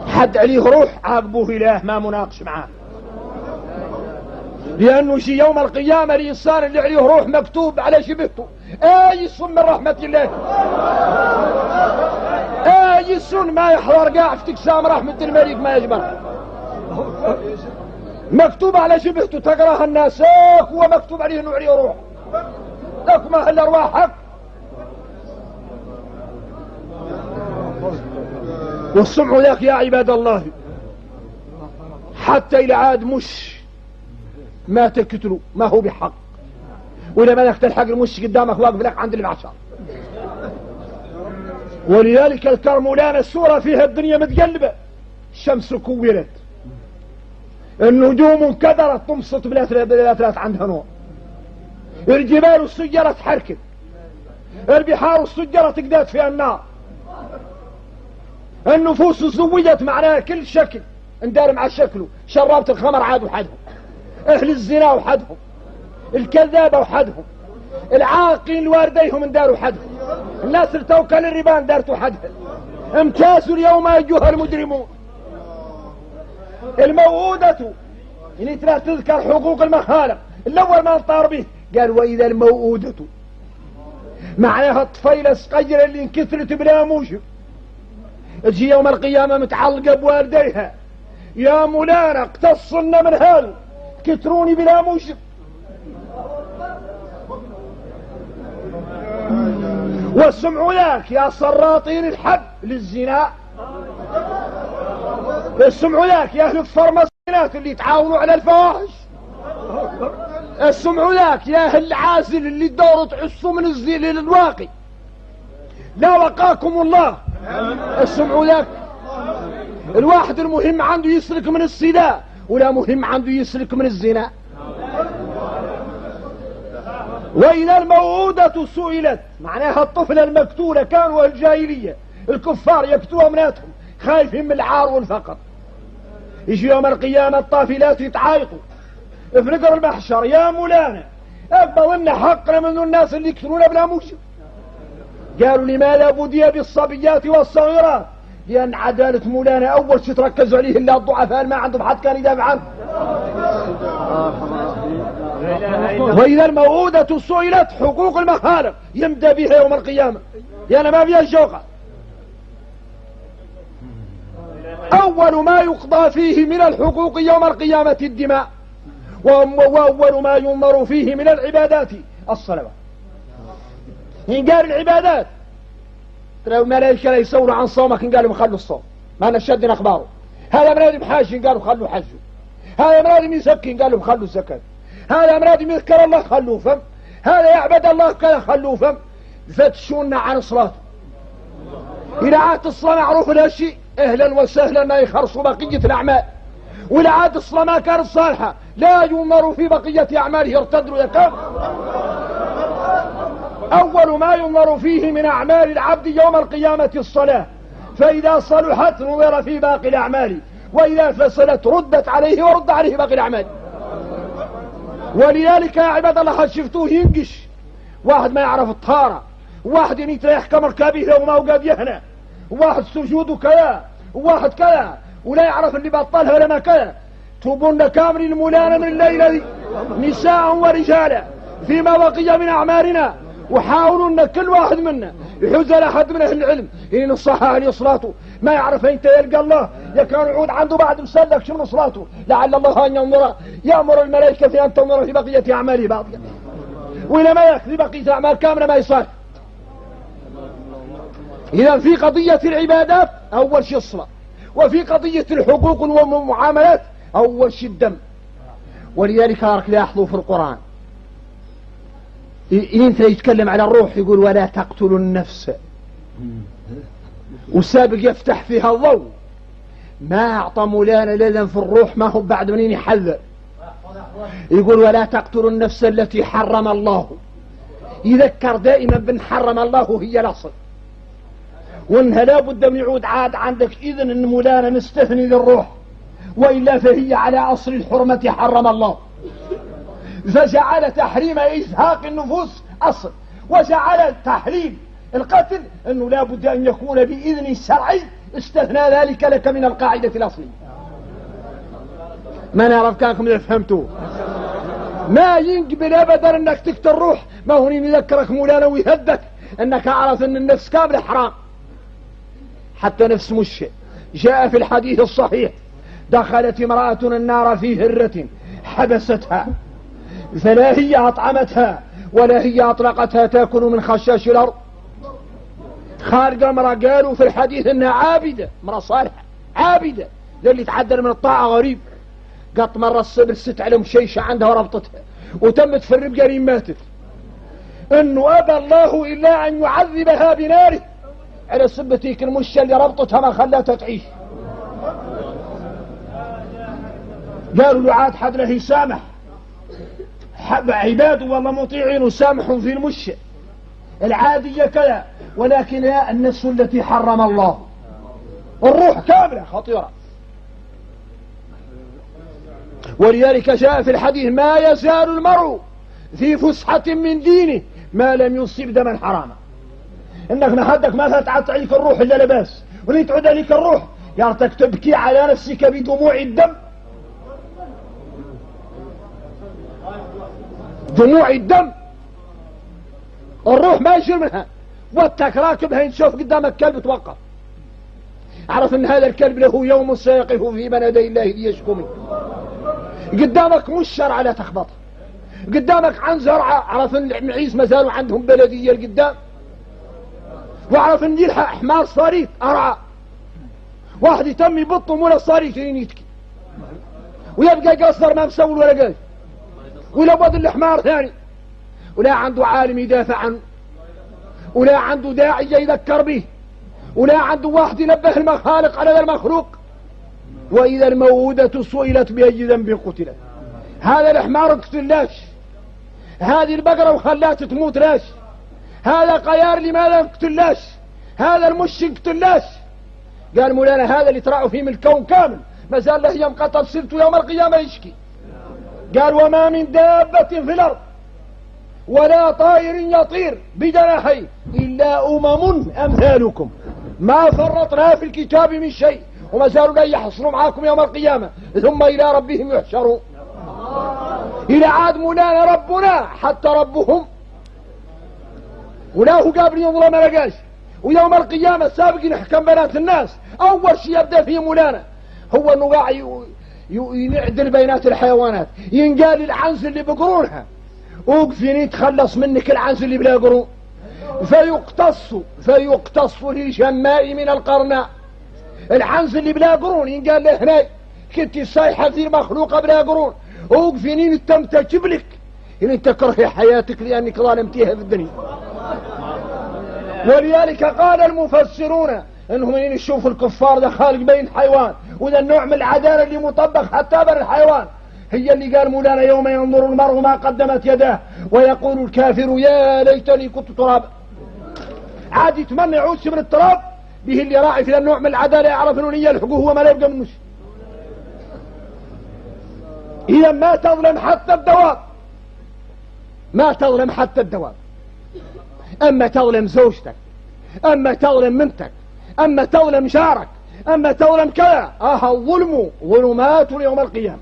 حد عليه روح عاقبوه إله ما مناقش معاه، لأنه شي يوم القيامة الإنسان اللي عليه روح مكتوب على شبهته آيس من رحمة الله، آيس ما يحضر قاع في تقسام رحمة الملك ما يجبر، مكتوب على شبهته تقراها الناس هو مكتوب عليه انه عليه روح، لكم أهل الأرواح حق. والسمع ذاك يا عباد الله حتى إلى عاد مش ما تقتلوا ما هو بحق، وإذا ما لك تلحق المش قدامك واقف لك عند المعشر. ولذلك الكرمولان السورة فيها الدنيا متقلبة، الشمس كورت، النجوم انكدرت تمسط بلا ثلاث عندها نور، الجبال السجرة تحركب، البحار السجرة تقداد فيها النار، النفوس زوجت معناها كل شكل اندار مع شكله، شرابة الخمر عاد وحدهم، اهل الزنا وحدهم، الكذابة وحدهم، العاقين الوارديهم انداروا حدهم، الناس اللي توكل الربان دارتوا حدها. امتازوا اليوم ايها المجرمون. الموؤودة يعني ترى تذكر حقوق المخالق، الاول ما انطار به قال واذا الموؤودة معناها الطفيلة الصغيرة اللي انكسرت بلا موجب تجي يوم القيامة متعلقة بوالديها، يا مولانا اقتصنا من هذا كتروني بلا موجب. واسمعوا ياك يا سراطين الحب للزنا، اسمعوا ياك يا اهل الفرماسيات اللي يتعاونوا على الفواحش، اسمعوا ياك يا اهل العازل اللي تدوروا تحسوا من الزين للواقي، لا وقاكم الله. اسمعوا ياك الواحد المهم عنده يسلك من السلاح، ولا مهم عنده يسلك من الزنا. وإذا الموؤودة سئلت معناها الطفلة المقتولة، كانوا الجاهلية الكفار يقتلوا أمناتهم خايفين من العار والفقر، يجي يوم القيامة الطافلات يتعايطوا في نقر المحشر، يا مولانا أقبضنا حقنا من الناس اللي يقتلون بلا موجب. قالوا لماذا بدي بالصبيات والصغيرات؟ لأن عدالة مولانا أول شيء تركزوا عليه إلا الضعفاء ما عندهم حد كان يدافع عنه. وإذا الموؤودة سئلت حقوق المخالق يمدى بها يوم القيامة، يعني ما فيها الشوقة. أول ما يقضى فيه من الحقوق يوم القيامة الدماء، وأول ما ينظر فيه من العبادات الصلوات. إن قال العبادات ترى الملائكة لا يسولوا عن صومك، إن قالوا خلوا الصوم ما نشدنا أخباره، هذا مراد بحاج إن قالوا خلوا حجه، هذا مراد يزكي إن قالوا خلوا الزكاة، هذا مراد يذكر الله خلوه فم، هذا يعبد الله كذا خلوه فم. فتشونا عن صلاته، إذا عاد الصلاة معروف لها شيء أهلا وسهلا ما يخرصوا بقية الأعمال، وإذا عاد الصلاة ما كانت صالحة لا ينظر في بقية أعماله يرتدوا يكام. أول ما ينظر فيه من أعمال العبد يوم القيامة الصلاة، فإذا صلحت نظر في باقي الأعمال، وإذا فسدت ردت عليه ورد عليه باقي الأعمال. ولذلك يا عباد الله شفتوه ينقش، واحد ما يعرف الطهارة، واحد ينيت يحكم ركابه لو ما وقاد يهنى، واحد سجوده كذا، وواحد كذا، ولا يعرف اللي بطلها لما كذا. توبون كامل المولانا من الليلة دي نساء ورجالا فيما بقي من أعمالنا، وحاولوا ان كل واحد منا يحوز لأحد من أهل العلم إن الصحاح عليه صلاته ما يعرف انت يلقى الله يكون يعود عنده بعد مسلك شنو صلاته، لعل الله أن ينظر يأمر الملائكة في أن تنظر في بقية أعماله بعضها، وإلى ما يخلي بقية أعمال كاملة ما يصالح. إذا في قضية العبادات أول شيء الصلاة، وفي قضية الحقوق والمعاملات أول شيء الدم. ولذلك أراك لاحظوا في القرآن انت يتكلم على الروح يقول ولا تقتلوا النفس، والسابق يفتح فيها الضوء، ما أعطى مولانا لذا في الروح ما هو بعد منين يحذر، يقول ولا تقتلوا النفس التي حرم الله، يذكر دائما بن حرم الله هي الأصل، وانها لابد من يعود عاد عندك إذن ان مولانا نستثني للروح، وإلا فهي على أصل الحرمة حرم الله، فجعل تحريم إزهاق النفوس أصل، وجعل تحريم القتل أنه لا بد أن يكون بإذن الشرعي، استثنى ذلك لك من القاعدة الأصلية. ما نعرف كانكم فهمتوا، ما ينقبل أبدا أنك تقتل الروح، ما هو يذكرك مولانا ويهدك أنك أعرف أن النفس كاملة حرام، حتى نفس مش جاء في الحديث الصحيح دخلت امرأة النار في هرة حبستها، فلا هي أطعمتها ولا هي أطلقتها تأكل من خشاش الأرض، خارجة امرأة قالوا في الحديث أنها عابدة، امرأة صالحة عابدة للي تعدل من الطاعة غريب، قط مرة الصبر ست على مشيشة عندها وربطتها وتمت في الرب قريب ماتت، أنه أبى الله إلا أن يعذبها بناره على سبتيك المشة اللي ربطتها ما خلتها تعيش. قالوا له عاد حد له يسامح، عباد والله مطيعين وسامح في المشي العادية كذا، ولكن النفس التي حرم الله الروح كاملة خطيرة. ولذلك جاء في الحديث ما يزال المرء في فسحة من دينه ما لم يصيب دما حراما. انك نحدك ما تعطي عليك الروح الا لباس، ولين تعود عليك الروح يارتك تبكي على نفسك بدموع الدم، دموع الدم. الروح ما يجر منها، واتك راكبها نشوف قدامك كلب توقف، عرف ان هذا الكلب له يوم سيقف في بين يدي الله ليشكو منه. قدامك مشر على تخبطه، قدامك عنزر، عرف ان المعيز ما زالوا عندهم بلديه القدام، وعرف ان يلحق حمار صريف ارعى، واحد يتم يبطه مولا الصريف يتكي ويبقى قصر ما مسوي ولا قال، ولا بد الحمار ثاني، ولا عنده عالم يدافع عنه، ولا عنده داعي يذكر به، ولا عنده واحد ينبه المخالق على المخلوق. وإذا الموءودة سئلت بأي ذنب قتلت. هذا الحمار قتلاش، هذه البقرة وخلات تموت لاش، هذا قيار لماذا قتلاش، هذا المش قتلاش. قال مولانا هذا اللي تراه فيه من الكون كامل ما زال له يوم قتل سلته يوم القيامة يشكي. قال وما من دابة في الأرض ولا طائر يطير بجناحيه إلا أمم أمثالكم ما فرطنا في الكتاب من شيء وما زالوا لا يحصروا معاكم يوم القيامة ثم إلى ربهم يحشرون. إلى عاد مولانا ربنا حتى ربهم ولا هو قابل ينظر ما لقاش. ويوم القيامة سابقين حكم بنات الناس أول شيء يبدأ فيه مولانا هو أنه قاعد يعدل بينات الحيوانات. ينقال العنز اللي بقرونها وقفين يتخلص منك العنز اللي بلا قرون فيقتص للجماء من القرناء. العنز اللي بلا قرون ينقال له هنا كنت صايحة في مخلوقة بلا قرون وقفين يتمتج بلك إن انت كره حياتك لأنك ظالمتيها في الدنيا. ولذلك قال المفسرون انهم من يشوفوا الكفار ده خالق بين حيوان، وذا النوع من العدالة اللي مطبق حتى بين الحيوان هي اللي قال مولانا يوم ينظر المرء ما قدمت يداه ويقول الكافر يا ليتني كنت ترابا. عاد يتمنى يعود من التراب به اللي راعي في النوع من العدالة يعرف انه يلحقه هو ما لا يبقى منه. إذا ما تظلم حتى الدواب، ما تظلم حتى الدواب. أما تظلم زوجتك، أما تظلم بنتك، أما تظلم جارك، أما تظلم كذا الظلم ظلمات يوم القيامة.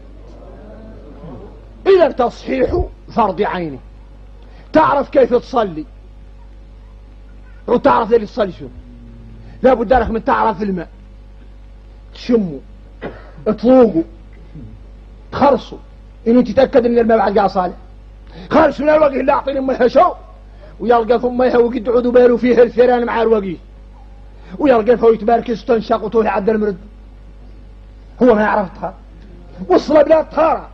إذا تصحيح فرض عينه، تعرف كيف تصلي وتعرف اللي تصلي شو. لابد لك من تعرف الماء تشمه تطوقه تخرصه إنه تتأكد إن الماء بعد قاع صالح. خرص من الوجه اللي أعطيني أمها شو ويلقى ثم وقد عدوا باله فيه الثيران مع الوجه ويلقى فويت بارك استنشق وطول عد المرد. هو ما يعرف الطهارة وصل بلا الطهارة.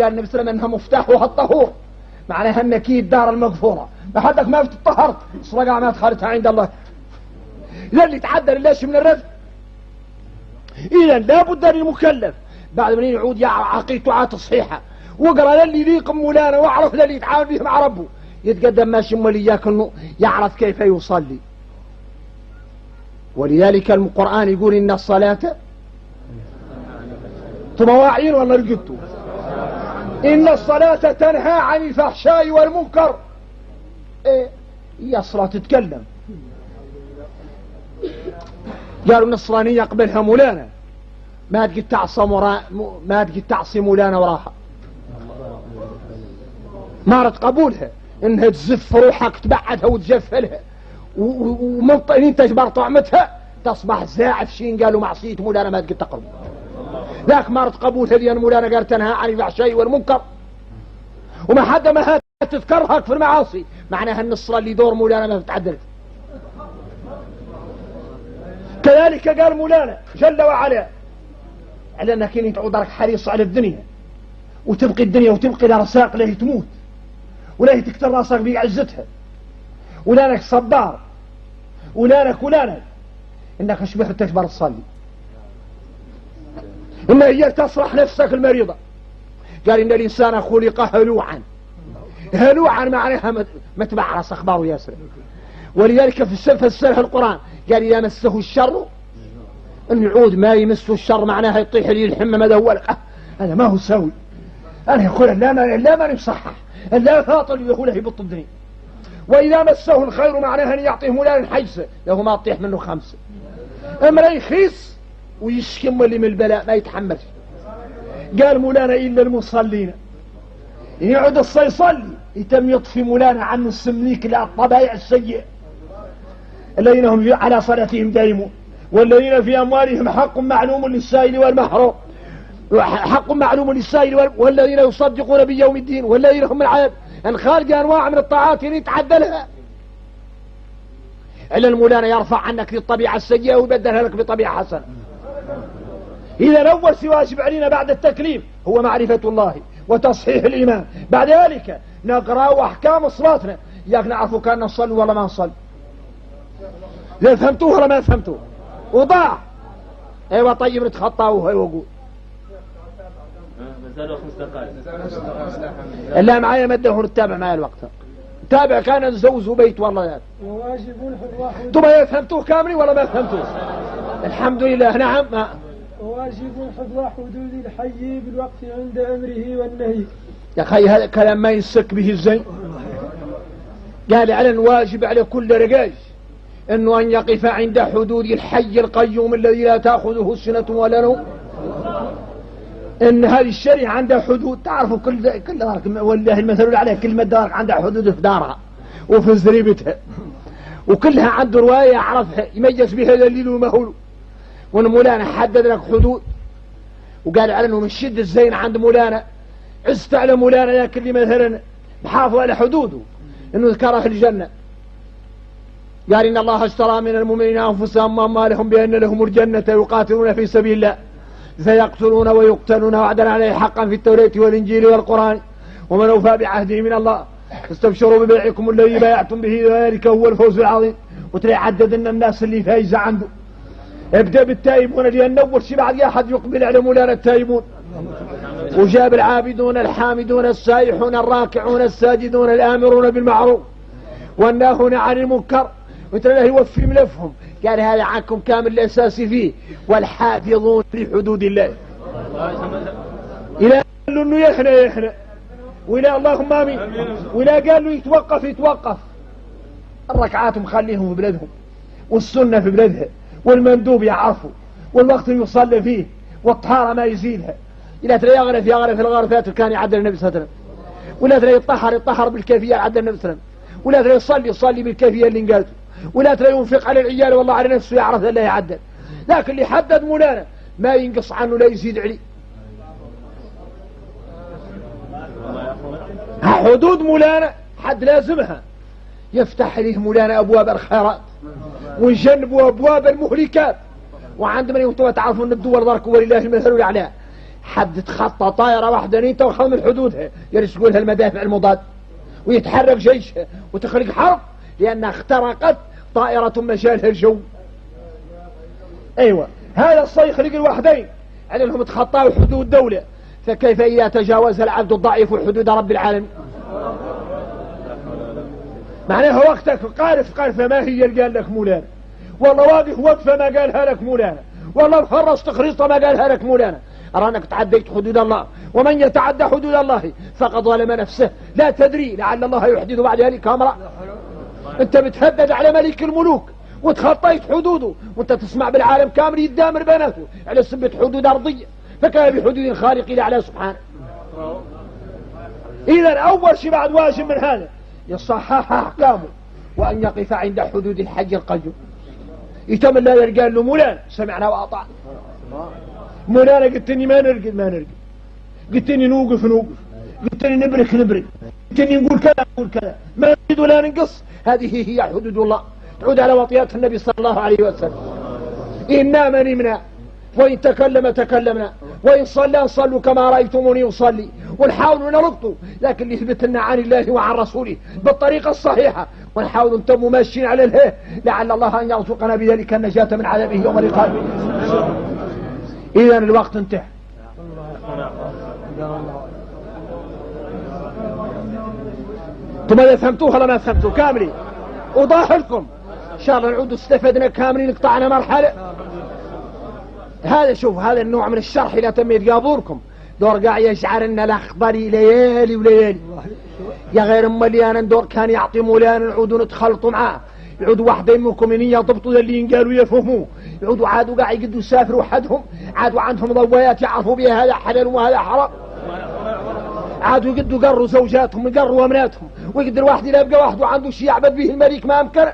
قال النبي صلى الله عليه وسلم انها مفتاحها الطهور معناها انك الدار المغفورة ما حدك ما تطهرت صرقع ما دخلتها عند الله. إذا اللي تعدى للاش من الرزق. إذا لابد للمكلف بعد ما يعود عقيدته على تصحيحها وقرأ للي يليق مولانا واعرف للي يتعامل به مع ربه يتقدم ماشي مولياك انه يعرف كيف يصلي. ولذلك القرآن يقول إن الصلاة مواعين ولا رقدتوا إن الصلاة تنهى عن الفحشاء والمنكر. إيه هي الصلاة تتكلم. قالوا النصرانية يقبلها مولانا ما تقد تعصي مولانا وراها مارت قبولها انها تزف روحك تبعدها وتجفلها ومنطقين انت تجبر طعمتها تصبح زاعف شين. قالوا معصية مولانا ما تقد تقرب. ذاك مارت قبولها لأن مولانا قال تنهى عن الفحشاء والمنكر وما حدا ما تذكرها في المعاصي معناها النصرة اللي دور مولانا ما بتعدلت. كذلك قال مولانا جل وعلا على انك انت تعود راك حريص على الدنيا وتبقي الدنيا وتبقي الارزاق لا تموت ولا تكتر راسك بعزتها ولانك صبار ولانك انك اشبه تكبر تصلي ان هي تصرح نفسك المريضة. قال ان الانسان خلق هلوعا هلوعا معناها متبعرس أخباره ياسر. ولذلك فسرها القرآن قال إذا مسه الشر أن يعود ما يمسه الشر معناها يطيح لي الحمى مدولة. هذا ما هو سوي. أنا يقول لا ما يصحح لا فاطل يقول يبط الدنيا. وإذا مسه الخير معناها أن يعطيه مولانا حيسة له ما تطيح منه 5. أما لا يخيس ويشكم اللي من البلاء ما يتحملش. قال مولانا إلا المصلين يقعد يصلي يتم يطفي مولانا عنه السمنيك الطبائع السيئة الذين هم على صلاتهم دائمون والذين في أموالهم حق معلوم للسائل والمحروم حق معلوم للسائل والذين يصدقون بيوم الدين والذين هم العذاب الخالق أنواع من الطاعات يتعدى لها. إلا المولانا يرفع عنك الطبيعة السيئة ويبدلها لك بطبيعة حسنة. إذا الأول واجب علينا بعد التكليف هو معرفة الله وتصحيح الإيمان. بعد ذلك نقرأ أحكام صلاتنا ياك نعرفوا كان نصلي ولا ما نصلي. إذا فهمتوه ولا ما فهمتوه وضاع. أيوة طيب نتخطاوه أيوة قول لا معايا مده نتابع معايا الوقت تابع كان نزوز بيت والله يعني. طب فهمتوه كامل ولا ما فهمتوه؟ الحمد لله. نعم.
واجب حفظ حدود الحي بالوقت عند أمره والنهي.
يا أخي هذا كلام ما ينسك به الزين. قال على الواجب على كل رجاج أنه أن يقف عند حدود الحي القيوم الذي لا تأخذه سنة ولا نوم. إن هذه الشريعة عندها حدود. تعرفوا كل دار والله المثل الأعلى كل دار عندها حدود في دارها وفي زريبتها وكلها عنده رواية يعرفها يميز بها دليل ومهول. ومولانا حدد لك حدود وقال على انه من شدة الزين عند مولانا عزت على مولانا لكن اللي مثلا محافظ على حدوده انه ذكره الجنة. قال ان الله اشترى من المؤمنين انفسهم واموالهم بان لهم الجنة يقاتلون في سبيل الله سيقتلون ويقتلون وعدا عليه حقا في التوراة والانجيل والقرآن ومن اوفى بعهده من الله استبشروا ببيعكم الذي بايعتم به ذلك هو الفوز العظيم. وتلاقي عدد ان الناس اللي فايزة عنده. ابدأ بالتائبون لأن أول شيء بعد أحد يقبل على مولانا التائبون وجاب العابدون الحامدون السائحون الراكعون الساجدون الآمرون بالمعروف والناهون عن المنكر وترى يوفي ملفهم. قال هذا عنكم كامل الأساسي فيه والحافظون لحدود الله. إلى قالوا أنه يحنى وإلى اللهم آمين وإلى قالوا يتوقف الركعات مخليهم في بلدهم والسنة في بلدها والمندوب يعرفه والوقت يصلي فيه والطهارة ما يزيدها. إلا ترى يغرف الغرفات كان يعدل النبي صلى الله عليه وسلم ولا ترى يطهر بالكيفية عدل النبي صلى الله عليه وسلم ولا ترى يصلي بالكيفية اللي انقالته ولا ترى ينفق على العيال والله على نفسه يعرف الله يعدل. لكن اللي حدد مولانا ما ينقص عنه لا يزيد عليه. حدود مولانا حد لازمها يفتح ليه مولانا أبواب الخيرات ويجنبوا أبواب المهلكات. وعندما يمتوا تعرفوا أن الدول ضرك ولله المثل الأعلى. حد تخطى طائرة واحدة نيته وخذ من حدودها يرسلوا المدافع المضاد ويتحرك جيشها وتخرج حرب لأنها اخترقت طائرة مجالها الجو. أيوة هذا الصيخ لقي الوحدين على أنهم تخطاوا حدود دولة فكيف إذا تجاوز العبد الضعيف حدود رب العالمين. معناها وقتك قارف ما هي اللي قال لك مولانا والله واقف وقفة ما قالها لك مولانا والله فرصت خريطة ما قالها لك مولانا. أرانك تعديت حدود الله ومن يتعدى حدود الله فقد ظلم نفسه لا تدري لعل الله يحدث بعد ذلك أمرا. أنت بتهدد على ملك الملوك وتخطيت حدوده وأنت تسمع بالعالم كامل يدامر بناته على سبة حدود أرضية فكان بحدود خالق لعلى سبحانه. إذا أول شيء بعد واجب من هذا يصحح أحكامه وأن يقف عند حدود الحج القيوم. يتم الله يرقال له مولانا سمعنا وأطعنا مولانا قلتني ما نرقد قلتني نوقف قلتني نبرك قلتني نقول كذا ما نريد ولا ننقص. هذه هي حدود الله تعود على وطيات النبي صلى الله عليه وسلم. إن نام نمنا وإن تكلمنا وإن صلى صلوا كما رأيتموني أصلي ونحاول نربطه لكن يثبت لنا عن الله وعن رسوله بالطريقة الصحيحة ونحاول نتم ماشيين على الهيه لعل الله أن يرزقنا بذلك النجاة من عذابه يوم القيامة. إذا الوقت انتهى. انتم ما فهمتوه ولا ما فهمتوه كاملين وضاحلكم ان شاء الله نعود استفدنا كاملين قطعنا مرحلة. هذا شوف هذا النوع من الشرح لا تميت قابوركم دور قاع يشعرنا الاخضري ليالي وليالي يا غير مليانا دور كان يعطي مولانا نعودوا نتخلطوا معاه يعودوا واحد منكم ان يضبطوا اللي قالوا يفهموه يعودوا عادوا قاع يقدوا يسافروا وحدهم عادوا عندهم ضويات يعرفوا بها هذا حلال وهذا حرام عادوا يقدوا يقروا زوجاتهم يقروا امناتهم ويقدر واحد يبقى واحد وعنده شيء يعبد به الملك ما امكن.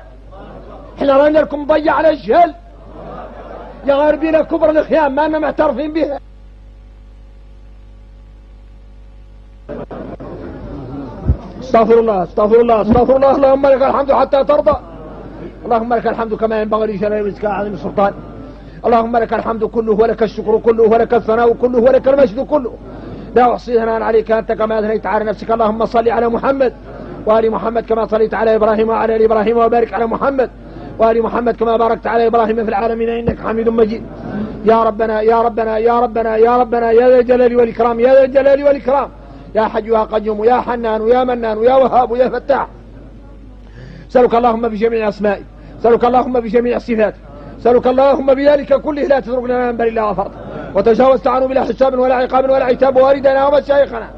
احنا رانا لكم مضيع على الجهل يا غاربين كبر الخيام ما لنا معترفين بها. استغفر الله استغفر الله استغفر الله. اللهم لك الحمد حتى ترضى. اللهم لك الحمد كما ينبغي لجلال وجهك عظيم السلطان. اللهم لك الحمد كله ولك الشكر كله ولك الثناء كله ولك المجد كله لا أحصي ثناء عليك أنت كما أثنيت على نفسك. اللهم صل على محمد وآل محمد كما صليت على إبراهيم وعلى آل إبراهيم وبارك على محمد وآل محمد كما باركت على إبراهيم في العالمين إنك حميد مجيد. يا ربنا يا ربنا يا ربنا يا ربنا يا ذا الجلال والإكرام يا ذا الجلال والإكرام يا حي يا قيوم يا حنان يا منان يا وهاب يا فتاح. سألك اللهم بجميع أسمائك سألك اللهم بجميع صفاتك سألك اللهم بذلك كله لا تترك لنا من بل إلا غفرته وتجاوزت عنه بلا حساب ولا عقاب ولا عتاب والدنا ومشايخنا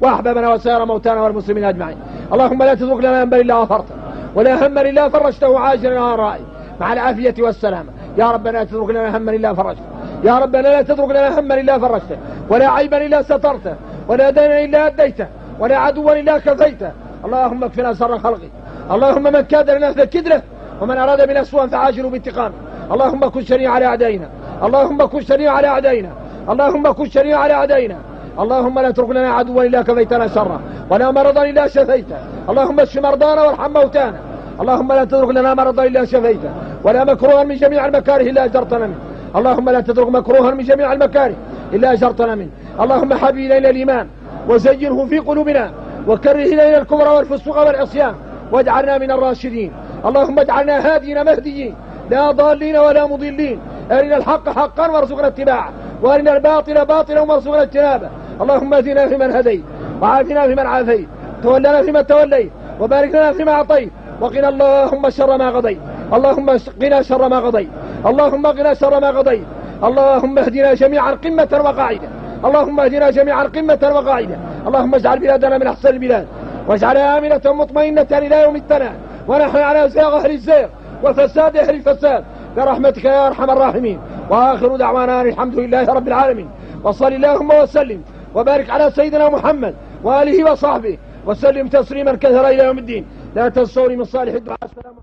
وأحبابنا وسائر موتانا والمسلمين أجمعين. اللهم لا تترك لنا من بل إلا غفرته ولا هم إلا فرجته عاجلا غائبا مع العافية والسلامة. يا ربنا لا تترك لنا هما إلا فرجته يا ربنا لا تترك لنا هما إلا فرجته ولا عيبا إلا سترته ولا دينا إلا أديته ولا عدوا إلا كفيته. اللهم اكفنا شر خلقه. اللهم من كاد لنا فكد له ومن أراد بنا سوءا فعاجلوا بانتقامه. اللهم كن شريع على أعدائنا اللهم كن شريع على أعدائنا اللهم كن شريع على أعدائنا. اللهم لا تترك لنا عدوا إلا كفيتنا شره ولا مرضا إلا شفيته. اللهم اشف مرضانا وارحم موتانا. اللهم لا تترك لنا مرضا إلا شفيته ولا مكروها من جميع المكاره إلا أجرتنا منه. اللهم لا تترك مكروها من جميع المكاره إلا أجرتنا منه. اللهم حبب إلينا الإيمان وزينه في قلوبنا وكره إلينا الكفر والفسوق والعصيان واجعلنا من الراشدين. اللهم اجعلنا هادين مهديين لا ضالين ولا مضلين. أرنا الحق حقا وارزقنا اتباعه وأرنا الباطل باطلا وارزقنا اجتنابه. اللهم اهدنا فيمن هديت وعافنا فيمن عافيت تولنا فيمن توليت وبارك لنا فيما أعطيت وقنا اللهم شر ما قضيت. اللهم قنا شر ما قضيت اللهم قنا شر ما قضيت. اللهم اهدنا جميعا قمة وقاعدة اللهم اهدنا جميعا قمة وقاعدة. اللهم اجعل بلادنا من أحسن البلاد واجعلها آمنة مطمئنة إلى يوم التناد ونحن على زيغ أهل الزيغ وفساد أهل الفساد برحمتك يا أرحم الراحمين. وآخر دعوانا الحمد لله رب العالمين وصل اللهم وسلم وبارك على سيدنا محمد وآله وصحبه وسلم تسليما كثيرا إلى يوم الدين. لا تنسوني من صالح الدعاء. السلام